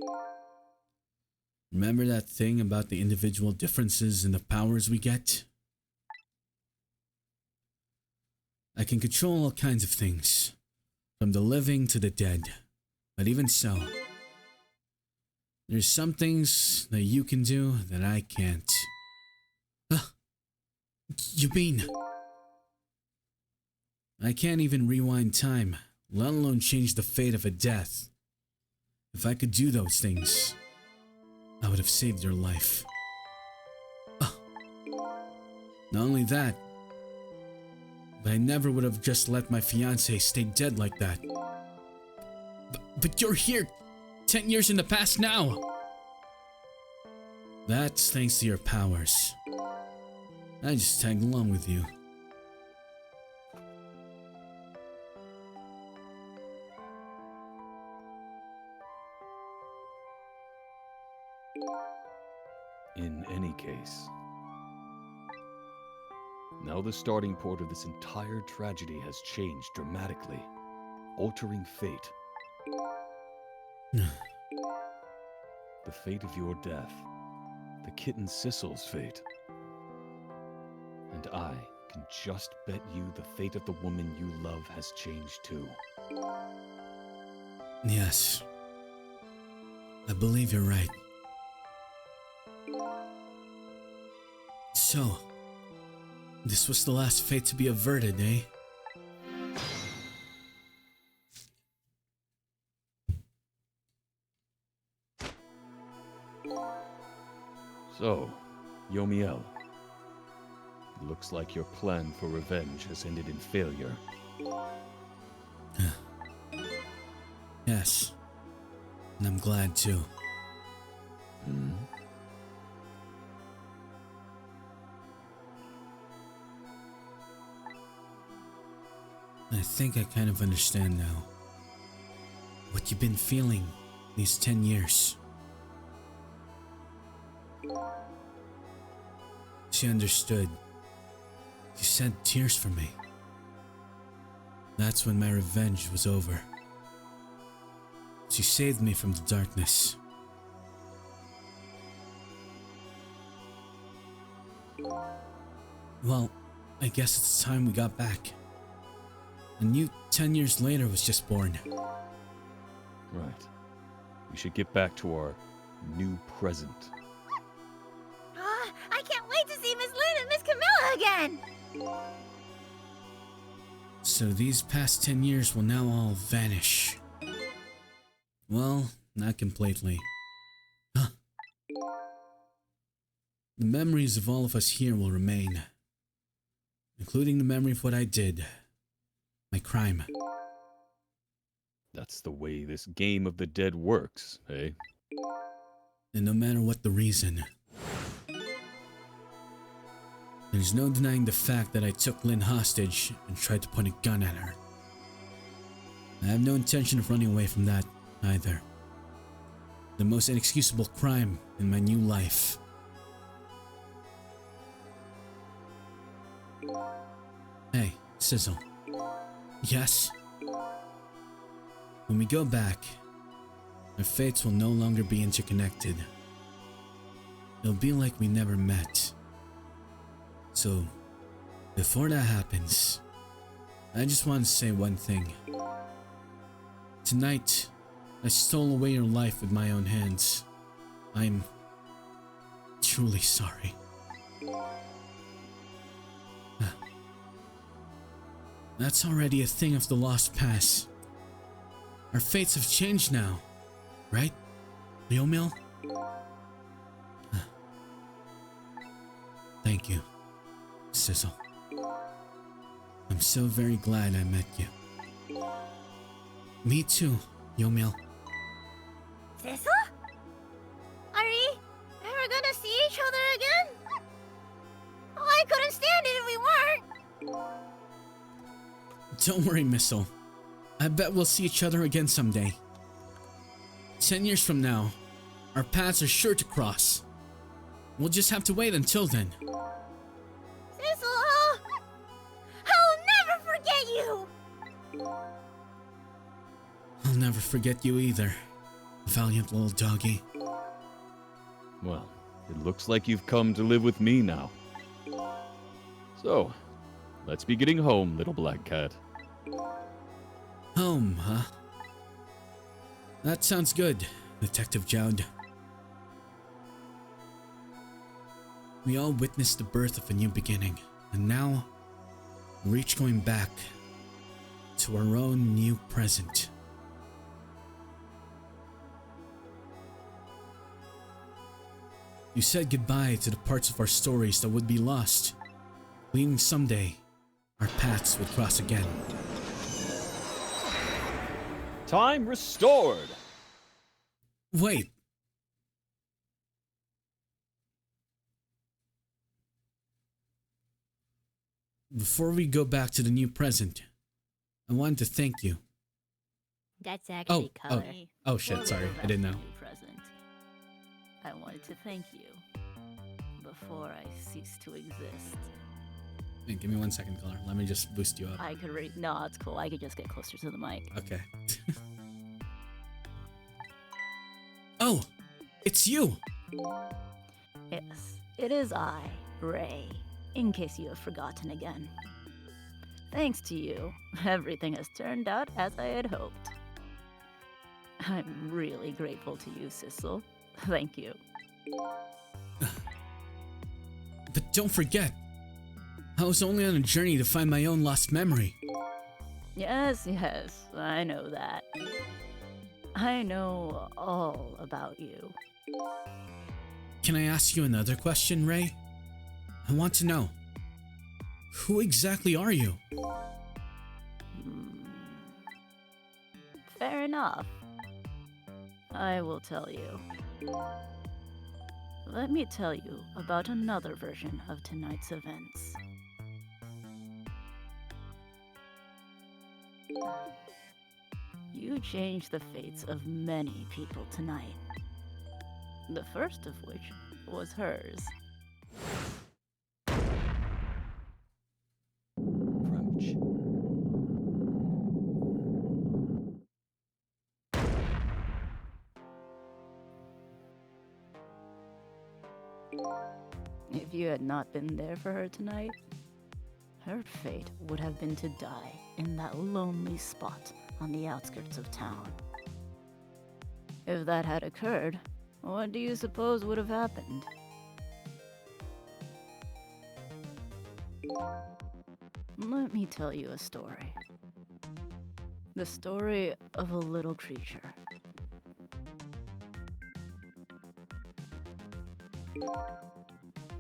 Remember that thing about the individual differences in the powers we get? I can control all kinds of things, from the living to the dead. But even so, there's some things that you can do that I can't. You mean? I can't even rewind time, let alone change the fate of a death. If I could do those things, I would have saved your life. Not only that, but I never would have just let my fiancée stay dead like that. But you're here, 10 years in the past now. That's thanks to your powers. I just tagged along with you. In any case, now the starting point of this entire tragedy has changed dramatically, altering fate. The fate of your death, the kitten Sissel's fate. And I can just bet you the fate of the woman you love has changed too. Yes. I believe you're right. So, this was the last fate to be averted, eh? So, Yomiel, looks like your plan for revenge has ended in failure. Yes. And I'm glad too. Hmm? I think I kind of understand now. What you've been feeling these 10 years. She understood. She shed tears for me. That's when my revenge was over. She saved me from the darkness. Well, I guess it's time we got back. A new 10 years later was just born. Right. We should get back to our new present. I can't wait to see Miss Lynn and Miss Camilla again! So these past 10 years will now all vanish. Well, not completely. Huh. The memories of all of us here will remain. Including the memory of what I did. My crime. That's the way this game of the dead works, eh? And no matter what the reason, there's no denying the fact that I took Lynn hostage and tried to point a gun at her. I have no intention of running away from that, either. The most inexcusable crime in my new life. Hey, Sizzle. Yes? When we go back, our fates will no longer be interconnected. It'll be like we never met. So, before that happens, I just want to say one thing. Tonight, I stole away your life with my own hands. I'm truly sorry. That's already a thing of the lost past. Our fates have changed now, right, Ryomil? Thank you, Sizzle. I'm so very glad I met you. Me too, Yomil. Sizzle? Are we ever gonna see each other again? Oh, I couldn't stand it if we weren't. Don't worry, Missile. I bet we'll see each other again someday. 10 years from now, our paths are sure to cross. We'll just have to wait until then. Sizzle, I'll never forget you. I'll never forget you either, valiant little doggy. Well, it looks like you've come to live with me now. So, let's be getting home, little black cat. Home, huh? That sounds good, Detective Jowd. We all witnessed the birth of a new beginning, and now we're each going back to our own new present. You said goodbye to the parts of our stories that would be lost, believing someday our paths would cross again. Time restored! Wait. Before we go back to the new present, I wanted to thank you. That's actually color. Oh shit, sorry, I didn't know. Present. I wanted to thank you before I cease to exist. Hey, give me 1 second, Color. Let me just boost you up. I could no, it's cool. I could just get closer to the mic. Okay. Oh, it's you! Yes, it is I, Ray, in case you have forgotten again. Thanks to you, everything has turned out as I had hoped. I'm really grateful to you, Sissel. Thank you. But don't forget, I was only on a journey to find my own lost memory. Yes, I know that. I know all about you. Can I ask you another question, Ray? I want to know, who exactly are you? Fair enough. I will tell you. Let me tell you about another version of tonight's events. You changed the fates of many people tonight. The first of which was hers. Crunch. If you had not been there for her tonight, her fate would have been to die in that lonely spot on the outskirts of town. If that had occurred, what do you suppose would have happened? Let me tell you a story. The story of a little creature.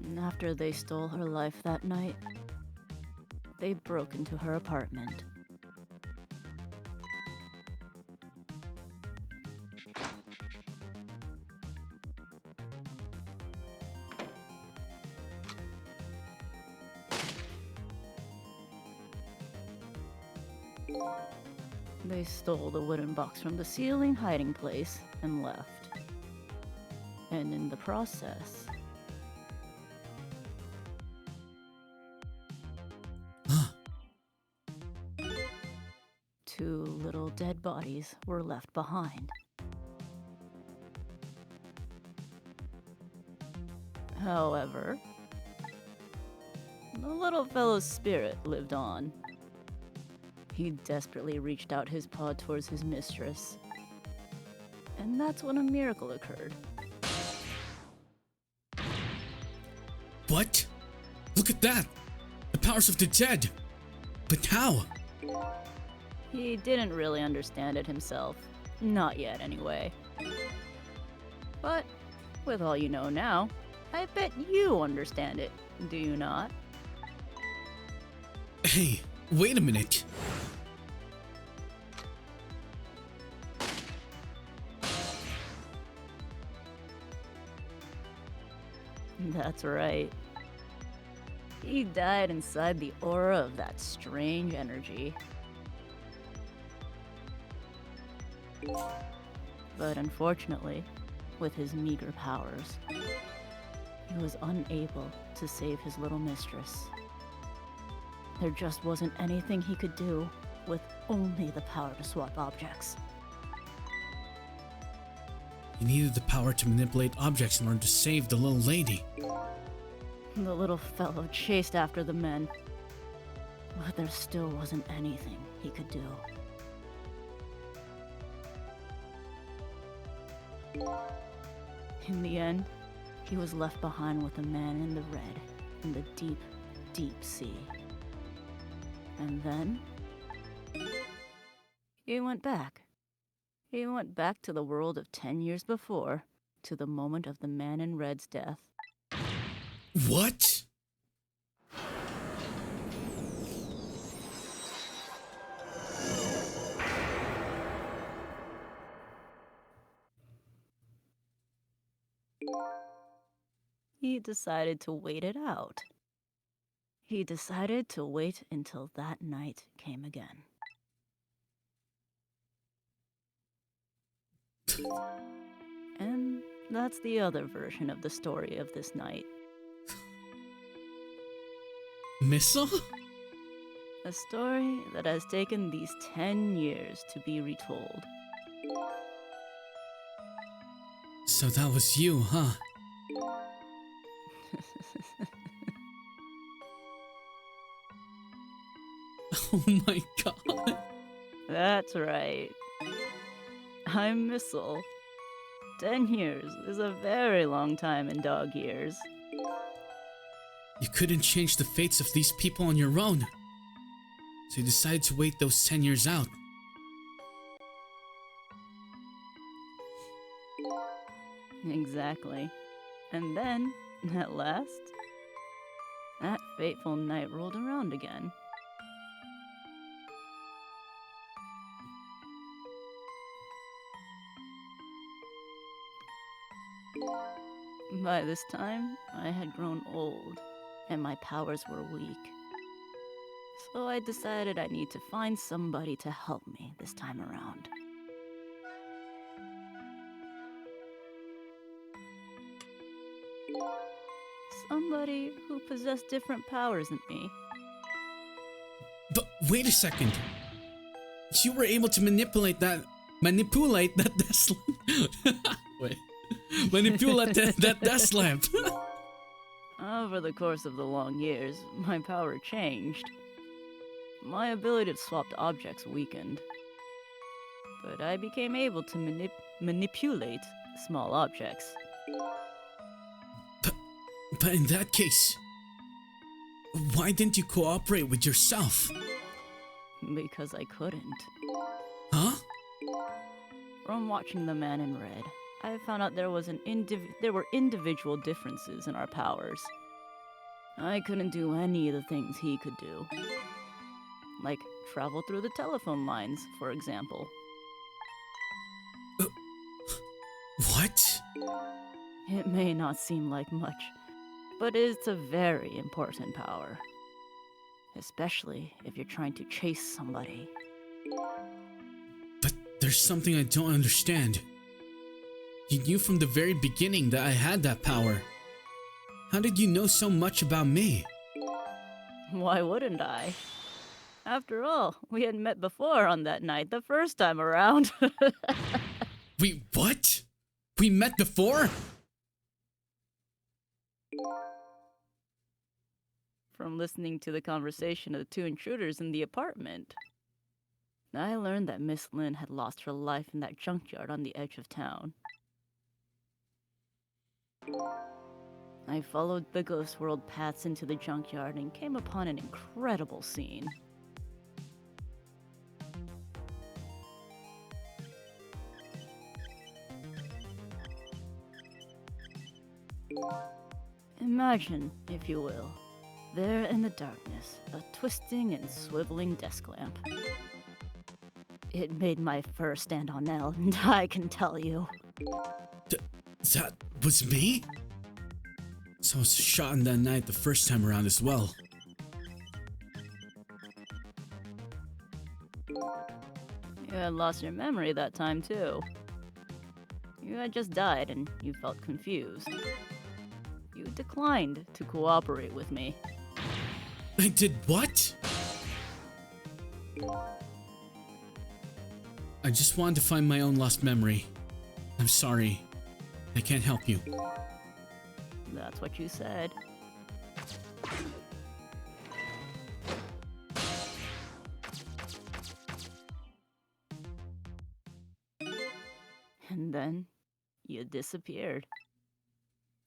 And after they stole her life that night, they broke into her apartment. They stole the wooden box from the ceiling hiding place and left. And in the process, two little dead bodies were left behind. However, the little fellow's spirit lived on. He desperately reached out his paw towards his mistress. And that's when a miracle occurred. What? Look at that! The powers of the dead! But how? He didn't really understand it himself. Not yet, anyway. But, with all you know now, I bet you understand it, do you not? Hey, wait a minute. That's right. He died inside the aura of that strange energy. But unfortunately, with his meager powers, he was unable to save his little mistress. There just wasn't anything he could do with only the power to swap objects. He needed the power to manipulate objects in order to save the little lady. The little fellow chased after the men, but there still wasn't anything he could do. In the end, he was left behind with the man in the red in the deep, deep sea. And then he went back. He went back to the world of 10 years before, to the moment of the man in red's death. What? He decided to wait it out. He decided to wait until that night came again. And that's the other version of the story of this night. Missile? A story that has taken these 10 years to be retold. So that was you, huh? Oh my god. That's right. I'm Missile. 10 years is a very long time in dog years. You couldn't change the fates of these people on your own. So you decided to wait those 10 years out. Exactly. And then, at last, that fateful night rolled around again. By this time, I had grown old, and my powers were weak. So I decided I need to find somebody to help me this time around. Somebody who possessed different powers than me. But wait a second. You were able to manipulate that desk lamp. Wait. Manipulate that desk lamp. Over the course of the long years, my power changed. My ability to swap objects weakened. But I became able to manipulate small objects. But in that case, why didn't you cooperate with yourself? Because I couldn't. Huh? From watching the man in red, I found out there were individual differences in our powers. I couldn't do any of the things he could do. Like travel through the telephone lines, for example. What? It may not seem like much, but it's a very important power. Especially if you're trying to chase somebody. But there's something I don't understand. You knew from the very beginning that I had that power. How did you know so much about me? Why wouldn't I? After all, we had met before on that night, the first time around. Wait, what? We met before? From listening to the conversation of the two intruders in the apartment, I learned that Miss Lynn had lost her life in that junkyard on the edge of town. I followed the Ghost World paths into the junkyard and came upon an incredible scene. Imagine, if you will, there in the darkness, a twisting and swiveling desk lamp. It made my fur stand on end, and I can tell you. That was me? So I was shot in that night the first time around as well. You had lost your memory that time, too. You had just died and you felt confused. You declined to cooperate with me. I did what? I just wanted to find my own lost memory. I'm sorry. I can't help you. That's what you said. And then you disappeared.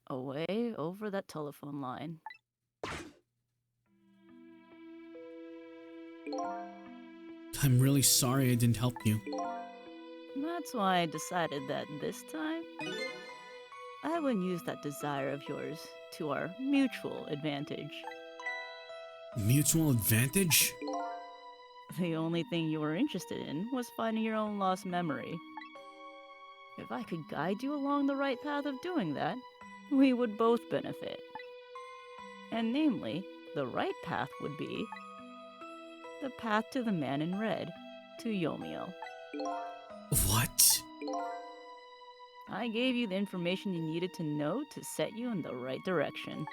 Away over that telephone line. I'm really sorry I didn't help you. That's why I decided that this time, I would use that desire of yours to our mutual advantage. Mutual advantage? The only thing you were interested in was finding your own lost memory. If I could guide you along the right path of doing that, we would both benefit. And namely, the right path would be the path to the man in red, to Yomiel. What? I gave you the information you needed to know to set you in the right direction.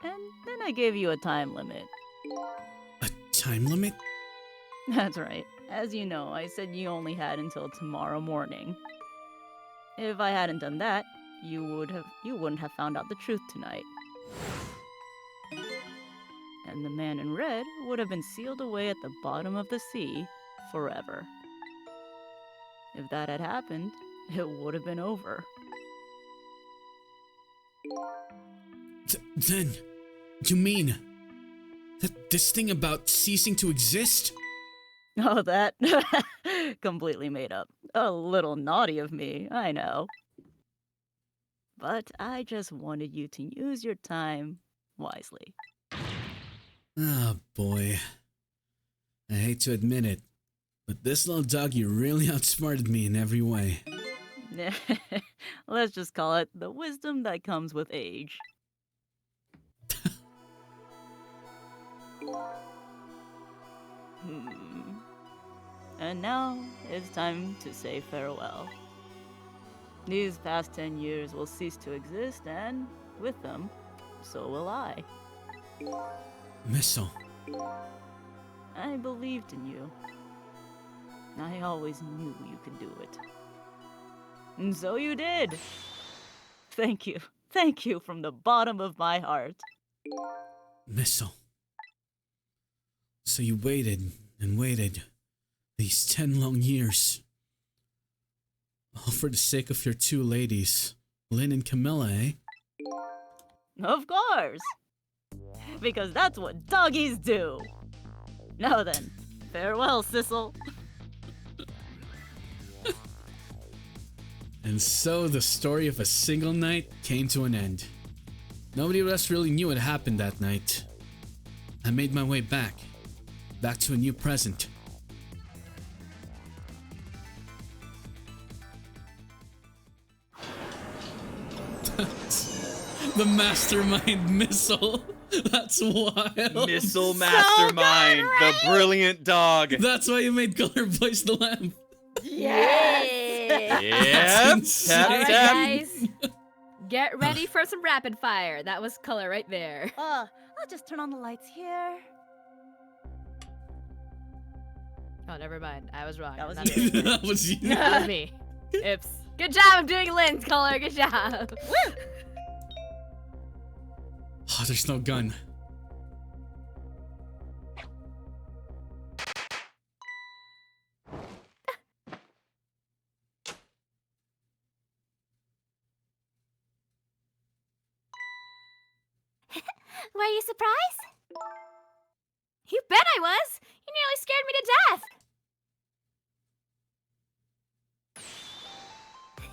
And then I gave you a time limit. A time limit? That's right. As you know, I said you only had until tomorrow morning. If I hadn't done that, you wouldn't have found out the truth tonight. And the man in red would have been sealed away at the bottom of the sea forever. If that had happened, it would have been over. Then, you mean that this thing about ceasing to exist? Oh, that? Completely made up. A little naughty of me, I know. But I just wanted you to use your time wisely. Oh boy. I hate to admit it, but this little doggy really outsmarted me in every way. Let's just call it the wisdom that comes with age. And now it's time to say farewell. These past 10 years will cease to exist, and with them, so will I. Missile. I believed in you. I always knew you could do it. And so you did! Thank you. Thank you from the bottom of my heart. Missile. So you waited and waited these 10 long years. All for the sake of your two ladies, Lynn and Camilla, eh? Of course! Because that's what doggies do! Now then, farewell, Sissel. And so the story of a single night came to an end. Nobody else really knew what happened that night. I made my way back to a new present. The mastermind Missile. That's wild. Missile Mastermind, the brilliant dog. That's why you made Color Voice the lamp. Yeah. Yep. insane. Tap, All right, tap. guys. Get ready for some rapid fire. That was color right there. I'll just turn on the lights here. Oh, never mind. I was wrong. That was Not you. me. That was you. That was me. Oops. Good job of doing Lynn's color. Good job. Woo! Oh, there's no gun. Were you surprised? You bet I was. You nearly scared me to death.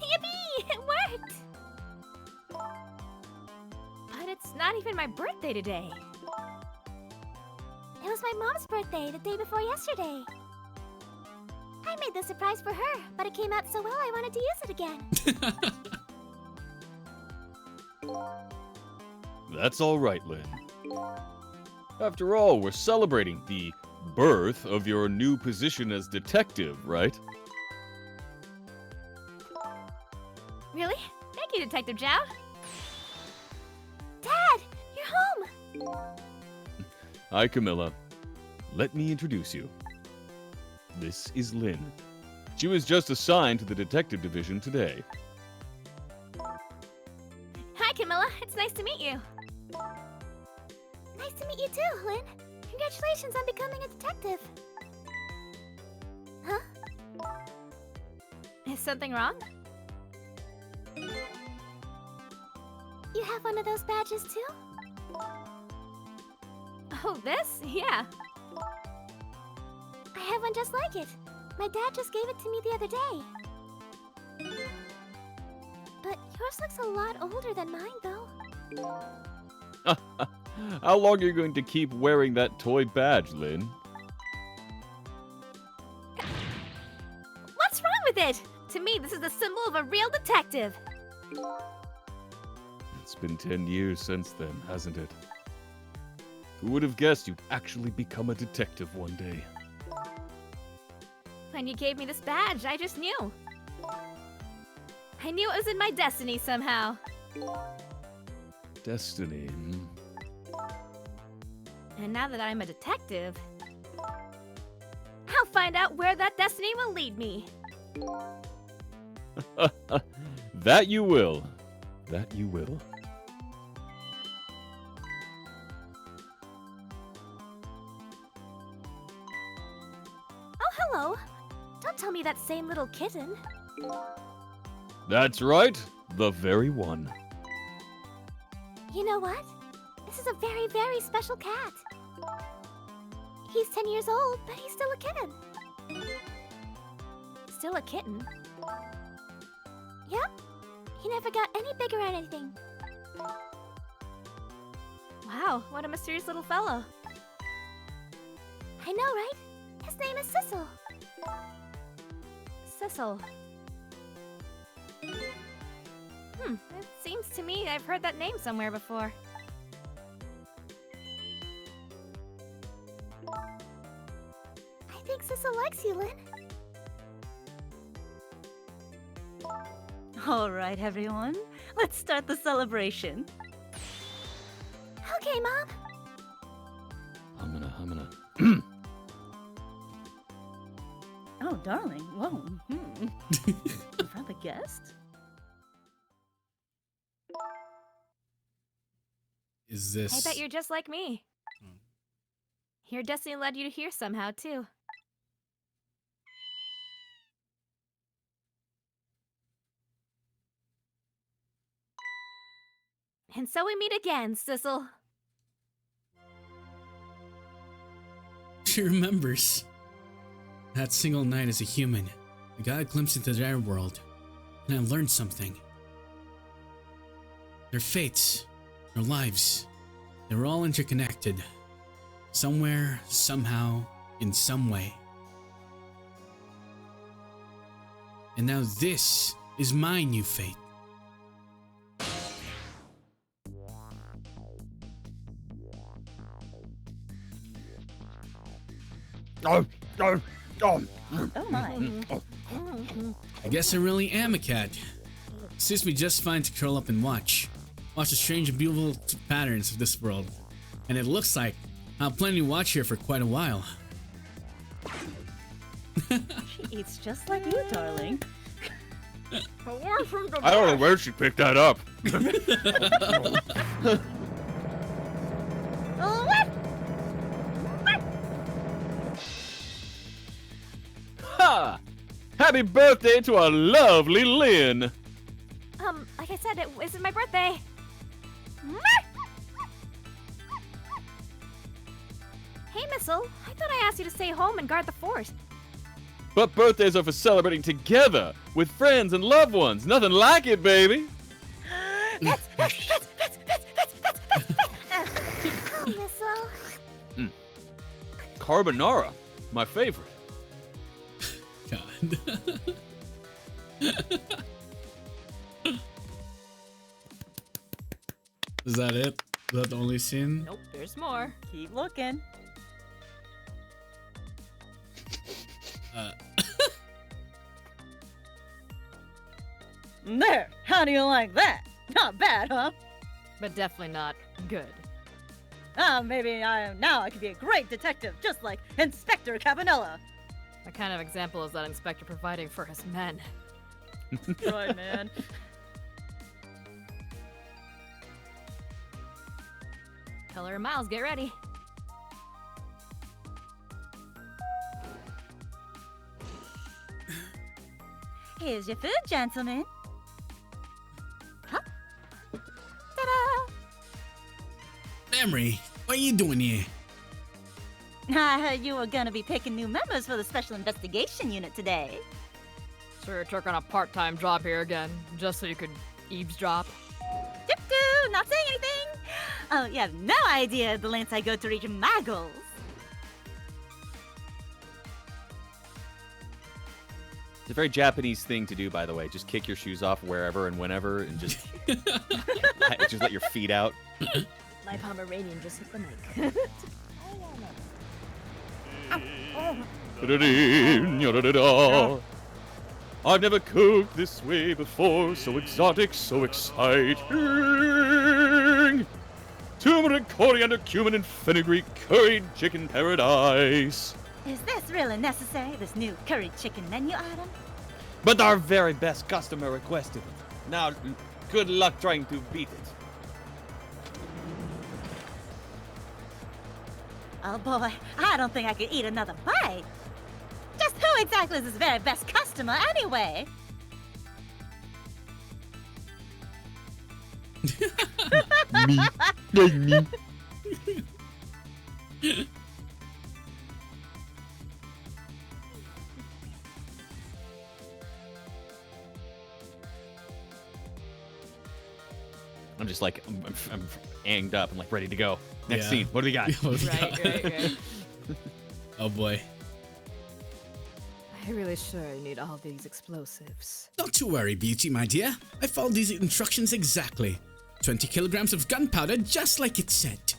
Yippee! It worked! even my birthday today. It was my mom's birthday the day before yesterday. I made the surprise for her, but it came out so well I wanted to use it again. That's all right, Lynn. After all, we're celebrating the birth of your new position as detective, right? Really? Thank you, Detective Zhao. Dad, you're home! Hi, Camilla. Let me introduce you. This is Lynn. She was just assigned to the detective division today. Hi, Camilla. It's nice to meet you. Nice to meet you too, Lynn. Congratulations on becoming a detective. Huh? Is something wrong? You have one of those badges too? Oh, this? Yeah. I have one just like it. My dad just gave it to me the other day. But yours looks a lot older than mine, though. How long are you going to keep wearing that toy badge, Lynn? What's wrong with it? To me, this is the symbol of a real detective. It's been 10 years since then, hasn't it? Who would have guessed you'd actually become a detective one day? When you gave me this badge, I just knew. I knew it was in my destiny somehow. Destiny. And now that I'm a detective, I'll find out where that destiny will lead me. That you will. That you will. Oh, hello. Don't tell me that same little kitten. That's right. The very one. You know what? This is a very, very special cat. He's 10 years old, but he's still a kitten. Still a kitten. Yep. He never got any bigger or anything. Wow, what a mysterious little fellow. I know, right? His name is Sissel. Sissel. It seems to me I've heard that name somewhere before. I think Sissel likes you, Lynn. All right, everyone. Let's start the celebration. Okay, Mom. Humana. Oh, darling. Whoa. You have a guest? Is this? I bet you're just like me. Your destiny led you to here somehow, too. And so we meet again, Sissel. She remembers. That single night as a human, I got a glimpse into their world, and I learned something. Their fates, their lives, they were all interconnected. Somewhere, somehow, in some way. And now this is my new fate. Oh my. I guess I really am a cat. Suits me just fine to curl up and watch the strange and beautiful patterns of this world. And it looks like I'll plan to watch here for quite a while. She eats just like you, darling. I don't know where she picked that up. Ha! Happy birthday to our lovely Lynn! Like I said, it isn't my birthday. Hey, Missile, I thought I asked you to stay home and guard the fort. But birthdays are for celebrating together with friends and loved ones. Nothing like it, baby. carbonara, my favorite. God. Is that it? Is that the only scene? Nope, there's more. Keep looking. There! How do you like that? Not bad, huh? But definitely not good. Maybe now I could be a great detective, just like Inspector Cabanella. What kind of example is that inspector providing for his men? Right, man. Color and Miles, get ready. Here's your food, gentlemen. Huh? Ta-da! Emery, what are you doing here? I heard you were gonna be picking new members for the Special Investigation Unit today. Sure, took on a part-time job here again, just so you could eavesdrop. Doo-doo, not saying anything. Oh, you have no idea the lengths I go to reach my goals. It's a very Japanese thing to do, by the way. Just kick your shoes off wherever and whenever, and just just let your feet out. My Pomeranian just hit the mic. I've never cooked this way before, so exotic, so exciting. Turmeric, coriander, cumin, and fenugreek curried chicken paradise. Is this really necessary, this new curry chicken menu item? But our very best customer requested it. Now, good luck trying to beat it. Oh boy, I don't think I could eat another bite. Just who exactly is this very best customer anyway? Me. I'm just like, I'm anged up. I'm like ready to go. Next Yeah. scene. What do we got? right. Oh boy. I really sure need all these explosives. Not to worry, Beauty, my dear. I followed these instructions exactly. 20 kilograms of gunpowder, just like it said.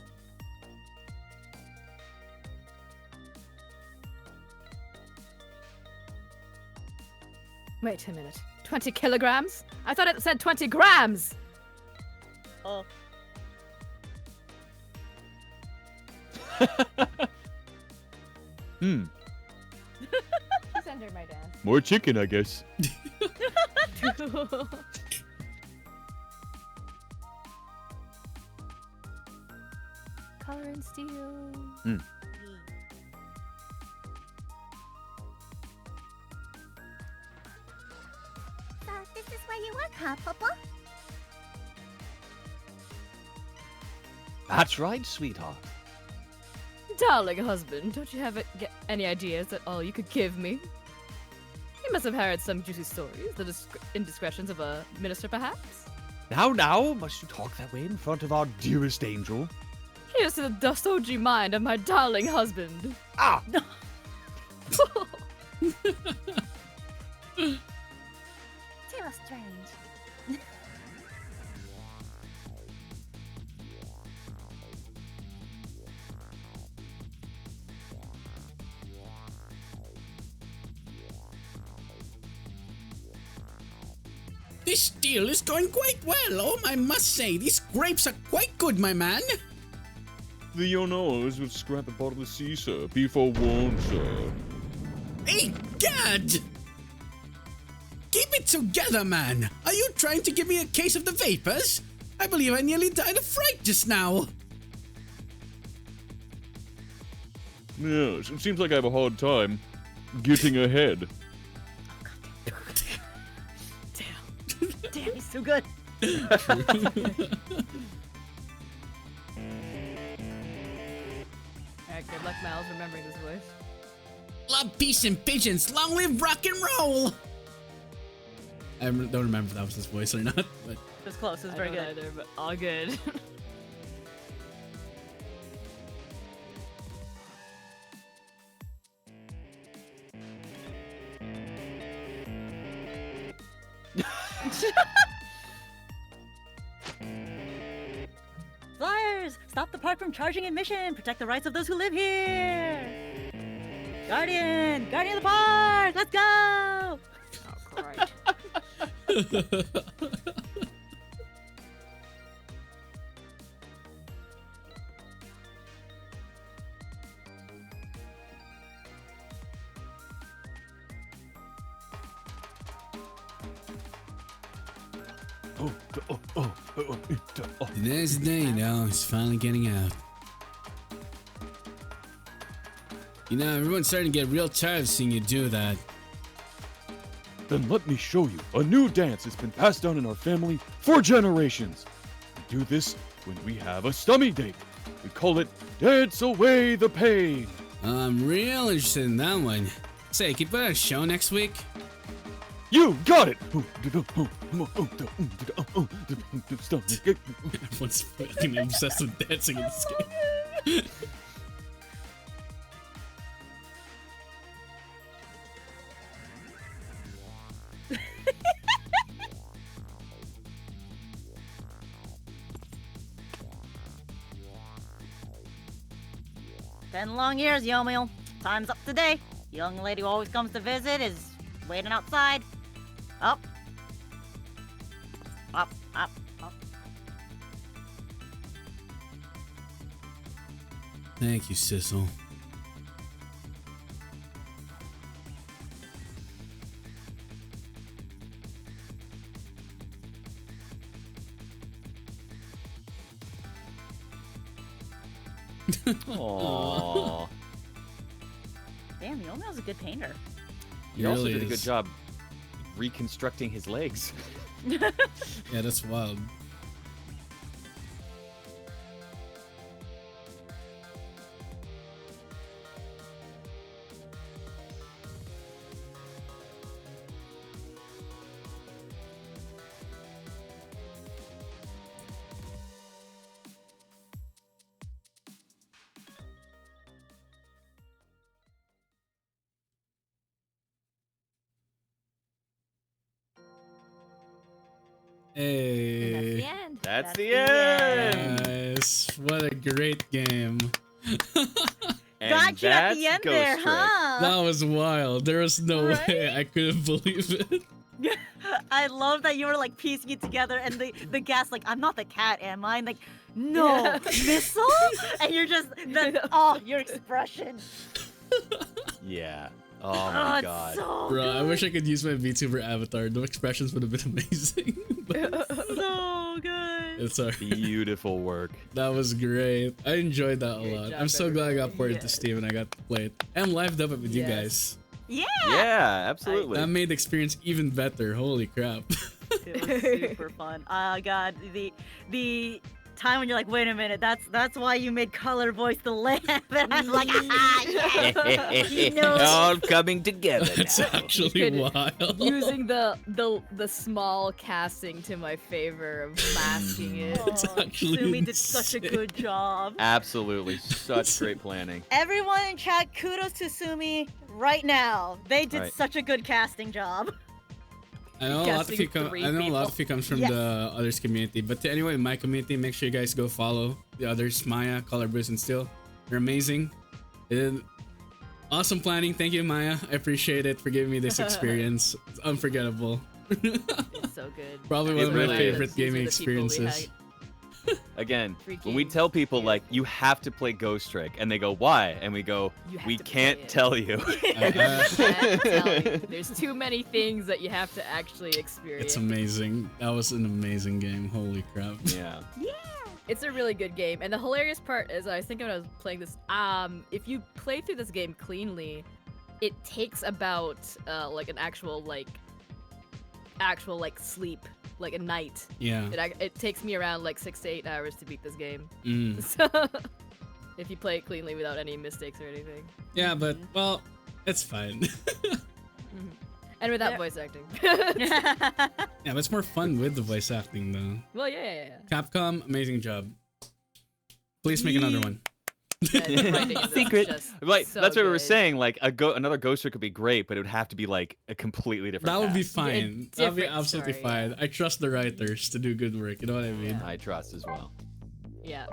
Wait a minute. 20 kilograms? I thought it said 20 grams! Oh. She's under my desk. More chicken, I guess. Color and steel. So, this is where you work, huh, Papa? That's right, sweetheart. Darling husband, don't you have any ideas at all you could give me? You must have heard some juicy stories, the indiscretions of a minister, perhaps? Now, must you talk that way in front of our dearest angel? Here's to the dosoji mind of my darling husband. Ah! Too strange. This deal is going quite well. Oh, I must say, these grapes are quite good, my man. The Yonos will scrap the bottom of the sea, sir. Be forewarned, sir. Hey, Gad! Keep it together, man. Are you trying to give me a case of the vapors? I believe I nearly died of fright just now. Yes, it seems like I have a hard time getting ahead. Damn, he's too good. Alright, good luck, Miles, remembering this voice. Love, peace, and pigeons. Long live rock and roll. I don't remember if that was his voice or not, but It was close, it was very I don't good. either, but all good. Flyers! Stop the park from charging admission! Protect the rights of those who live here! Guardian! Guardian of the park! Let's go! Oh, Christ. The next day, it's finally getting out. Everyone's starting to get real tired of seeing you do that. Then let me show you. A new dance has been passed down in our family for generations. We do this when we have a stummy date. We call it Dance Away the Pain. I'm real interested in that one. Say, can you put on a show next week? You got it! Everyone's fucking obsessed with dancing in this game. Ten long years, Yomiel. Time's up today. Young lady who always comes to visit is waiting outside. Up. Up, up, up. Thank you, Sissel. Aww. Damn, Yomiel's a good painter. He also did a good job reconstructing his legs. Yeah, that's wild. And Hey. that's the end. That's the end. Nice. What a great game. And Got you at that's the end Ghost there, Trick. huh? That was wild. There was no way. Right? I couldn't believe it. I love that you were like piecing it together, and the gas like, I'm not the cat, am I? And like, no, missile? And you're just your expression. Yeah. Oh my It's god. so Bro, I good. wish I could use my VTuber avatar. The expressions would have been amazing. So good. It's alright. Beautiful work. That was great. I enjoyed that a Good lot. job, I'm so glad I got everybody. ported to Steam and I got to play it. And LiveDub it with you Yes. guys. Yeah. Yeah, absolutely. That made the experience even better. Holy crap. It was super fun. Oh god, the time when you're like, wait a minute, that's why you made color voice the lamp, and I'm like, yes, he knows. All coming together. That's now. actually could- wild. Using the small casting to my favor of masking it. It's actually Sumi did such a insane. good job. Absolutely. Such great planning. Everyone in chat, kudos to Sumi right now. They did Right. such a good casting job. I know a lot of Casting you come. three I know a lot people. of you comes from Yes. the others community, but anyway, in my community, make sure you guys go follow the others. Maya, Color Bruce, and Steel. You're amazing. And awesome planning. Thank you, Maya. I appreciate it for giving me this experience. It's unforgettable. It's so good. Probably It one of my really favorite is. These are gaming the people we experiences. Again, Free when we games. tell people like you have to play Ghost Trick, and they go, "Why?" and we go, You have "We to play can't it." tell you." Can't tell you. There's too many things that you have to actually experience. It's amazing. That was an amazing game. Holy crap. Yeah. It's a really good game, and the hilarious part is, I was thinking when I was playing this, if you play through this game cleanly, it takes about like an actual sleep, like a night. Yeah. It takes me around like 6 to 8 hours to beat this game. Mm. So if you play it cleanly without any mistakes or anything, Yeah, but well, it's fine. and without Yeah. voice acting. Yeah, but it's more fun with the voice acting though. Well, yeah. Capcom, amazing job. Please make another one. The writing in this is Secret. just Like so that's what we were good. saying. Like another ghost trick could be great, but it would have to be like a completely different. That would be cast. fine. That would be different absolutely story, fine. I trust the writers to do good work. You know what I mean? I trust as well. Yeah,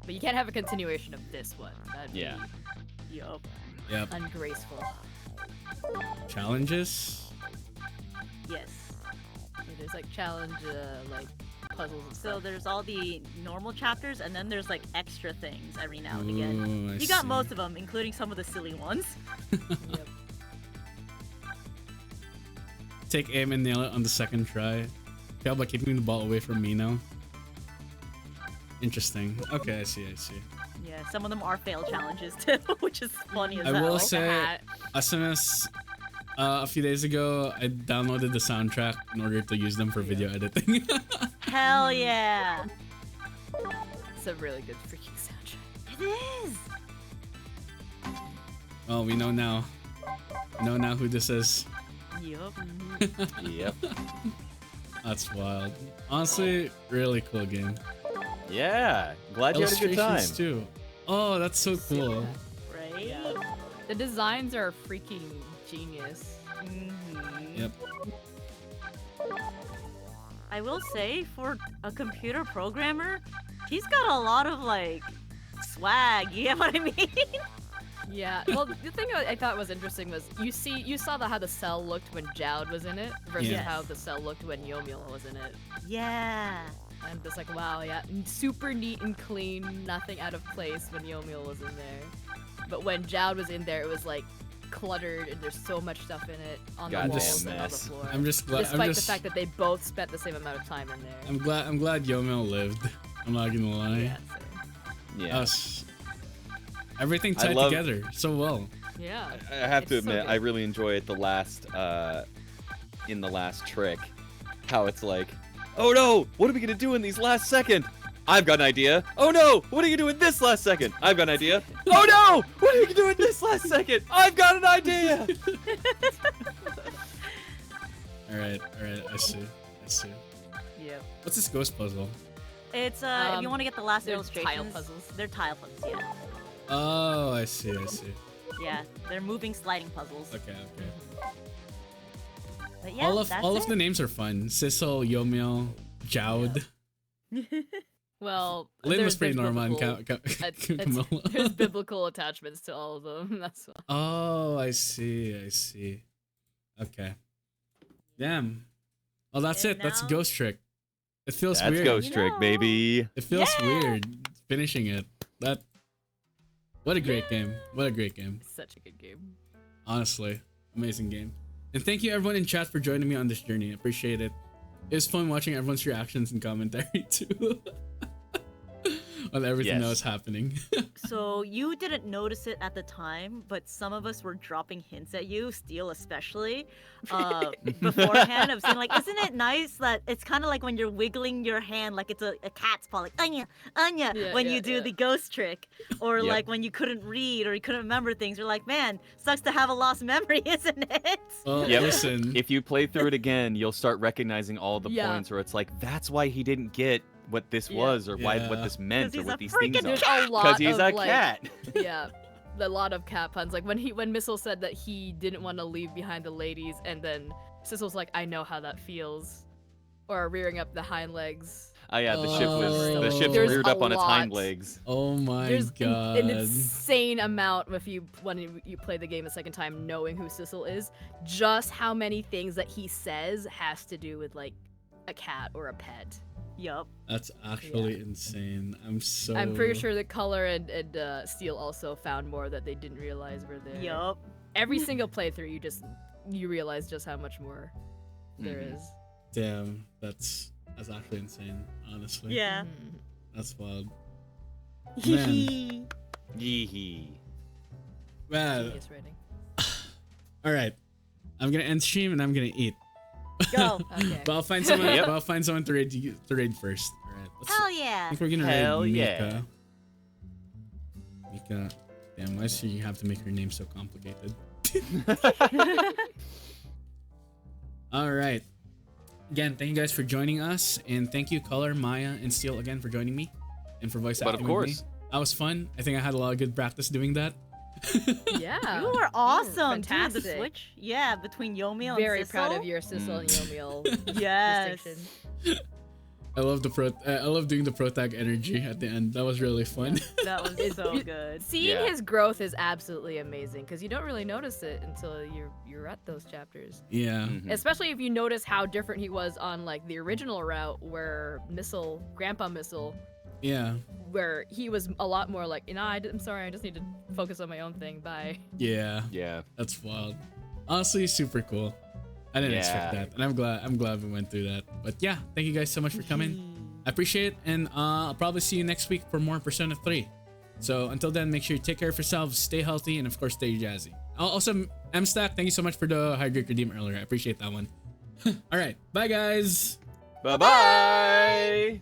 but you can't have a continuation of this one. That'd be Yeah. Yup. Yep. ungraceful. Challenges. Yes. Yeah, there's like challenge, like puzzles and So stuff. there's all the normal chapters, and then there's like extra things every now and again. Ooh, I You got see. most of them, including some of the silly ones. Yep. Take aim and nail it on the second try. Fail by keeping the ball away from me now. Interesting. Okay, I see. Yeah, some of them are fail challenges too, which is funny as I hell. will say, as soon as a few days ago, I downloaded the soundtrack in order to use them for video editing. Hell yeah! It's a really good freaking soundtrack. It is! Well, we know now. We know now who this is. Yup. Yep. That's wild. Honestly, really cool game. Yeah. Glad you had a good time. Illustrations too. Oh, that's so cool. Right? Yeah. The designs are freaking genius. Mhm. Yep. I will say, for a computer programmer, he's got a lot of like swag. You get what I mean? Yeah. Well, the thing I thought was interesting was you saw how the cell looked when Jowd was in it versus Yes. how the cell looked when Yomiel was in it. Yeah. And just like, wow, yeah, super neat and clean, nothing out of place when Yomiel was in there. But when Jowd was in there, it was like cluttered and there's so much stuff in it on the Goddamn walls and on the mess. floor. I'm just glad. Despite I'm just. the fact that they both spent the same amount of time in there. I'm glad Yomel lived. I'm not gonna lie. Yeah, same. Yeah. Us. Everything I tied love- together so well. Yeah. I have to It's so admit, good. I really enjoy it. The last, in the last trick, how it's like, oh no, what are we gonna do in these last second? I've got an idea. Oh no, what are you doing this last second? I've got an idea. Oh no, what are you doing this last second? I've got an idea. All right. I see. Yep. What's this ghost puzzle? It's if you want to get the last they're illustrations, tile puzzles. They're tile puzzles. Yeah. Oh, I see. Yeah. They're moving sliding puzzles. Okay. But yeah, all of that's the names are fun. Sissel, Yomiel, Jowd. Well, Lynn was there's pretty normal and biblical- Camilla. there's biblical attachments to all of them. That's why. Oh, I see. Okay. Damn. Well, that's And it. That's now- Ghost Trick. It feels That's weird. Ghost Trick, baby. It feels weird finishing it. What a great game. It's such a good game. Honestly, amazing game. And thank you everyone in chat for joining me on this journey. I appreciate it. It was fun watching everyone's reactions and commentary too. On everything that Yes. was happening. So you didn't notice it at the time, but some of us were dropping hints at you, Steel especially, beforehand. Of saying like, isn't it nice that it's kind of like when you're wiggling your hand like it's a cat's paw, like Anya, Yeah, when yeah, you do yeah. the ghost trick, or Yep. like when you couldn't read or you couldn't remember things. You're like, man, sucks to have a lost memory, isn't it? Well, Yep. listen. If you play through it again, you'll start recognizing all the Yeah. points where it's like, that's why he didn't get what this Yeah. was, or why Yeah. what this meant, 'Cause or he's what a these freaking things There's are. a lot Because he's of a like, cat. yeah, a lot of cat puns. Like when Missile said that he didn't want to leave behind the ladies, and then Sissel's like, I know how that feels, or rearing up the hind legs. Oh yeah, the ship's There's reared a up on its hind lot. legs. Oh my There's god. an insane amount when you play the game a second time, knowing who Sissel is. Just how many things that he says has to do with like a cat or a pet. Yup. That's actually insane. I'm pretty sure that Color and Steel also found more that they didn't realize were there. Yup. Every single playthrough, you realize just how much more there Mhm. is. Damn, that's actually insane, honestly. Yeah. Mhm. That's wild. Man. Yee. Man. Genius writing. Alright. I'm gonna end stream and I'm gonna eat. Go. Okay. But I'll find someone Yep. but I'll find someone to raid first. Alright. Hell I yeah. think we're gonna Hell raid yeah. Mika. Damn, why does you have to make her name so complicated? Alright. Again, thank you guys for joining us, and thank you Color, Maya, and Steel again for joining me and for voice But acting of with me. course. That was fun. I think I had a lot of good practice doing that. Yeah. You were awesome. Dude, the fantastic. switch. Yeah, between Yomiel Very and Sissel. proud of your Sissel and Yomiel Yes. distinction. I love I love doing the pro tag energy at the end. That was really fun. That was so good. Seeing Yeah. his growth is absolutely amazing because you don't really notice it until you're at those chapters. Yeah. Mhm. Especially if you notice how different he was on like the original route where Grandpa Missile, Yeah. where he was a lot more like, I'm sorry, I just need to focus on my own thing. Bye. Yeah. Yeah. That's wild. Honestly, super cool. I didn't expect Yeah. that, and I'm glad we went through that. But yeah, thank you guys so much for coming. I appreciate it, and I'll probably see you next week for more Persona 3. So until then, make sure you take care of yourselves, stay healthy, and of course, stay jazzy. Also, MStack, thank you so much for the high grade redeem earlier. I appreciate that one. All right, bye guys. Bye bye.